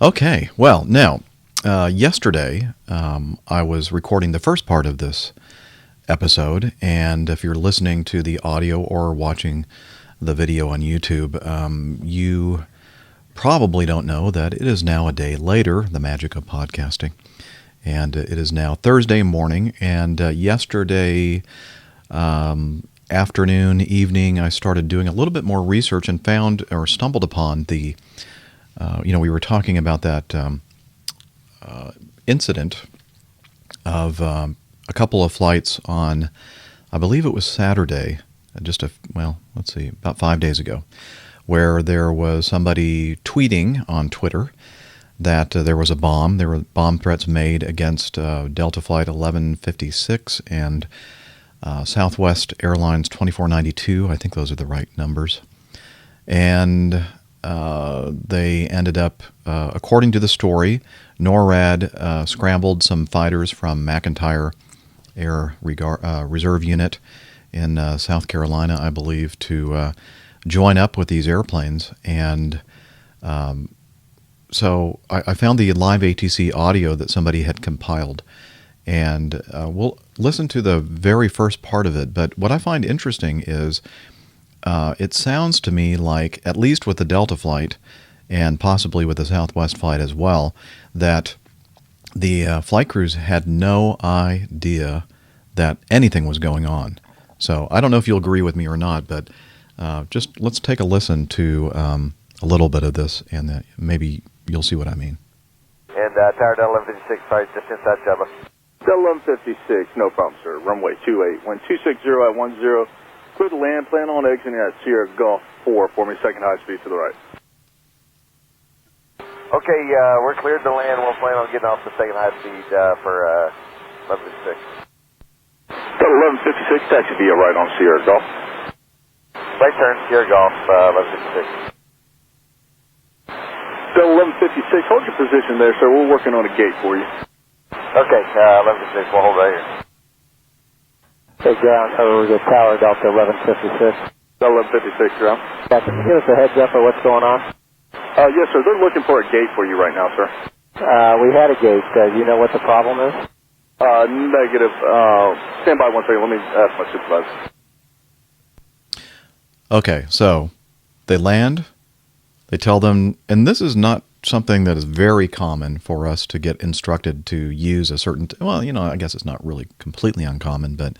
Okay, well, now, yesterday I was recording the first part of this episode, and if you're listening to the audio or watching the video on YouTube, you probably don't know that it is now a day later, the magic of podcasting, and it is now Thursday morning, and yesterday afternoon, evening, I started doing a little bit more research and stumbled upon the, we were talking about that incident of a couple of flights on, I believe it was Saturday, about 5 days ago, where there was somebody tweeting on Twitter that there was a bomb. There were bomb threats made against Delta Flight 1156 and Southwest Airlines 2492. I think those are the right numbers. And they ended up, according to the story, NORAD scrambled some fighters from McEntire Air Reserve Unit in South Carolina, I believe, to join up with these airplanes. And so I found the live ATC audio that somebody had compiled. And we'll listen to the very first part of it. But what I find interesting is it sounds to me like, at least with the Delta flight and possibly with the Southwest flight as well, that the flight crews had no idea that anything was going on. So I don't know if you'll agree with me or not, but just let's take a listen to a little bit of this, and maybe you'll see what I mean. And Tower Delta 1156, sorry, just inside Java. Delta 1156, no problem, sir. Runway 28, wind 260 at 10. Clear the land, plan on exiting at Sierra Golf 4 for me, second high speed to the right. Okay, we're cleared to land. We'll plan on getting off the second high speed for 1156. Total 1156, taxi via right on Sierra Golf. Right turn, Sierra Golf, 1156. Total 1156, hold your position there, sir. We're working on a gate for you. Okay, 1156, we'll hold right here. Hey, ground, over the tower, Delta 1156. Total 1156, ground. Can you give us a heads up of what's going on? Yes, sir. They're looking for a gate for you right now, sir. We had a gate. Do you know what the problem is? Negative. Stand by 1 second. Let me ask my supervisor. Okay, so they land. They tell them, and this is not something that is very common for us to get instructed to use a certain, well, you know, I guess it's not really completely uncommon, but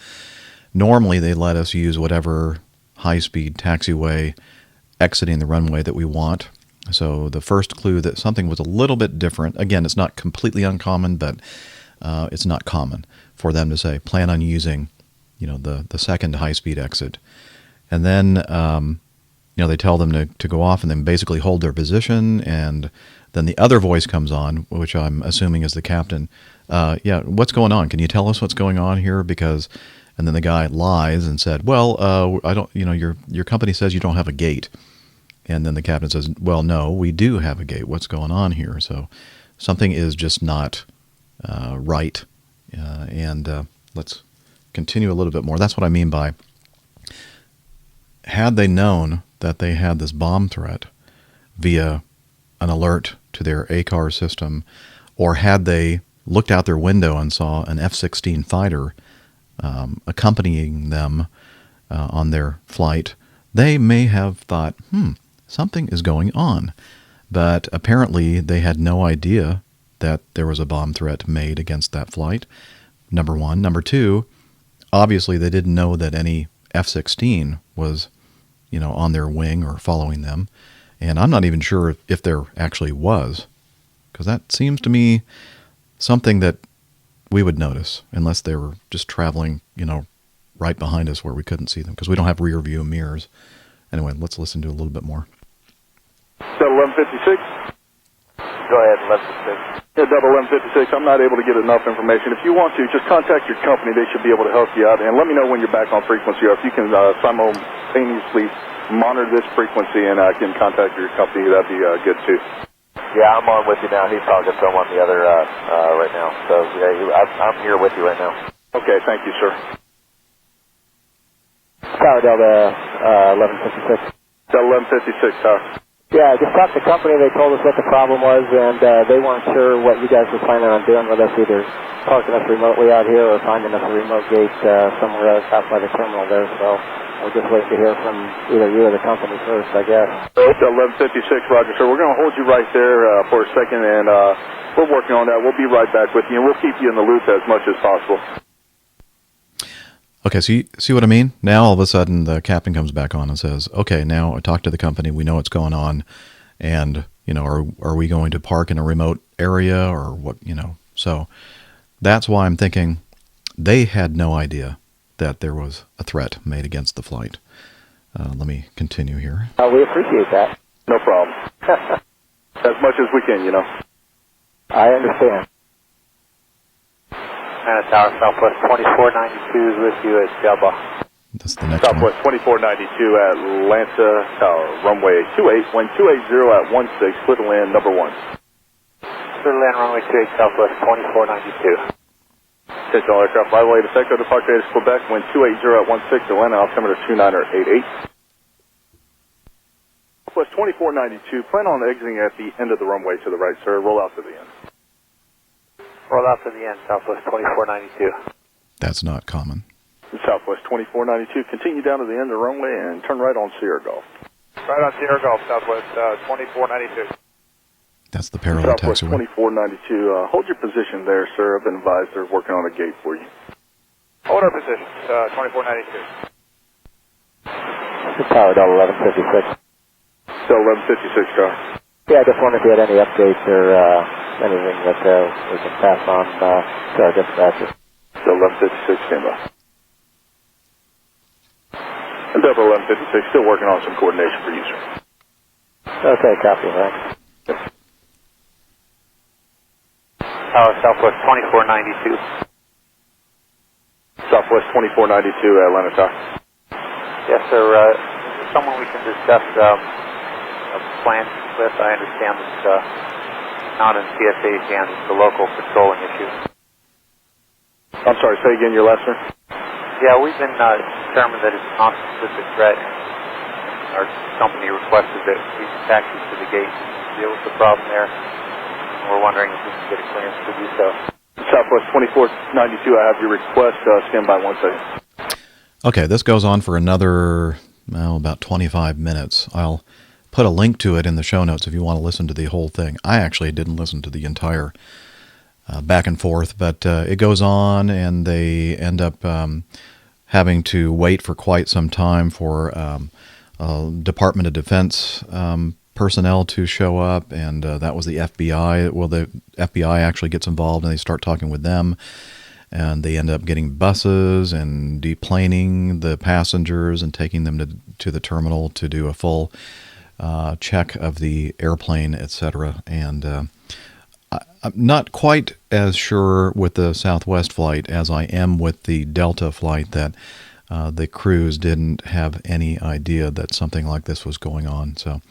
normally they let us use whatever high-speed taxiway exiting the runway that we want. So the first clue that something was a little bit different, again, it's not completely uncommon, but it's not common for them to say, plan on using, you know, the second high-speed exit. And then, you know, they tell them to go off and then basically hold their position, and then the other voice comes on, which I'm assuming is the captain. Yeah, what's going on? Can you tell us what's going on here? Because, and then the guy lies and said, well, I don't, you know, your company says you don't have a gate. And then the captain says, well, no, we do have a gate. What's going on here? So something is just not right. And let's continue a little bit more. That's what I mean by, had they known that they had this bomb threat via an alert to their ACAR system, or had they looked out their window and saw an F-16 fighter accompanying them on their flight, they may have thought, something is going on. But apparently they had no idea that there was a bomb threat made against that flight, number one. Number two, obviously they didn't know that any F-16 was, you know, on their wing or following them. And I'm not even sure if there actually was, because that seems to me something that we would notice, unless they were just traveling, you know, right behind us where we couldn't see them, because we don't have rear view mirrors. Anyway, let's listen to a little bit more. Double 1156. Go ahead, 1156. Yeah, double 1156. I'm not able to get enough information. If you want to, just contact your company. They should be able to help you out. And let me know when you're back on frequency, or if you can simultaneously monitor this frequency and I can contact your company, that'd be good too. Yeah, I'm on with you now. He's talking to him on the other right now. So yeah, I'm here with you right now. Okay, thank you, sir. Tower Delta 1156. Delta 1156, Tower. Yeah, just talked to the company. They told us what the problem was, and they weren't sure what you guys were planning on doing with us, either parking us remotely out here or finding us a remote gate somewhere else out by the terminal there. So we're just waiting to hear from either you or the company first, I guess. Delta 1156, roger, sir. We're going to hold you right there for a second, and we're working on that. We'll be right back with you, and we'll keep you in the loop as much as possible. Okay, so you see what I mean? Now all of a sudden the captain comes back on and says, okay, now I talked to the company, we know what's going on, and, you know, are we going to park in a remote area or what, you know? So that's why I'm thinking they had no idea that there was a threat made against the flight. Let me continue here. We appreciate that. No problem. As much as we can, you know. I understand. Tower Southwest 2492 is with you at Jabba. That's the next Southwest one. 2492 at Atlanta Tower, runway 28, wind 280 at 16, clear to land number 1. Clear to land runway 28, Southwest 2492. Attention all aircraft, fly away to Sector Departure Quebec, wind 280 at 16, Atlanta, altimeter 2988. Southwest 2492, plan on exiting at the end of the runway to the right, sir. Roll out to the end. Roll out to the end, Southwest 2492. That's not common. Southwest 2492, continue down to the end of the runway and turn right on Sierra Golf. Right on Sierra Golf, Southwest 2492. That's the parallel Southwest taxiway. 2492, hold your position there, sir. I've been advised they're working on a gate for you. Hold our position, 2492. Tower Delta 1156. Delta 1156, Tower. Yeah, I just wondered if you had any updates or anything that we can pass on to our dispatchers. Delta 1156, stand by. And Delta 1156, still working on some coordination for you, sir. Okay, copy, thanks. Tower, Southwest 2492. Southwest 2492, Atlanta Tower. Yes, sir. Someone we can discuss plans with. I understand it's not in CSA's hands. It's a local patrolling issue. I'm sorry, say again your last name? Yeah, we've been determined that it's a non-specific threat. Our company requested that we taxi to the gate to deal with the problem there. We're wondering if we can get a clearance to do so. Southwest 2492, I have your request. Stand by 1 second. Okay, this goes on for another, about 25 minutes. I'll put a link to it in the show notes if you want to listen to the whole thing. I actually didn't listen to the entire back and forth, but it goes on, and they end up having to wait for quite some time for Department of Defense personnel to show up, and that was the FBI. Well, the FBI actually gets involved, and they start talking with them, and they end up getting buses and deplaning the passengers and taking them to the terminal to do a full check of the airplane, etc. And I'm not quite as sure with the Southwest flight as I am with the Delta flight that the crews didn't have any idea that something like this was going on. So,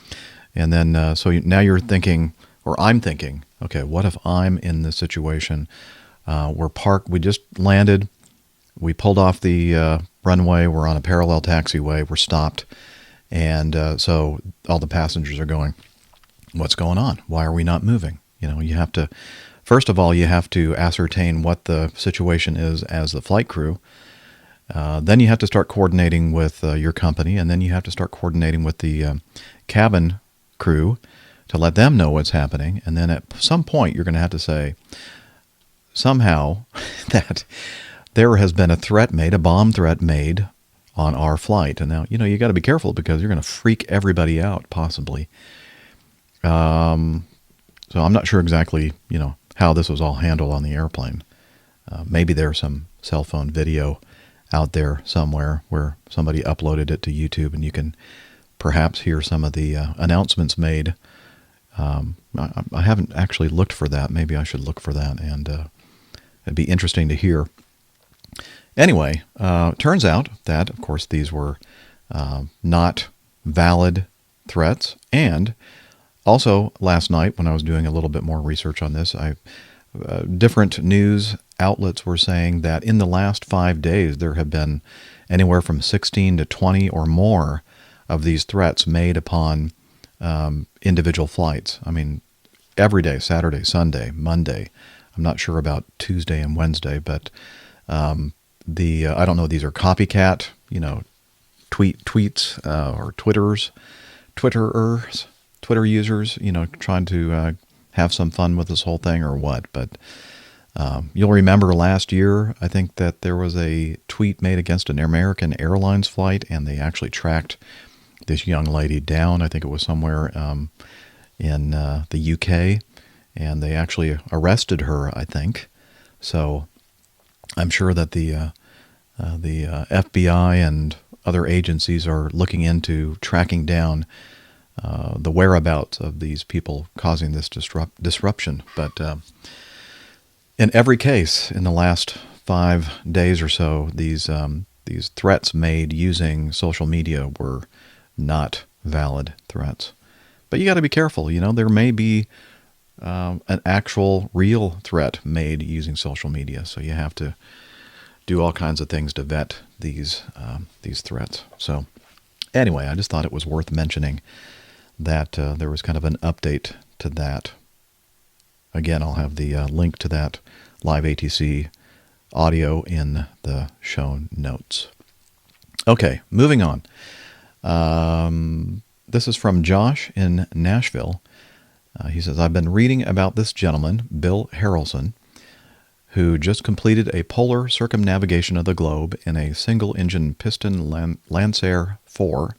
and then now you're thinking, or I'm thinking, okay, what if I'm in this situation? We're parked. We just landed. We pulled off the runway. We're on a parallel taxiway. We're stopped, and so all the passengers are going, "What's going on? Why are we not moving?" You have to, first of all, you have to ascertain what the situation is as the flight crew. Then you have to start coordinating with your company, and then you have to start coordinating with the cabin crew to let them know what's happening. And then at some point, you're going to have to say, somehow, that there has been a bomb threat made on our flight. And now, you got to be careful because you're going to freak everybody out, possibly. So I'm not sure exactly, how this was all handled on the airplane. Maybe there's some cell phone video out there somewhere where somebody uploaded it to YouTube, and you can perhaps hear some of the announcements made. I haven't actually looked for that. Maybe I should look for that, and it'd be interesting to hear. Anyway, turns out that, of course, these were not valid threats. And also, last night, when I was doing a little bit more research on this, different news outlets were saying that in the last 5 days, there have been anywhere from 16 to 20 or more of these threats made upon individual flights. I mean, every day, Saturday, Sunday, Monday. I'm not sure about Tuesday and Wednesday, but I don't know, these are copycat, tweets or Twitter users, trying to have some fun with this whole thing or what. But you'll remember last year, I think that there was a tweet made against an American Airlines flight, and they actually tracked this young lady down. I think it was somewhere in the UK, and they actually arrested her, I think. So I'm sure that the FBI and other agencies are looking into tracking down the whereabouts of these people causing this disruption. But in every case, in the last 5 days or so, these threats made using social media were not valid threats. But you got to be careful. There may be an actual real threat made using social media, so you have to do all kinds of things to vet these threats. So anyway, I just thought it was worth mentioning that there was kind of an update to that. Again, I'll have the link to that live ATC audio in the show notes. Okay, moving on. This is from Josh in Nashville. He says, I've been reading about this gentleman, Bill Harrelson, who just completed a polar circumnavigation of the globe in a single-engine piston Lancer 4.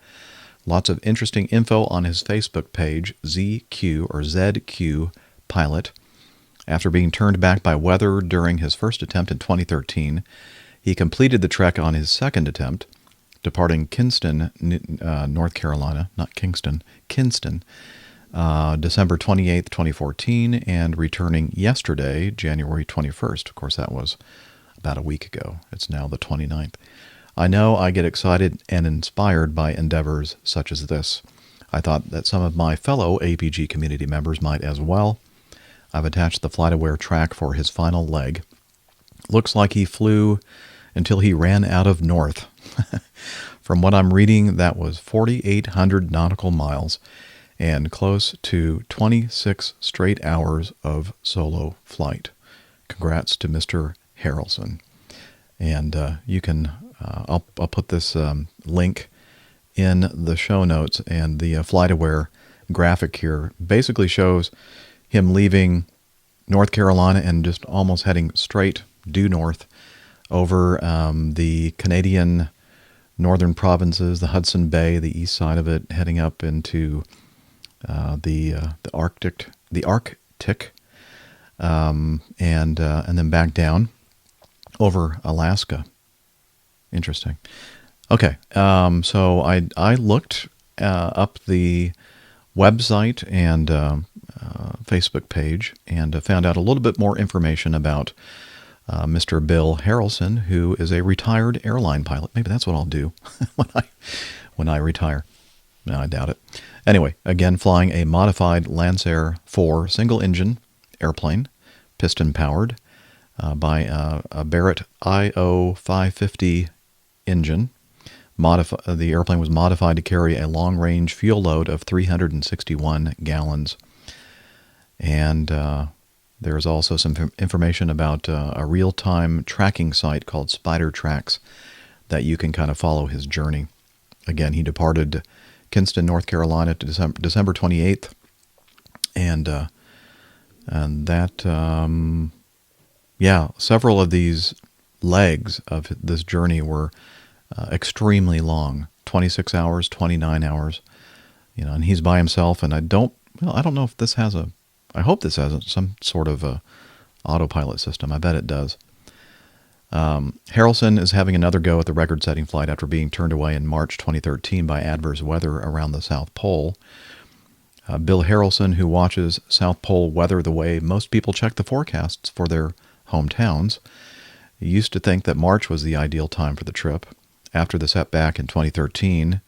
Lots of interesting info on his Facebook page, ZQ Pilot. After being turned back by weather during his first attempt in 2013, he completed the trek on his second attempt, departing Kinston, North Carolina, not Kingston, Kinston, December 28th, 2014, and returning yesterday, January 21st. Of course, that was about a week ago. It's now the 29th. I know I get excited and inspired by endeavors such as this. I thought that some of my fellow APG community members might as well. I've attached the FlightAware track for his final leg. Looks like he flew until he ran out of north. From what I'm reading, that was 4,800 nautical miles and close to 26 straight hours of solo flight. Congrats to Mr. Harrelson. And you can, I'll put this link in the show notes, and the FlightAware graphic here basically shows him leaving North Carolina and just almost heading straight due north over the Canadian northern provinces, the Hudson Bay, the east side of it, heading up into the Arctic, and then back down over Alaska. Interesting. Okay, so I looked up the website and Facebook page and found out a little bit more information about Mr. Bill Harrelson, who is a retired airline pilot. Maybe that's what I'll do when I retire. No, I doubt it. Anyway, again, flying a modified Lancer 4 single-engine airplane, piston-powered, by a Barrett IO 550 engine. The airplane was modified to carry a long-range fuel load of 361 gallons. And there's also some information about a real-time tracking site called Spider Tracks that you can kind of follow his journey. Again, he departed Kinston, North Carolina, to December 28th, and that, several of these legs of this journey were extremely long, 26 hours, 29 hours, and he's by himself, and I don't know if this has I hope this has some sort of a autopilot system. I bet it does. Harrelson is having another go at the record-setting flight after being turned away in March 2013 by adverse weather around the South Pole. Bill Harrelson, who watches South Pole weather the way most people check the forecasts for their hometowns, used to think that March was the ideal time for the trip. After the setback in 2013,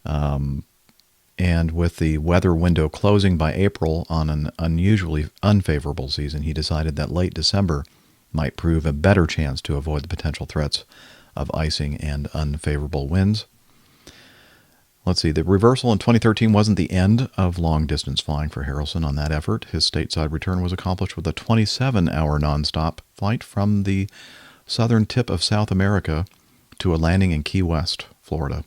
and with the weather window closing by April on an unusually unfavorable season, he decided that late December might prove a better chance to avoid the potential threats of icing and unfavorable winds. Let's see, the reversal in 2013 wasn't the end of long-distance flying for Harrelson on that effort. His stateside return was accomplished with a 27-hour nonstop flight from the southern tip of South America to a landing in Key West, Florida.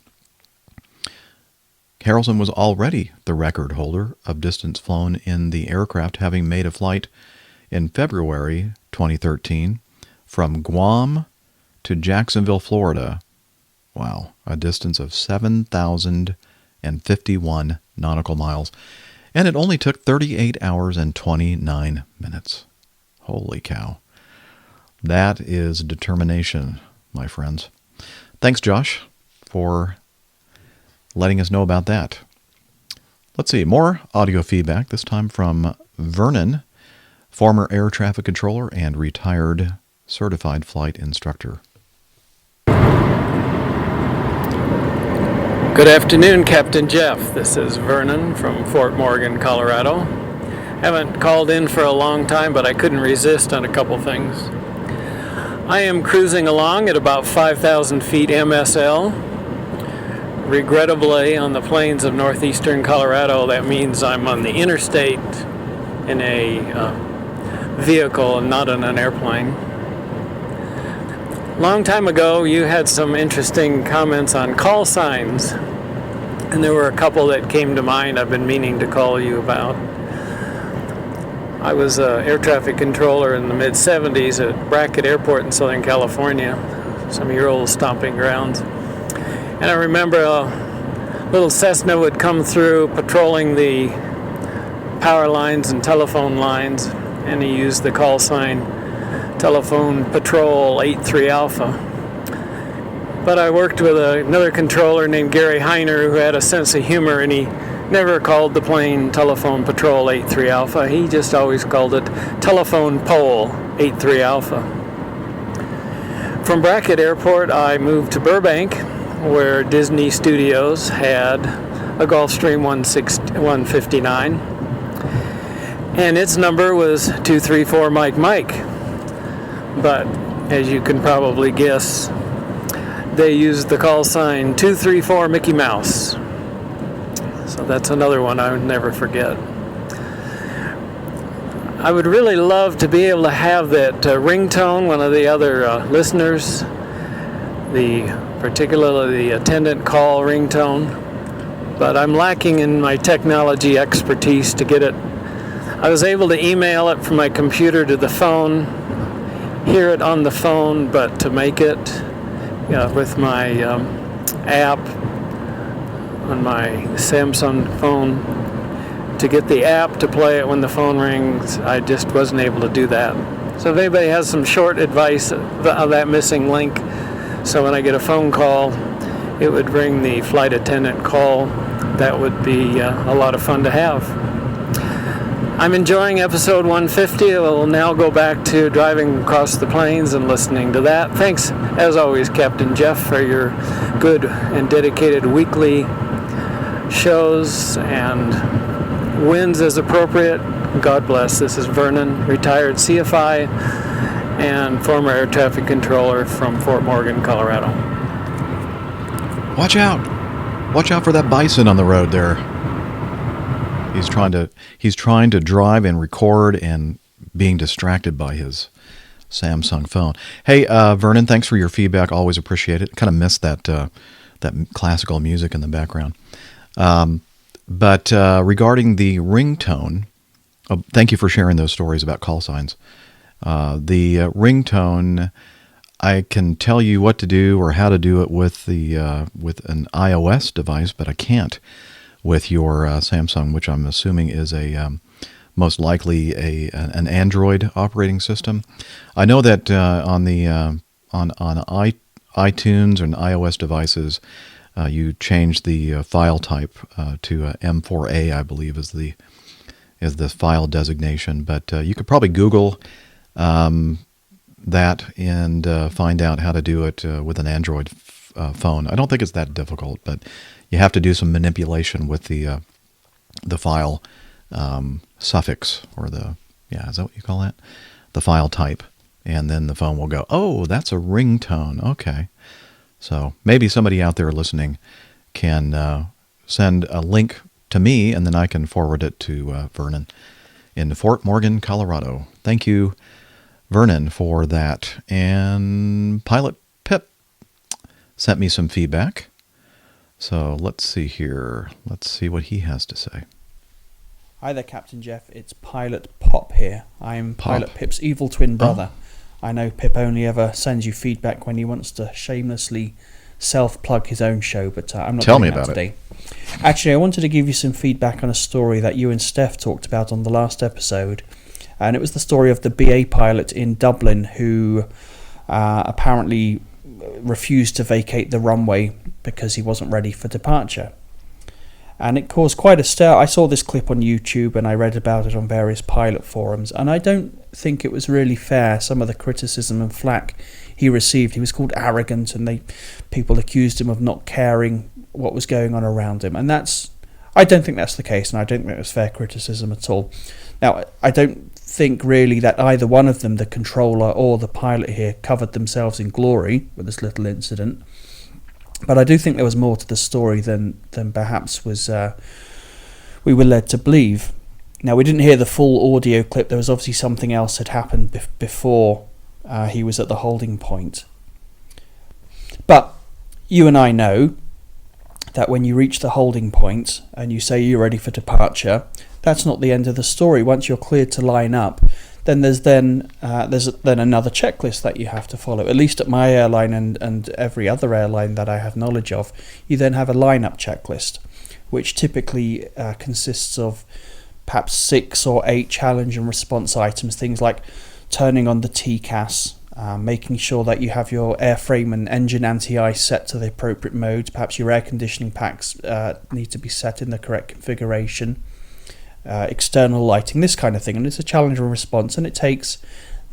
Harrelson was already the record holder of distance flown in the aircraft, having made a flight in February 2013 from Guam to Jacksonville, Florida. Wow, a distance of 7,051 nautical miles. And it only took 38 hours and 29 minutes. Holy cow. That is determination, my friends. Thanks, Josh, for letting us know about that. Let's see, more audio feedback, this time from Vernon, former air traffic controller and retired certified flight instructor. Good afternoon, Captain Jeff. This is Vernon from Fort Morgan, Colorado. Haven't called in for a long time, but I couldn't resist on a couple things. I am cruising along at about 5,000 feet MSL. Regrettably, on the plains of northeastern Colorado, that means I'm on the interstate in a vehicle and not in an airplane. Long time ago, you had some interesting comments on call signs, and there were a couple that came to mind I've been meaning to call you about. I was an air traffic controller in the mid-'70s at Brackett Airport in Southern California, some of your old stomping grounds. And I remember a little Cessna would come through patrolling the power lines and telephone lines, and he used the call sign Telephone Patrol 83 Alpha. But I worked with another controller named Gary Heiner who had a sense of humor, and he never called the plane Telephone Patrol 83 Alpha. He just always called it Telephone Pole 83 Alpha. From Brackett Airport, I moved to Burbank, where Disney Studios had a Gulfstream 159, and its number was 234 Mike Mike. But as you can probably guess, they used the call sign 234 Mickey Mouse. So that's another one I would never forget. I would really love to be able to have that ringtone. One of the other listeners, particularly the attendant call ringtone, but I'm lacking in my technology expertise to get it. I was able to email it from my computer to the phone, hear it on the phone, but to make it with my app on my Samsung phone, to get the app to play it when the phone rings, I just wasn't able to do that. So if anybody has some short advice of that missing link, so when I get a phone call, it would ring the flight attendant call, that would be a lot of fun to have. I'm enjoying episode 150. We'll now go back to driving across the plains and listening to that. Thanks, as always, Captain Jeff, for your good and dedicated weekly shows and wins as appropriate. God bless. This is Vernon, retired CFI and former air traffic controller from Fort Morgan, Colorado. Watch out! Watch out for that bison on the road there. He's trying to drive and record and being distracted by his Samsung phone. Hey, Vernon, thanks for your feedback. Always appreciate it. Kind of missed that classical music in the background. But regarding the ringtone, thank you for sharing those stories about call signs. The ringtone, I can tell you what to do or how to do it with with an iOS device, but I can't with your Samsung, which I'm assuming is most likely an Android operating system. I know that on iTunes and iOS devices, you change the file type to M4A, I believe is the file designation. But you could probably Google that and find out how to do it with an Android phone. I don't think it's that difficult, but you have to do some manipulation with the file suffix, or is that what you call that? The file type, and then the phone will go, oh, that's a ringtone. Okay. So maybe somebody out there listening can send a link to me, and then I can forward it to Vernon in Fort Morgan, Colorado. Thank you, Vernon, for that. And Pilot Pip sent me some feedback. So let's see here. Let's see what he has to say. Hi there, Captain Jeff. It's Pilot Pop here. I'm Pilot Pip's evil twin brother. I know Pip only ever sends you feedback when he wants to shamelessly self-plug his own show, but I'm not doing that today. Actually, I wanted to give you some feedback on a story that you and Steph talked about on the last episode, and it was the story of the BA pilot in Dublin who apparently refused to vacate the runway because he wasn't ready for departure. And it caused quite a stir. I saw this clip on YouTube and I read about it on various pilot forums, and I don't think it was really fair, some of the criticism and flack he received. He was called arrogant, and people accused him of not caring what was going on around him. And I don't think that's the case, and I don't think it was fair criticism at all. Now, I don't think really that either one of them, the controller or the pilot here, covered themselves in glory with this little incident. But I do think there was more to the story than perhaps was we were led to believe. Now, we didn't hear the full audio clip. There was obviously something else had happened before he was at the holding point. But you and I know that when you reach the holding point and you say you're ready for departure, that's not the end of the story. Once you're cleared to line up, then there's another checklist that you have to follow. At least at my airline and every other airline that I have knowledge of, you then have a lineup checklist, which typically consists of perhaps 6 or 8 challenge and response items, things like turning on the TCAS, making sure that you have your airframe and engine anti-ice set to the appropriate modes. Perhaps your air conditioning packs need to be set in the correct configuration. External lighting, this kind of thing. And it's a challenge and response, and it takes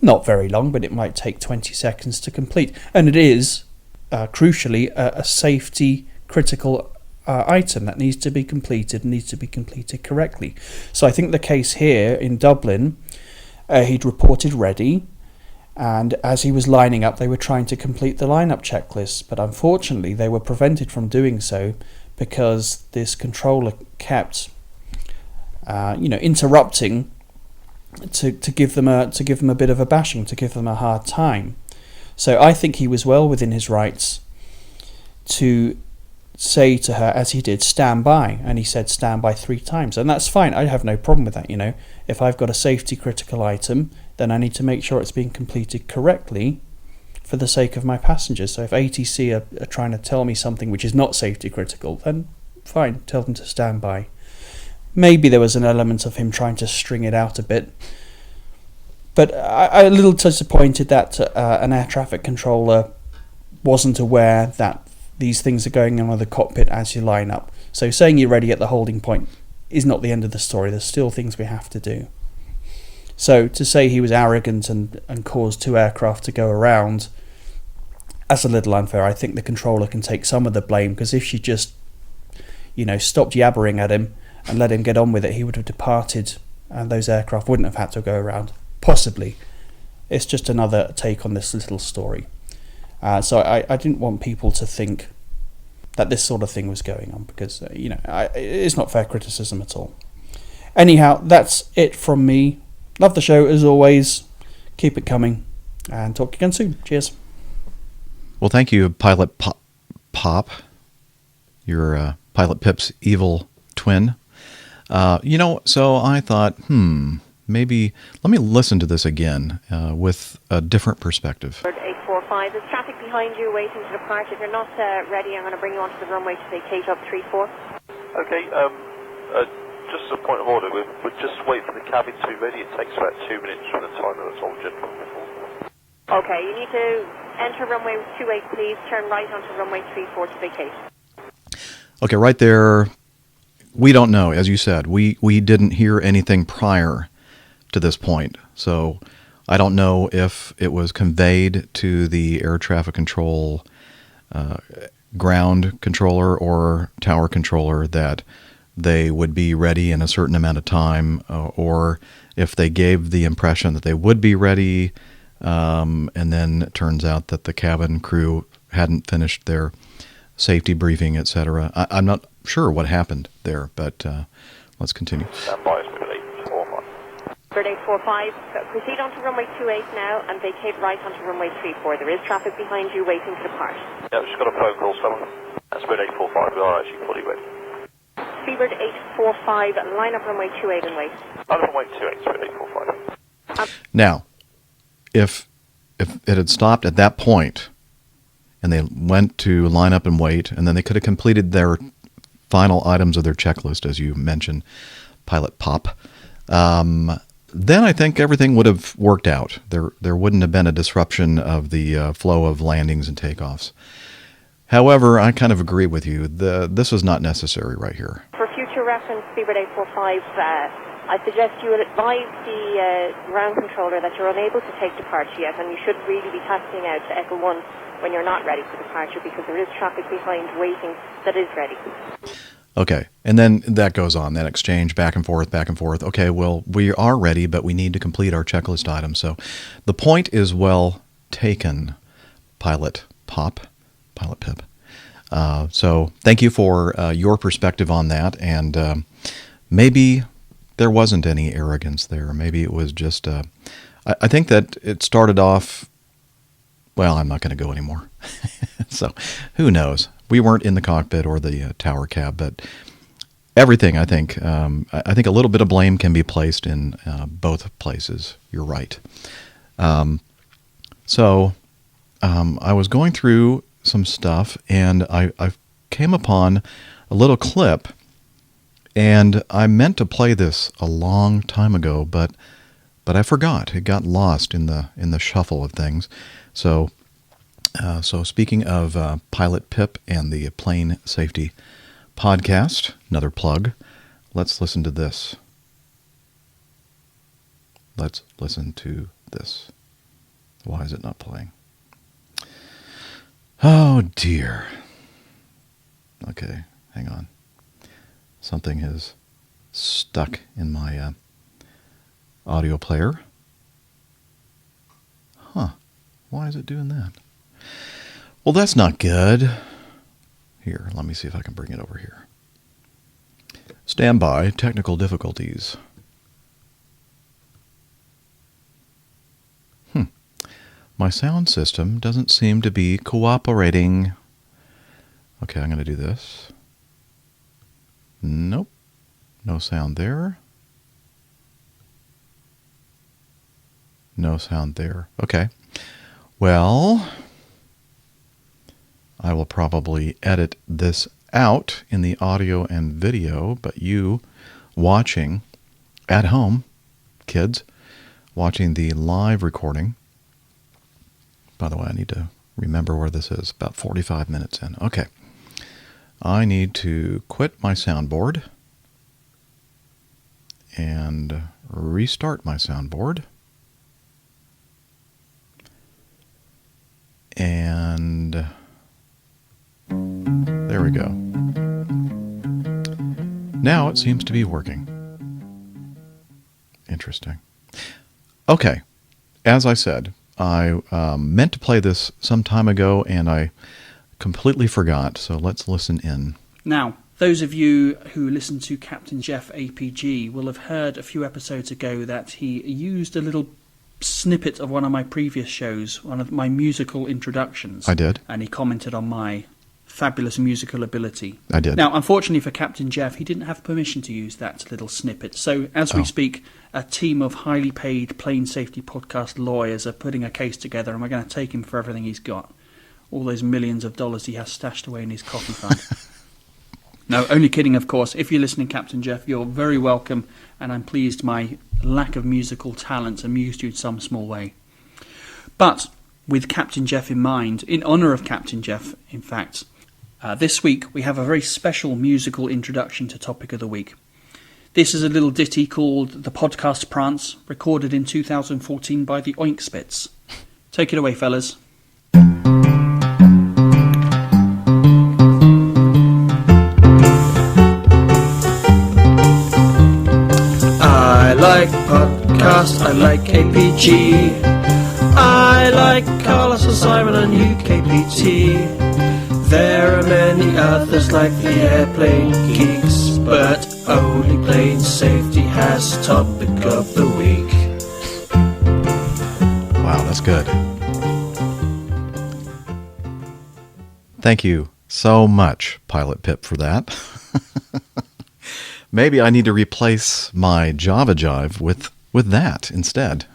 not very long, but it might take 20 seconds to complete. And it is, crucially, a safety critical item that needs to be completed correctly. So I think the case here in Dublin, he'd reported ready, and as he was lining up, they were trying to complete the lineup checklist, but unfortunately they were prevented from doing so because this controller kept interrupting to give them a bit of a bashing, to give them a hard time. So I think he was well within his rights to say to her, as he did, stand by, and he said stand by 3 times, and that's fine. I have no problem with that. If I've got a safety critical item, then I need to make sure it's being completed correctly for the sake of my passengers. So if ATC are trying to tell me something which is not safety critical, then fine, tell them to stand by. Maybe there was an element of him trying to string it out a bit, but I'm a little disappointed that an air traffic controller wasn't aware that these things are going on in the cockpit as you line up. So saying you're ready at the holding point is not the end of the story. There's still things we have to do. So to say he was arrogant and caused 2 aircraft to go around, that's a little unfair. I think the controller can take some of the blame, because if she just, stopped yabbering at him and let him get on with it, he would have departed and those aircraft wouldn't have had to go around. Possibly. It's just another take on this little story. So I didn't want people to think that this sort of thing was going on, because, it's not fair criticism at all. Anyhow, that's it from me. Love the show as always. Keep it coming, and talk again soon. Cheers. Well, thank you, Pilot Pop. You're Pilot Pip's evil twin. So I thought, maybe let me listen to this again with a different perspective. 845, there's traffic behind you waiting to depart. If you're not ready, I'm going to bring you onto the runway to vacate up 34. Okay, just a point of order, we'll just wait for the cabin to be ready. It takes about 2 minutes from the time that I told the gentleman before. Okay, you need to enter runway 28, please. Turn right onto runway 34 to vacate. Okay, right there, we don't know. As you said, we didn't hear anything prior to this point. So I don't know if it was conveyed to the air traffic control ground controller or tower controller that they would be ready in a certain amount of time, or if they gave the impression that they would be ready, and then it turns out that the cabin crew hadn't finished their safety briefing, etc. I'm not sure what happened there, but let's continue. Stand by, Bird 845, proceed onto runway 28 now and vacate right onto runway 34. There is traffic behind you waiting to depart. Yeah, I've just got a phone call, someone. That's Bird 845, we are actually fully ready. Seabird 845, line up runway 28 and wait. Line up runway 28, Bird 845. Now, if it had stopped at that point, and they went to line up and wait, and then they could have completed their final items of their checklist, as you mentioned, Pilot Pop, then I think everything would have worked out. There wouldn't have been a disruption of the flow of landings and takeoffs. However, I kind of agree with you. This is not necessary right here. For future reference, Seabird 845, I suggest you would advise the ground controller that you're unable to take departure yet, and you should really be taxiing out to Echo 1 when you're not ready for departure, because there is traffic behind waiting that is ready. Okay, and then that goes on, that exchange back and forth. Okay, well, we are ready, but we need to complete our checklist items. So the point is well taken, Pilot Pip. So thank you for your perspective on that, and maybe there wasn't any arrogance there. Maybe it was just, I think that it started off, well, I'm not going to go anymore. So who knows? We weren't in the cockpit or the tower cab, but everything, I think a little bit of blame can be placed in both places. You're right. So I was going through some stuff, and I came upon a little clip, and I meant to play this a long time ago, but but I forgot. It got lost in the shuffle of things. So speaking of Pilot Pip and the Plane Safety Podcast, another plug, let's listen to this. Let's listen to this. Why is it not playing? Oh, dear. Okay, hang on. Something is stuck in my audio player. Huh. Why is it doing that? Well, that's not good. Here, let me see if I can bring it over here. Stand by. Technical difficulties. My sound system doesn't seem to be cooperating. Okay, I'm going to do this. Nope. No sound there. No sound there. Okay. Well, I will probably edit this out in the audio and video, but you watching at home, kids, watching the live recording. By the way, I need to remember where this is. About 45 minutes in. Okay. I need to quit my soundboard and restart my soundboard. And there we go. Now it seems to be working. Interesting. Okay. As I said, I meant to play this some time ago, and I completely forgot, so let's listen in. Now, those of you who listen to Captain Jeff APG will have heard a few episodes ago that he used a little snippet of one of my previous shows, one of my musical introductions. I did. And he commented on my fabulous musical ability. I did. Now, unfortunately for Captain Jeff, he didn't have permission to use that little snippet. So, as we speak, a team of highly paid plane safety podcast lawyers are putting a case together, and we're going to take him for everything he's got. All those millions of dollars he has stashed away in his coffee fund. No, only kidding, of course. If you're listening, Captain Jeff, you're very welcome, and I'm pleased my lack of musical talent amused you in some small way. But, with Captain Jeff in mind, in honour of Captain Jeff, in fact, this week we have a very special musical introduction to Topic of the Week. This is a little ditty called The Podcast Prance, recorded in 2014 by the Oink Spits. Take it away, fellas. I like podcasts, I like APG, I like Carlos and Simon and UKPT. There are many others like the Airplane Geeks, but only Plane Safety has Topic of the Week. Wow, that's good. Thank you so much, Pilot Pip, for that. Maybe I need to replace my Java Jive with that instead.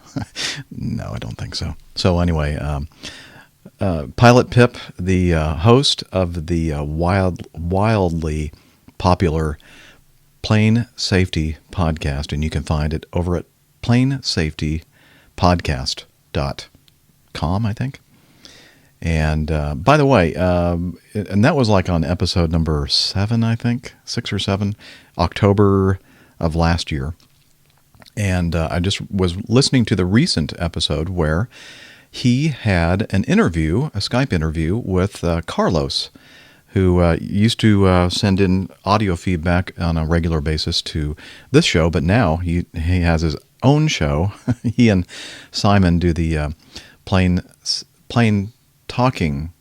No, I don't think so. So anyway, Pilot Pip, the host of the wildly popular Plane Safety Podcast, and you can find it over at planesafetypodcast.com, I think. And by the way, and that was like on episode number 7, I think, 6 or 7, October of last year. And I just was listening to the recent episode where he had an interview, a Skype interview with Carlos, who used to send in audio feedback on a regular basis to this show, but now he has his own show. He and Simon do the Plane Talking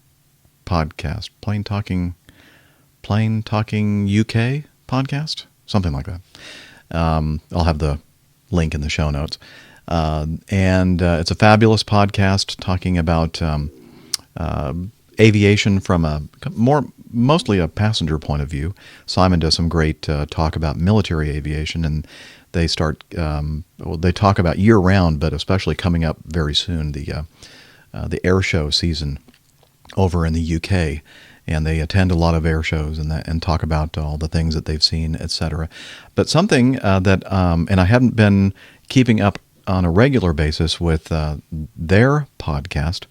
podcast, Plane Talking UK podcast, something like that. I'll have the link in the show notes. And it's a fabulous podcast talking about aviation from mostly a passenger point of view. Simon does some great talk about military aviation, and they they talk about year round, but especially coming up very soon, the air show season over in the UK. And they attend a lot of air shows and talk about all the things that they've seen, etc. But something that, and I hadn't been keeping up on a regular basis with their podcast,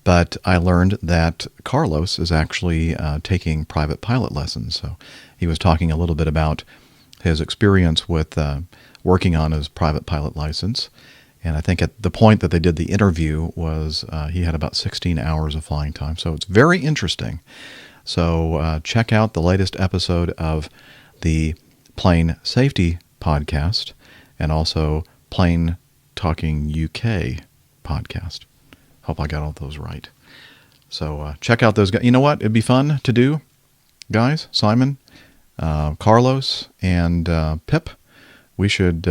but I learned that Carlos is actually taking private pilot lessons. So he was talking a little bit about his experience with working on his private pilot license. And I think at the point that they did the interview was he had about 16 hours of flying time. So it's very interesting. So check out the latest episode of the Plane Safety Podcast and also Plane Talking UK podcast. Hope I got all those right. So check out those guys. You know what? It'd be fun to do, guys. Simon, Carlos, and Pip. We should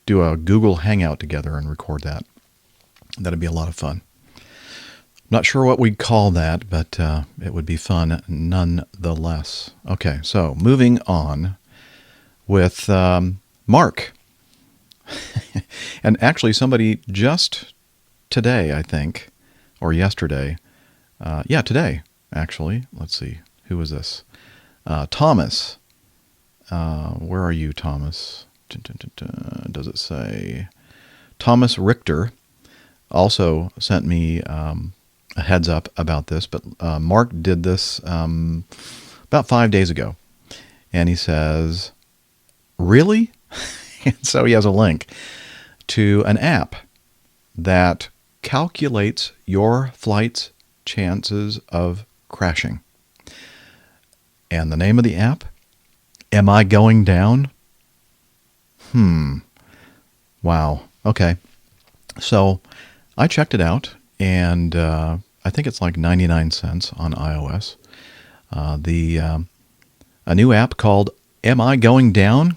do a Google Hangout together and record that. That'd be a lot of fun. Not sure what we'd call that, but it would be fun nonetheless. Okay, so moving on with Mark. And actually somebody just today, I think, or yesterday, today, actually. Let's see, who was this? Thomas. Where are you, Thomas? Does it say? Thomas Richter also sent me a heads up about this, but Mark did this about 5 days ago. And he says, really? And so he has a link to an app that calculates your flight's chances of crashing. And the name of the app? Am I Going Down? Wow. Okay. So I checked it out, and I think it's like 99 cents on iOS. A new app called Am I Going Down? ?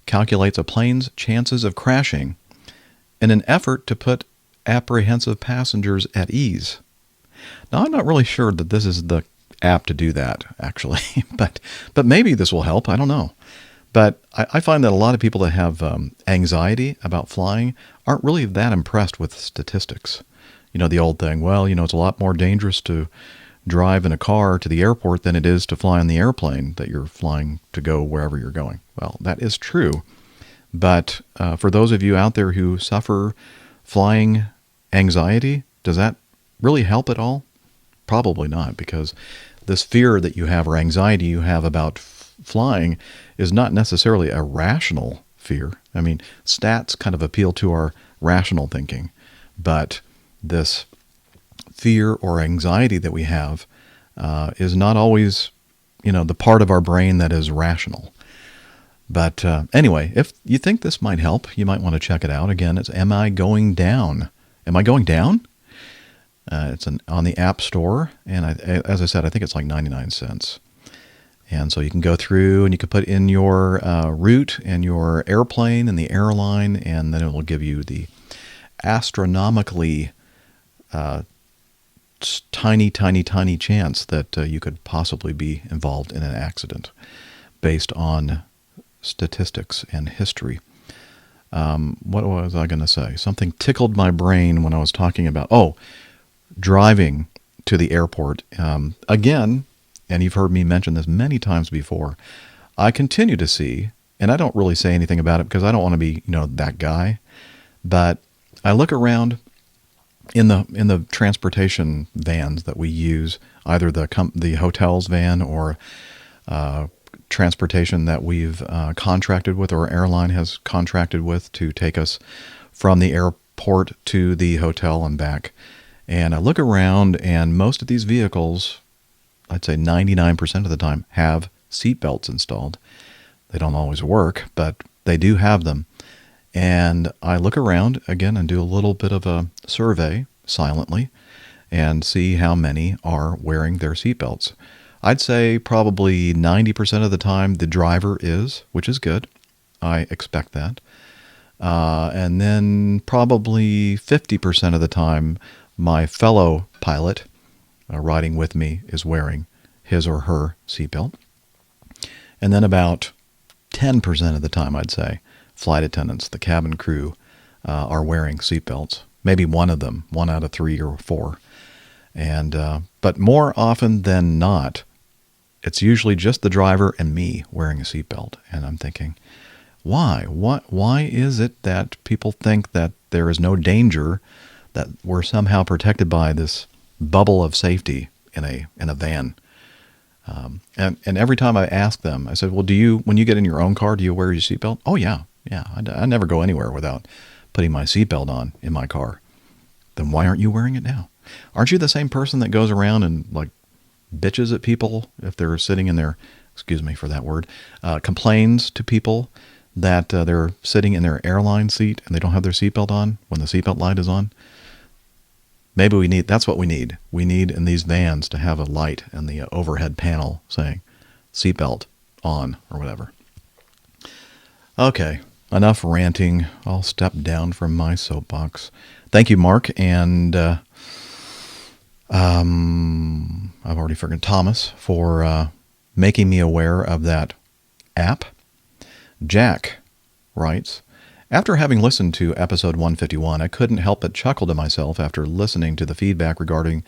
Calculates a plane's chances of crashing in an effort to put apprehensive passengers at ease. Now, I'm not really sure that this is the app to do that, actually, but maybe this will help. I don't know. But I find that a lot of people that have anxiety about flying aren't really that impressed with statistics. You know, the old thing, well, you know, it's a lot more dangerous to drive in a car to the airport than it is to fly on the airplane that you're flying to go wherever you're going. Well, that is true. But for those of you out there who suffer flying anxiety, does that really help at all? Probably not, because this fear that you have or anxiety you have about flying is not necessarily a rational fear. I mean, stats kind of appeal to our rational thinking, but this fear or anxiety that we have is not always, the part of our brain that is rational. But anyway, if you think this might help, you might want to check it out. Again, it's Am I Going Down? Am I Going Down? It's on the App Store, and as I said, I think it's like 99 cents. And so you can go through and you can put in your route and your airplane and the airline, and then it will give you the astronomically tiny chance that you could possibly be involved in an accident based on statistics and history. What was I going to say? Something tickled my brain when I was talking about, driving to the airport. Again, and you've heard me mention this many times before, I continue to see, and I don't really say anything about it because I don't want to be, that guy, but I look around in the transportation vans that we use, either the hotel's van or transportation that we've contracted with, or airline has contracted with to take us from the airport to the hotel and back. And I look around, and most of these vehicles, I'd say 99% of the time, have seat belts installed. They don't always work, but they do have them. And I look around again and do a little bit of a survey silently and see how many are wearing their seat belts. I'd say probably 90% of the time the driver is, which is good. I expect that. And then probably 50% of the time my fellow pilot riding with me is wearing his or her seatbelt. And then about 10% of the time, I'd say, flight attendants, the cabin crew, are wearing seatbelts. Maybe one of them, 1 out of 3 or 4. And but more often than not, it's usually just the driver and me wearing a seatbelt. And I'm thinking, Why? Why is it that people think that there is no danger, that we're somehow protected by this bubble of safety in a van? And every time I ask them, I said, well, when you get in your own car, do you wear your seatbelt? Oh, yeah. I never go anywhere without putting my seatbelt on in my car. Then why aren't you wearing it now? Aren't you the same person that goes around and like bitches at people if they're sitting in their, excuse me for that word, complains to people that they're sitting in their airline seat and they don't have their seatbelt on when the seatbelt light is on? Maybe that's what we need. We need in these vans to have a light in the overhead panel saying seatbelt on or whatever. Okay, enough ranting. I'll step down from my soapbox. Thank you, Mark, and I've already forgotten Thomas for making me aware of that app. Jack writes, after having listened to episode 151, I couldn't help but chuckle to myself after listening to the feedback regarding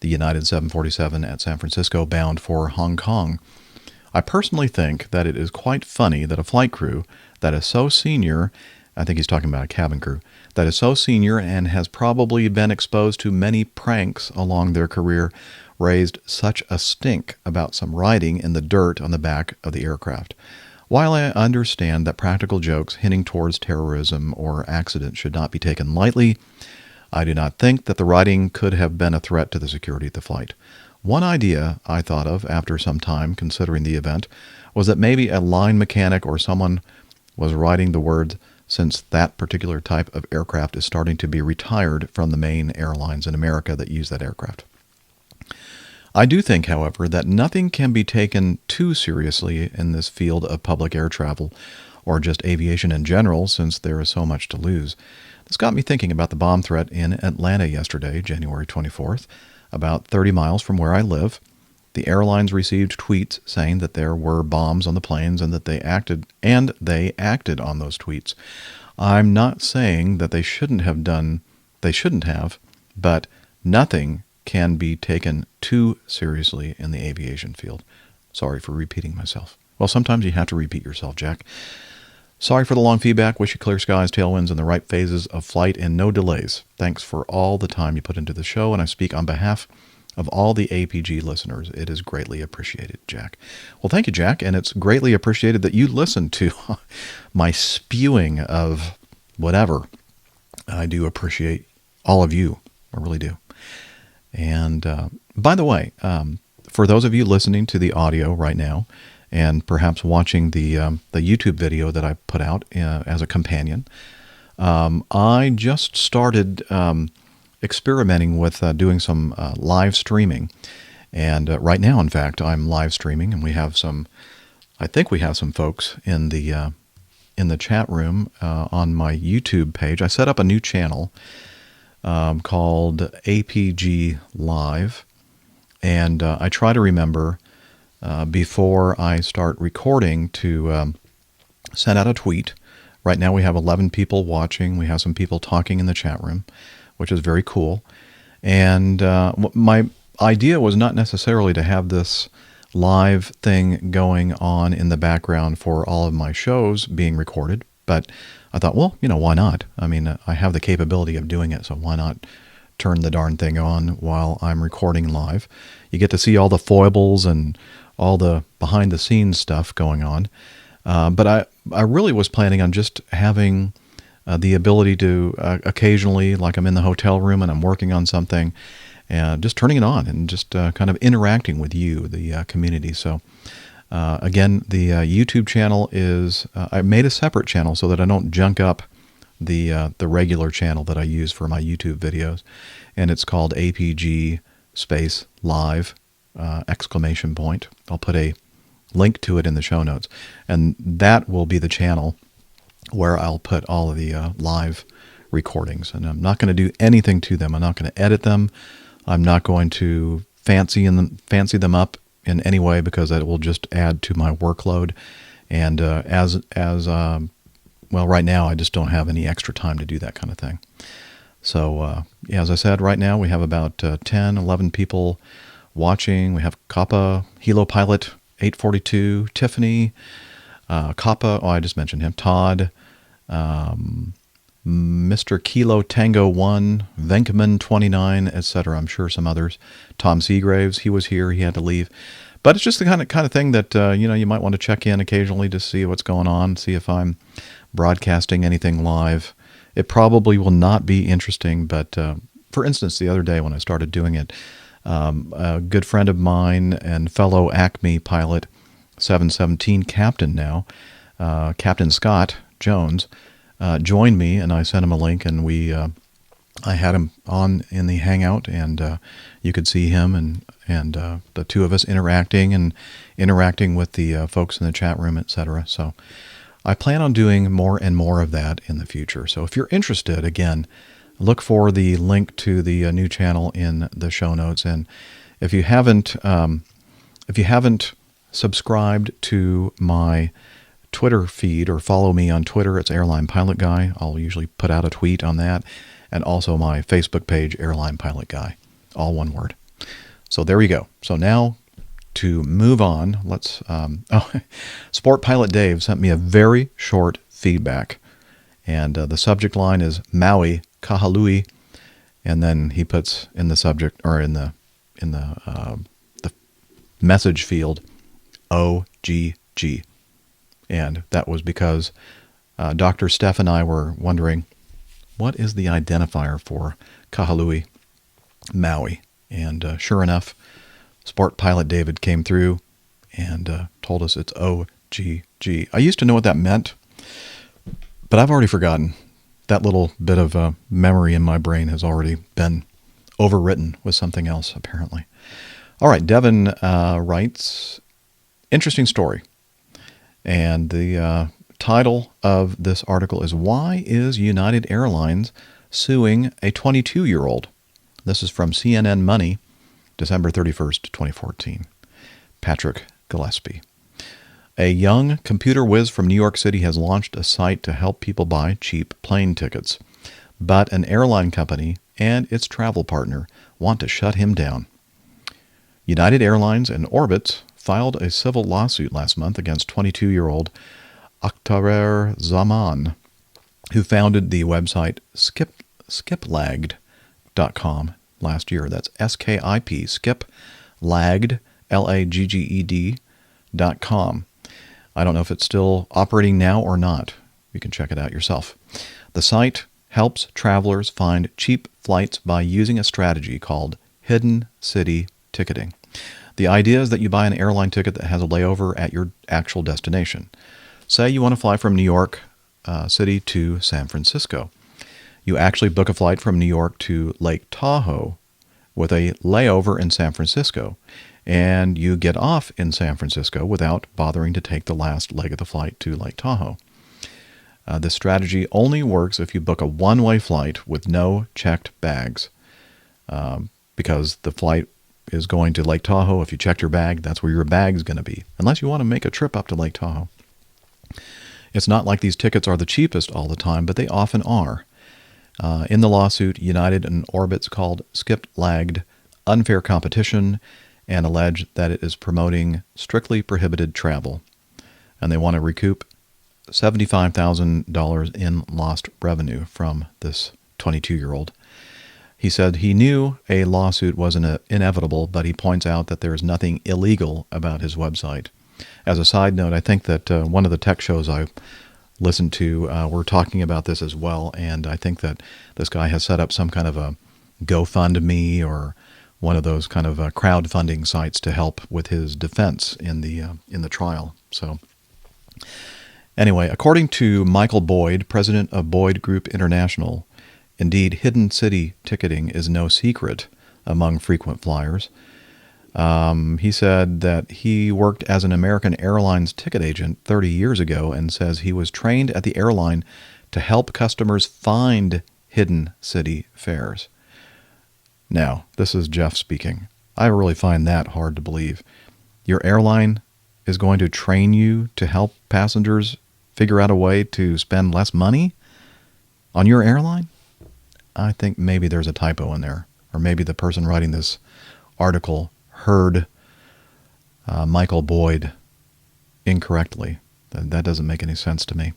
the United 747 at San Francisco bound for Hong Kong. I personally think that it is quite funny that a flight crew that is so senior, I think he's talking about a cabin crew, that is so senior and has probably been exposed to many pranks along their career, raised such a stink about some writing in the dirt on the back of the aircraft. While I understand that practical jokes hinting towards terrorism or accident should not be taken lightly, I do not think that the writing could have been a threat to the security of the flight. One idea I thought of after some time considering the event was that maybe a line mechanic or someone was writing the words, since that particular type of aircraft is starting to be retired from the main airlines in America that use that aircraft. I do think, however, that nothing can be taken too seriously in this field of public air travel, or just aviation in general, since there is so much to lose. This got me thinking about the bomb threat in Atlanta yesterday, January 24th, about 30 miles from where I live. The airlines received tweets saying that there were bombs on the planes and that they acted on those tweets. I'm not saying that they shouldn't have, but nothing can be taken too seriously in the aviation field. Sorry for repeating myself. Well, sometimes you have to repeat yourself, Jack. Sorry for the long feedback. Wish you clear skies, tailwinds, and the right phases of flight and no delays. Thanks for all the time you put into the show, and I speak on behalf of all the APG listeners. It is greatly appreciated, Jack. Well, thank you, Jack, and it's greatly appreciated that you listen to my spewing of whatever. I do appreciate all of you. I really do. And by the way, for those of you listening to the audio right now, and perhaps watching the YouTube video that I put out as a companion, I just started experimenting with doing some live streaming. And right now, in fact, I'm live streaming, and I think we have some folks in the chat room on my YouTube page. I set up a new channel called APG Live, and I try to remember before I start recording to send out a tweet. Right now we have 11 people watching. We have some people talking in the chat room, which is very cool. And my idea was not necessarily to have this live thing going on in the background for all of my shows being recorded, but I thought, well, why not? I mean, I have the capability of doing it, so why not turn the darn thing on while I'm recording live? You get to see all the foibles and all the behind-the-scenes stuff going on. But I really was planning on just having the ability to occasionally, like I'm in the hotel room and I'm working on something, and just turning it on and just kind of interacting with you, the community. So again, the YouTube channel is, I made a separate channel so that I don't junk up the regular channel that I use for my YouTube videos. And it's called APG space live exclamation point. I'll put a link to it in the show notes. And that will be the channel where I'll put all of the live recordings. And I'm not going to do anything to them. I'm not going to edit them. I'm not going to fancy them up in any way, because that will just add to my workload. And well, right now I just don't have any extra time to do that kind of thing. So yeah, as I said, right now we have about 10, 11 people watching. We have Kappa, Hilo Pilot 842, Tiffany, Kappa, I just mentioned him, Todd, Mr. Kilo Tango 1, Venkman 29, etc. I'm sure some others. Tom Seagraves, he was here, he had to leave. But it's just the kind of thing that you might want to check in occasionally to see what's going on, see if I'm broadcasting anything live. It probably will not be interesting, but for instance, the other day when I started doing it, a good friend of mine and fellow Acme pilot, 717 captain now, Captain Scott Jones, joined me, and I sent him a link, and I had him on in the Hangout, and you could see him and the two of us interacting with the folks in the chat room, etc. So I plan on doing more and more of that in the future. So if you're interested, again, look for the link to the new channel in the show notes. And if you haven't subscribed to my Twitter feed or follow me on Twitter, it's Airline Pilot Guy. I'll usually put out a tweet on that, and also my Facebook page, Airline Pilot Guy, all one word. So there you go. So now to move on, let's. Sport Pilot Dave sent me a very short feedback, and the subject line is Maui Kahalui, and then he puts in the subject or in the message field OGG, and that was because Dr. Steph and I were wondering what is the identifier for Kahalui Maui. And sure enough, Sport Pilot David came through and told us it's OGG. I used to know what that meant, but I've already forgotten. That little bit of memory in my brain has already been overwritten with something else, apparently. All right, Devin writes, interesting story. And the title of this article is, Why is United Airlines suing a 22-year-old? This is from CNN Money, December 31st, 2014. Patrick Gillespie. A young computer whiz from New York City has launched a site to help people buy cheap plane tickets. But an airline company and its travel partner want to shut him down. United Airlines and Orbitz filed a civil lawsuit last month against 22-year-old Akhtarer Zaman, who founded the website skiplagged.com last year. That's SKIP, skiplagged, LAGGED.com. I don't know if it's still operating now or not. You can check it out yourself. The site helps travelers find cheap flights by using a strategy called hidden city ticketing. The idea is that you buy an airline ticket that has a layover at your actual destination. Say you want to fly from New York City to San Francisco. You actually book a flight from New York to Lake Tahoe with a layover in San Francisco, and you get off in San Francisco without bothering to take the last leg of the flight to Lake Tahoe. This strategy only works if you book a one-way flight with no checked bags, because the flight is going to Lake Tahoe. If you checked your bag, that's where your bag's going to be, unless you want to make a trip up to Lake Tahoe. It's not like these tickets are the cheapest all the time, but they often are. In the lawsuit, United and Orbitz called skiplagged unfair competition and allege that it is promoting strictly prohibited travel. And they want to recoup $75,000 in lost revenue from this 22-year-old. He said he knew a lawsuit wasn't inevitable, but he points out that there is nothing illegal about his website. As a side note, I think that one of the tech shows I listened to were talking about this as well, and I think that this guy has set up some kind of a GoFundMe or one of those kind of crowdfunding sites to help with his defense in the trial. So anyway, according to Michael Boyd, president of Boyd Group International, indeed, hidden city ticketing is no secret among frequent flyers. He said that he worked as an American Airlines ticket agent 30 years ago and says he was trained at the airline to help customers find hidden city fares. Now, this is Jeff speaking. I really find that hard to believe. Your airline is going to train you to help passengers figure out a way to spend less money on your airline? I think maybe there's a typo in there, or maybe the person writing this article heard Michael Boyd incorrectly. That doesn't make any sense to me.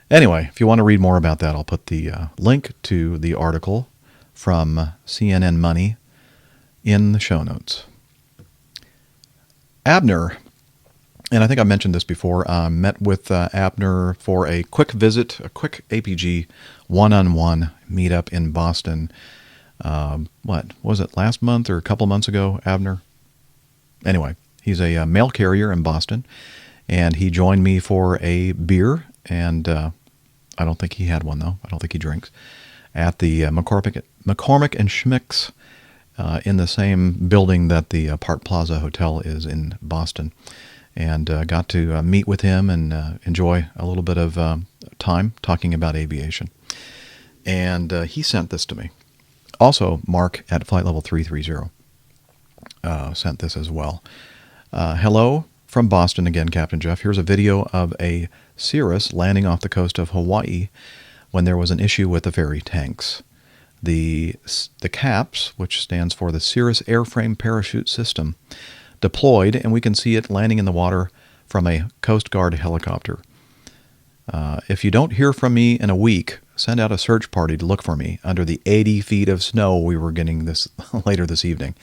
Anyway, if you want to read more about that, I'll put the link to the article from CNN Money in the show notes. Abner, and I think I mentioned this before, met with Abner for a quick visit, a quick APG one-on-one meetup in Boston. What was it, last month or a couple months ago, Abner? Anyway, he's a mail carrier in Boston, and he joined me for a beer, and I don't think he had one, though. I don't think he drinks, at the McCormick and Schmick's in the same building that the Park Plaza Hotel is in Boston. And got to meet with him and enjoy a little bit of time talking about aviation. And he sent this to me. Also, Mark at Flight Level 330 sent this as well. Hello from Boston again, Captain Jeff. Here's a video of a Cirrus landing off the coast of Hawaii when there was an issue with the ferry tanks. The CAPS, which stands for the Cirrus Airframe Parachute System, deployed, and we can see it landing in the water from a Coast Guard helicopter. If you don't hear from me in a week, send out a search party to look for me under the 80 feet of snow we were getting this later this evening.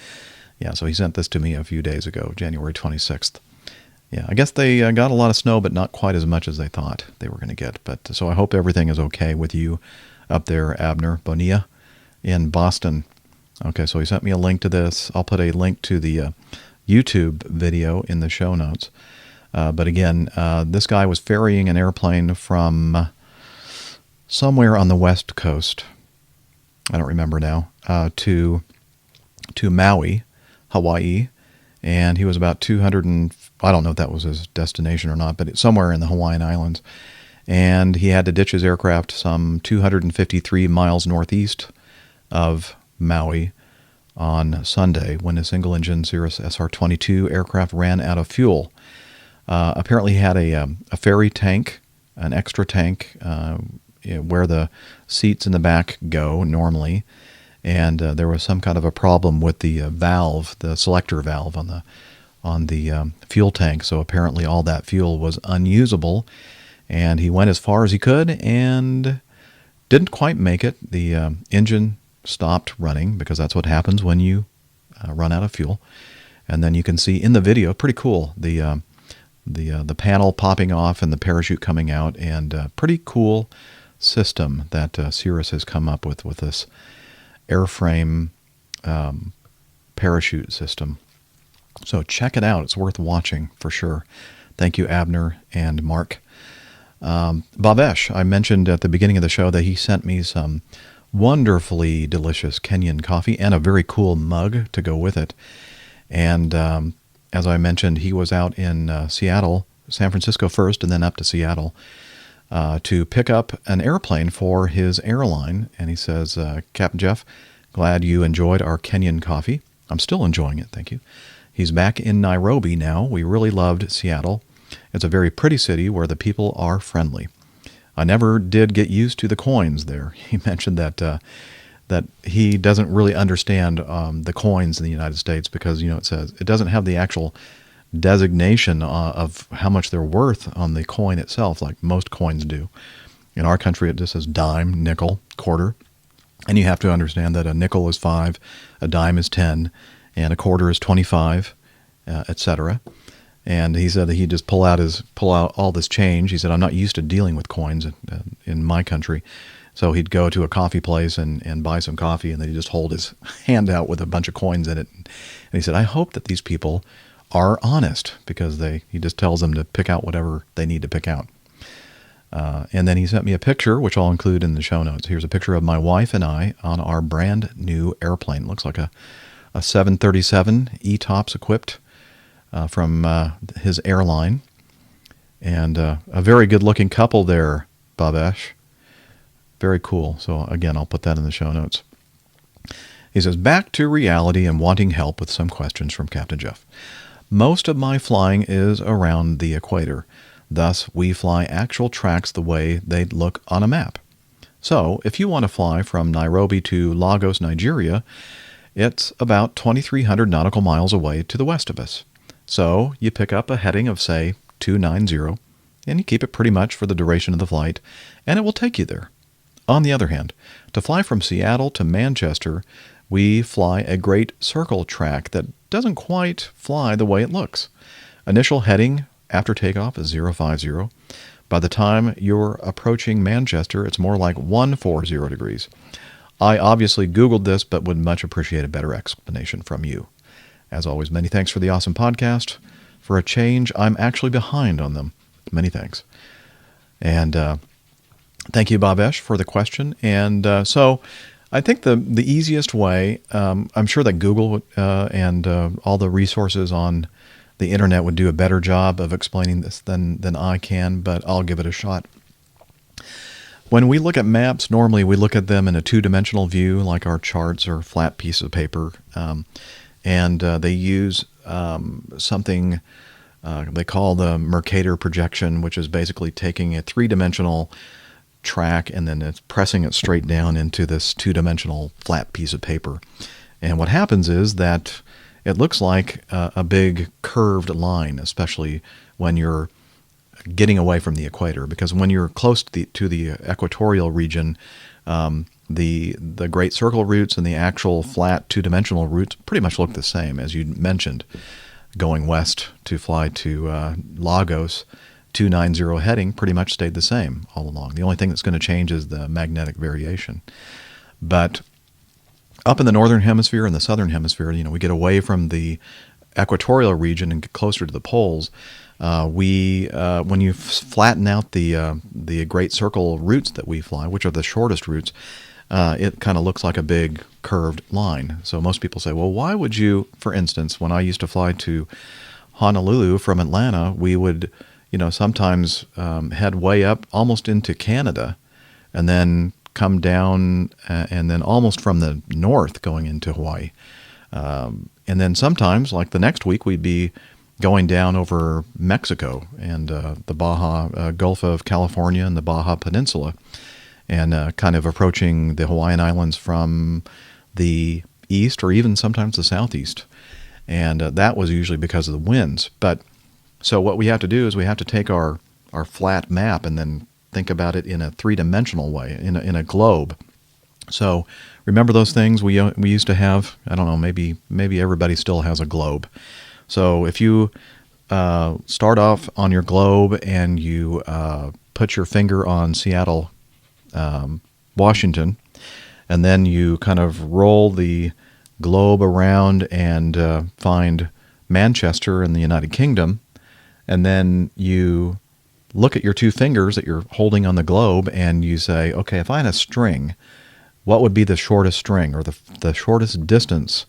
Yeah, so he sent this to me a few days ago, January 26th. Yeah, I guess they got a lot of snow, but not quite as much as they thought they were going to get. But so I hope everything is okay with you up there, Abner Bonilla, in Boston. Okay, so he sent me a link to this. I'll put a link to the YouTube video in the show notes. But again, this guy was ferrying an airplane from somewhere on the west coast, I don't remember now, to Maui, Hawaii, and he was about 200 and I don't know if that was his destination or not, but it's somewhere in the Hawaiian Islands. And he had to ditch his aircraft some 253 miles northeast of Maui on Sunday when a single-engine Cirrus SR-22 aircraft ran out of fuel. Apparently he had a ferry tank, an extra tank, where the seats in the back go normally, and there was some kind of a problem with the valve, the selector valve on the fuel tank. So apparently all that fuel was unusable, and he went as far as he could and didn't quite make it. The engine stopped running because that's what happens when you run out of fuel. And then you can see in the video, pretty cool, the panel popping off and the parachute coming out, and pretty cool system that Cirrus has come up with this airframe parachute system. So check it out. It's worth watching for sure. Thank you, Abner and Mark. Bhavesh, I mentioned at the beginning of the show that he sent me some wonderfully delicious Kenyan coffee and a very cool mug to go with it. And as I mentioned, he was out in Seattle, San Francisco first, and then up to Seattle to pick up an airplane for his airline. And he says, Captain Jeff, glad you enjoyed our Kenyan coffee. I'm still enjoying it, thank you. He's back in Nairobi now. We really loved Seattle. It's a very pretty city where the people are friendly. I never did get used to the coins there. He mentioned that that he doesn't really understand the coins in the United States because, you know, it says it doesn't have the actual designation of how much they're worth on the coin itself, like most coins do. In our country, it just says dime, nickel, quarter, and you have to understand that a nickel is 5, a dime is 10, and a quarter is 25, etc. And he said that he'd just pull out all this change. He said, I'm not used to dealing with coins in my country. So he'd go to a coffee place and buy some coffee, and then he'd just hold his hand out with a bunch of coins in it. And he said, I hope that these people are honest, because he just tells them to pick out whatever they need to pick out. And then he sent me a picture, which I'll include in the show notes. Here's a picture of my wife and I on our brand new airplane. It looks like a 737 E-Tops equipped from his airline. And a very good-looking couple there, Bhavesh. Very cool. So again, I'll put that in the show notes. He says, back to reality and wanting help with some questions from Captain Jeff. Most of my flying is around the equator. Thus, we fly actual tracks the way they'd look on a map. So, if you want to fly from Nairobi to Lagos, Nigeria, it's about 2,300 nautical miles away to the west of us. So, you pick up a heading of, say, 290, and you keep it pretty much for the duration of the flight, and it will take you there. On the other hand, to fly from Seattle to Manchester, we fly a great circle track that doesn't quite fly the way it looks. Initial heading after takeoff is 050. By the time you're approaching Manchester, it's more like 140 degrees. I obviously Googled this, but would much appreciate a better explanation from you. As always, many thanks for the awesome podcast. For a change, I'm actually behind on them. Many thanks. And thank you, Bhavesh, for the question. And so I think the easiest way, I'm sure that Google and all the resources on the internet would do a better job of explaining this than I can, but I'll give it a shot. When we look at maps, normally we look at them in a two-dimensional view, like our charts or flat piece of paper, and they use something they call the Mercator projection, which is basically taking a three-dimensional track and then it's pressing it straight down into this two-dimensional flat piece of paper. And what happens is that it looks like a big curved line, especially when you're getting away from the equator, because when you're close to the equatorial region, the great circle routes and the actual flat two-dimensional routes pretty much look the same. As you mentioned, going west to fly to Lagos, 290 heading pretty much stayed the same all along. The only thing that's going to change is the magnetic variation. But up in the northern hemisphere and the southern hemisphere, we get away from the equatorial region and get closer to the poles. When you flatten out the great circle routes that we fly, which are the shortest routes, it kind of looks like a big curved line. So most people say, well, why would you, for instance, when I used to fly to Honolulu from Atlanta, we would, sometimes head way up almost into Canada and then come down and then almost from the north going into Hawaii. And then sometimes, like the next week, we'd be going down over Mexico and the Baja Gulf of California and the Baja Peninsula, and kind of approaching the Hawaiian Islands from the east or even sometimes the southeast. And that was usually because of the winds. But so what we have to do is we have to take our flat map and then think about it in a three-dimensional way, in a globe. So remember those things we used to have? I don't know, maybe everybody still has a globe. So if you start off on your globe and you put your finger on Seattle, Washington, and then you kind of roll the globe around and find Manchester in the United Kingdom, and then you look at your two fingers that you're holding on the globe and you say, okay, if I had a string, what would be the shortest string or the shortest distance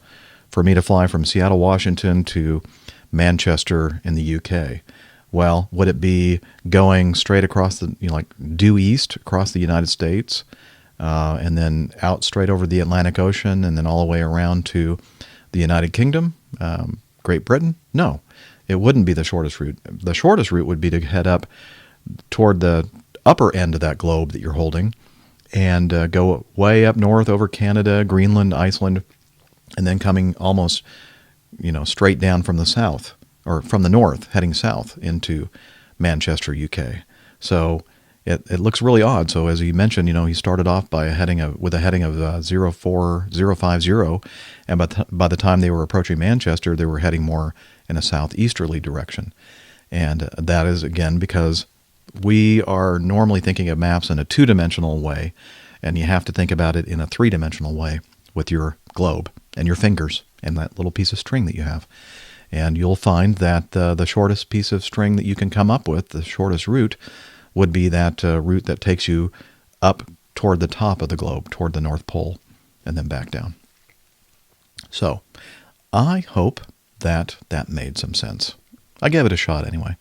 for me to fly from Seattle, Washington to Manchester in the UK? Well, would it be going straight across like due east across the United States, and then out straight over the Atlantic Ocean and then all the way around to the United Kingdom, Great Britain? No, it wouldn't be the shortest route. The shortest route would be to head up toward the upper end of that globe that you're holding and go way up north over Canada, Greenland, Iceland, and then coming almost, straight down from the south or from the north, heading south into Manchester, UK. So it looks really odd. So as you mentioned, he started off by with a heading of 04050, and by the time they were approaching Manchester, they were heading more in a southeasterly direction. And that is, again, because we are normally thinking of maps in a two-dimensional way, and you have to think about it in a three-dimensional way with your globe and your fingers and that little piece of string that you have. And you'll find that the shortest piece of string that you can come up with, the shortest route, would be that route that takes you up toward the top of the globe, toward the North Pole, and then back down. So I hope that made some sense. I gave it a shot anyway.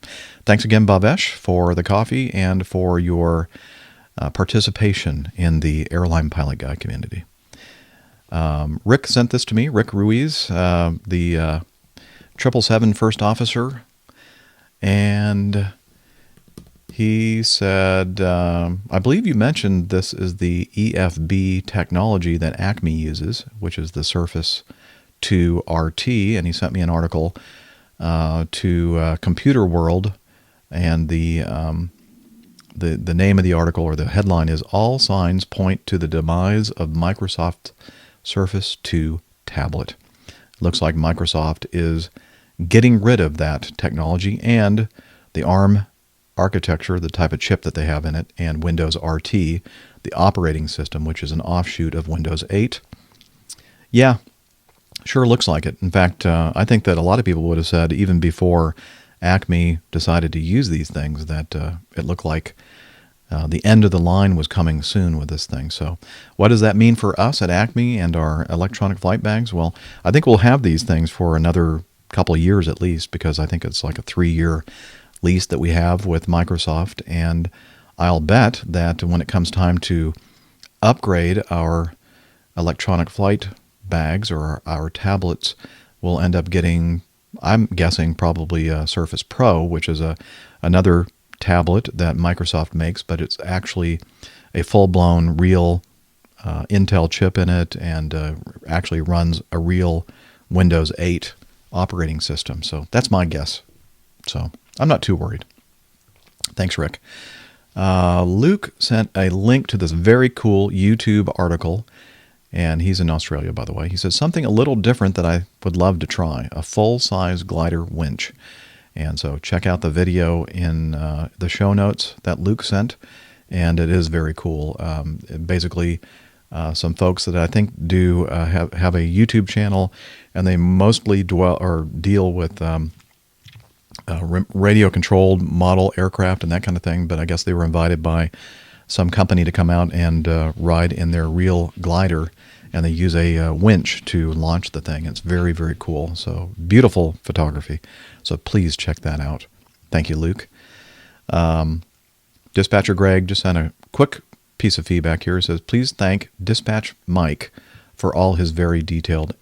Thanks again, Bhavesh, for the coffee and for your participation in the Airline Pilot Guy community. Rick sent this to me, Rick Ruiz, the 777 first officer, and he said, I believe you mentioned this is the EFB technology that Acme uses, which is the Surface 2 RT, and he sent me an article to Computer World, And the name of the article, or the headline, is "All Signs Point to the Demise of Microsoft Surface 2 Tablet." Looks like Microsoft is getting rid of that technology and the ARM architecture, the type of chip that they have in it, and Windows RT, the operating system, which is an offshoot of Windows 8. Yeah, sure looks like it. In fact, I think that a lot of people would have said, even before Acme decided to use these things, that it looked like the end of the line was coming soon with this thing. So what does that mean for us at Acme and our electronic flight bags? Well, I think we'll have these things for another couple of years at least, because I think it's like a 3-year lease that we have with Microsoft. And I'll bet that when it comes time to upgrade our electronic flight bags or our tablets, we'll end up getting, I'm guessing, probably a Surface Pro, which is another tablet that Microsoft makes, but it's actually a full-blown real Intel chip in it, and actually runs a real Windows 8 operating system. So that's my guess. So I'm not too worried. Thanks, Rick. Luke sent a link to this very cool YouTube article, and he's in Australia, by the way. He says, something a little different that I would love to try, a full-size glider winch. And so check out the video in the show notes that Luke sent, and it is very cool. Basically, some folks that I think do have a YouTube channel, and they mostly deal with radio-controlled model aircraft and that kind of thing, but I guess they were invited by some company to come out and ride in their real glider, and they use a winch to launch the thing. It's very, very cool. So beautiful photography. So please check that out. Thank you, Luke. Dispatcher Greg just sent a quick piece of feedback here. It says, please thank Dispatch Mike for his very detailed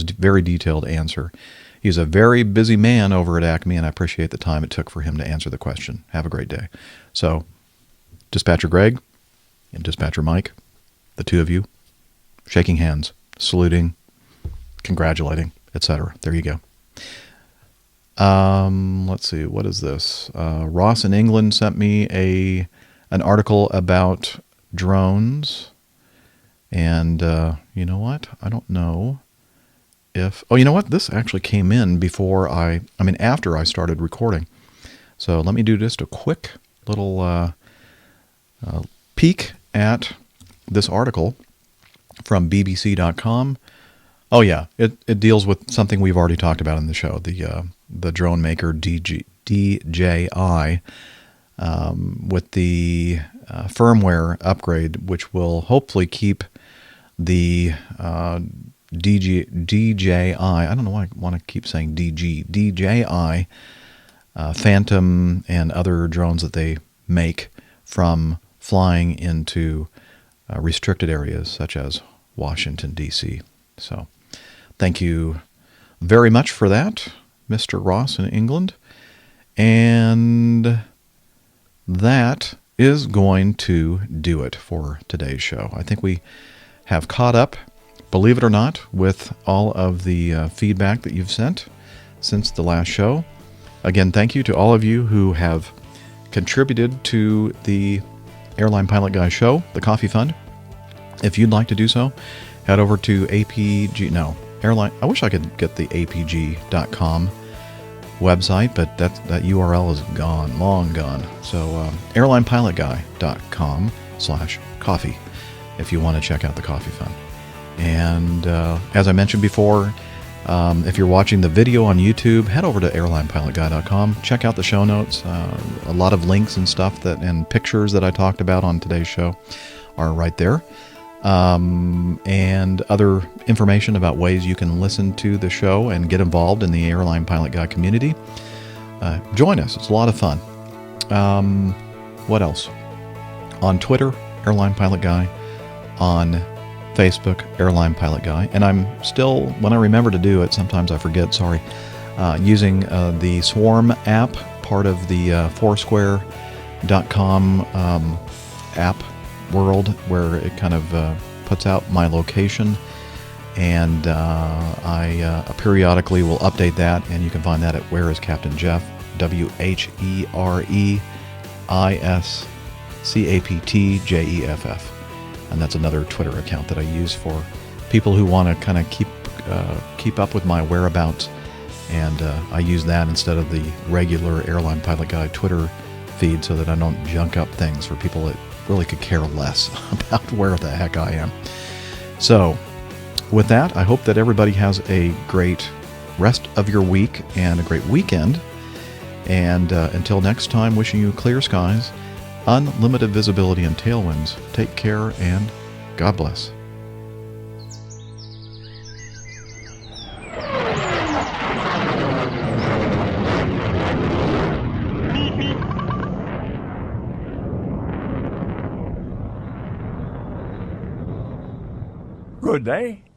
answer. He's a very busy man over at Acme, and I appreciate the time it took for him to answer the question. Have a great day. So, Dispatcher Greg and Dispatcher Mike, the two of you, shaking hands, saluting, congratulating, etc. There you go. Let's see, what is this? Ross in England sent me an article about drones, and you know what? I don't know if... Oh, you know what? This actually came in after I started recording. So let me do just a quick little peek at this article from BBC.com. Oh yeah, it deals with something we've already talked about in the show, the drone maker DJI, with the firmware upgrade, which will hopefully keep the DJI, I don't know why I want to keep saying DJI Phantom and other drones that they make from flying into restricted areas such as Washington, D.C. So thank you very much for that, Mr. Ross in England. And that is going to do it for today's show. I think we have caught up, believe it or not, with all of the feedback that you've sent since the last show. Again, thank you to all of you who have contributed to the Airline Pilot Guy show, the Coffee Fund. If you'd like to do so, head over to I wish I could get the APG.com website, but that URL is gone, long gone. So airlinepilotguy.com/coffee if you want to check out the Coffee Fund. And as I mentioned before, if you're watching the video on YouTube, head over to airlinepilotguy.com. Check out the show notes. A lot of links and stuff and pictures that I talked about on today's show are right there. And other information about ways you can listen to the show and get involved in the Airline Pilot Guy community. Join us. It's a lot of fun. What else? On Twitter, Airline Pilot Guy. On Facebook, Airline Pilot Guy. And I'm still, when I remember to do it, sometimes I forget, sorry, using the Swarm app, part of the Foursquare.com app world, where it kind of puts out my location, and I periodically will update that, and you can find that at whereiscaptainjeff.com. WHEREISCAPTJEFF. And that's another Twitter account that I use for people who want to kind of keep up with my whereabouts. And I use that instead of the regular Airline Pilot Guy Twitter feed so that I don't junk up things for people that really could care less about where the heck I am. So, with that, I hope that everybody has a great rest of your week and a great weekend. And until next time, wishing you clear skies, unlimited visibility, and tailwinds. Take care and God bless. Good day.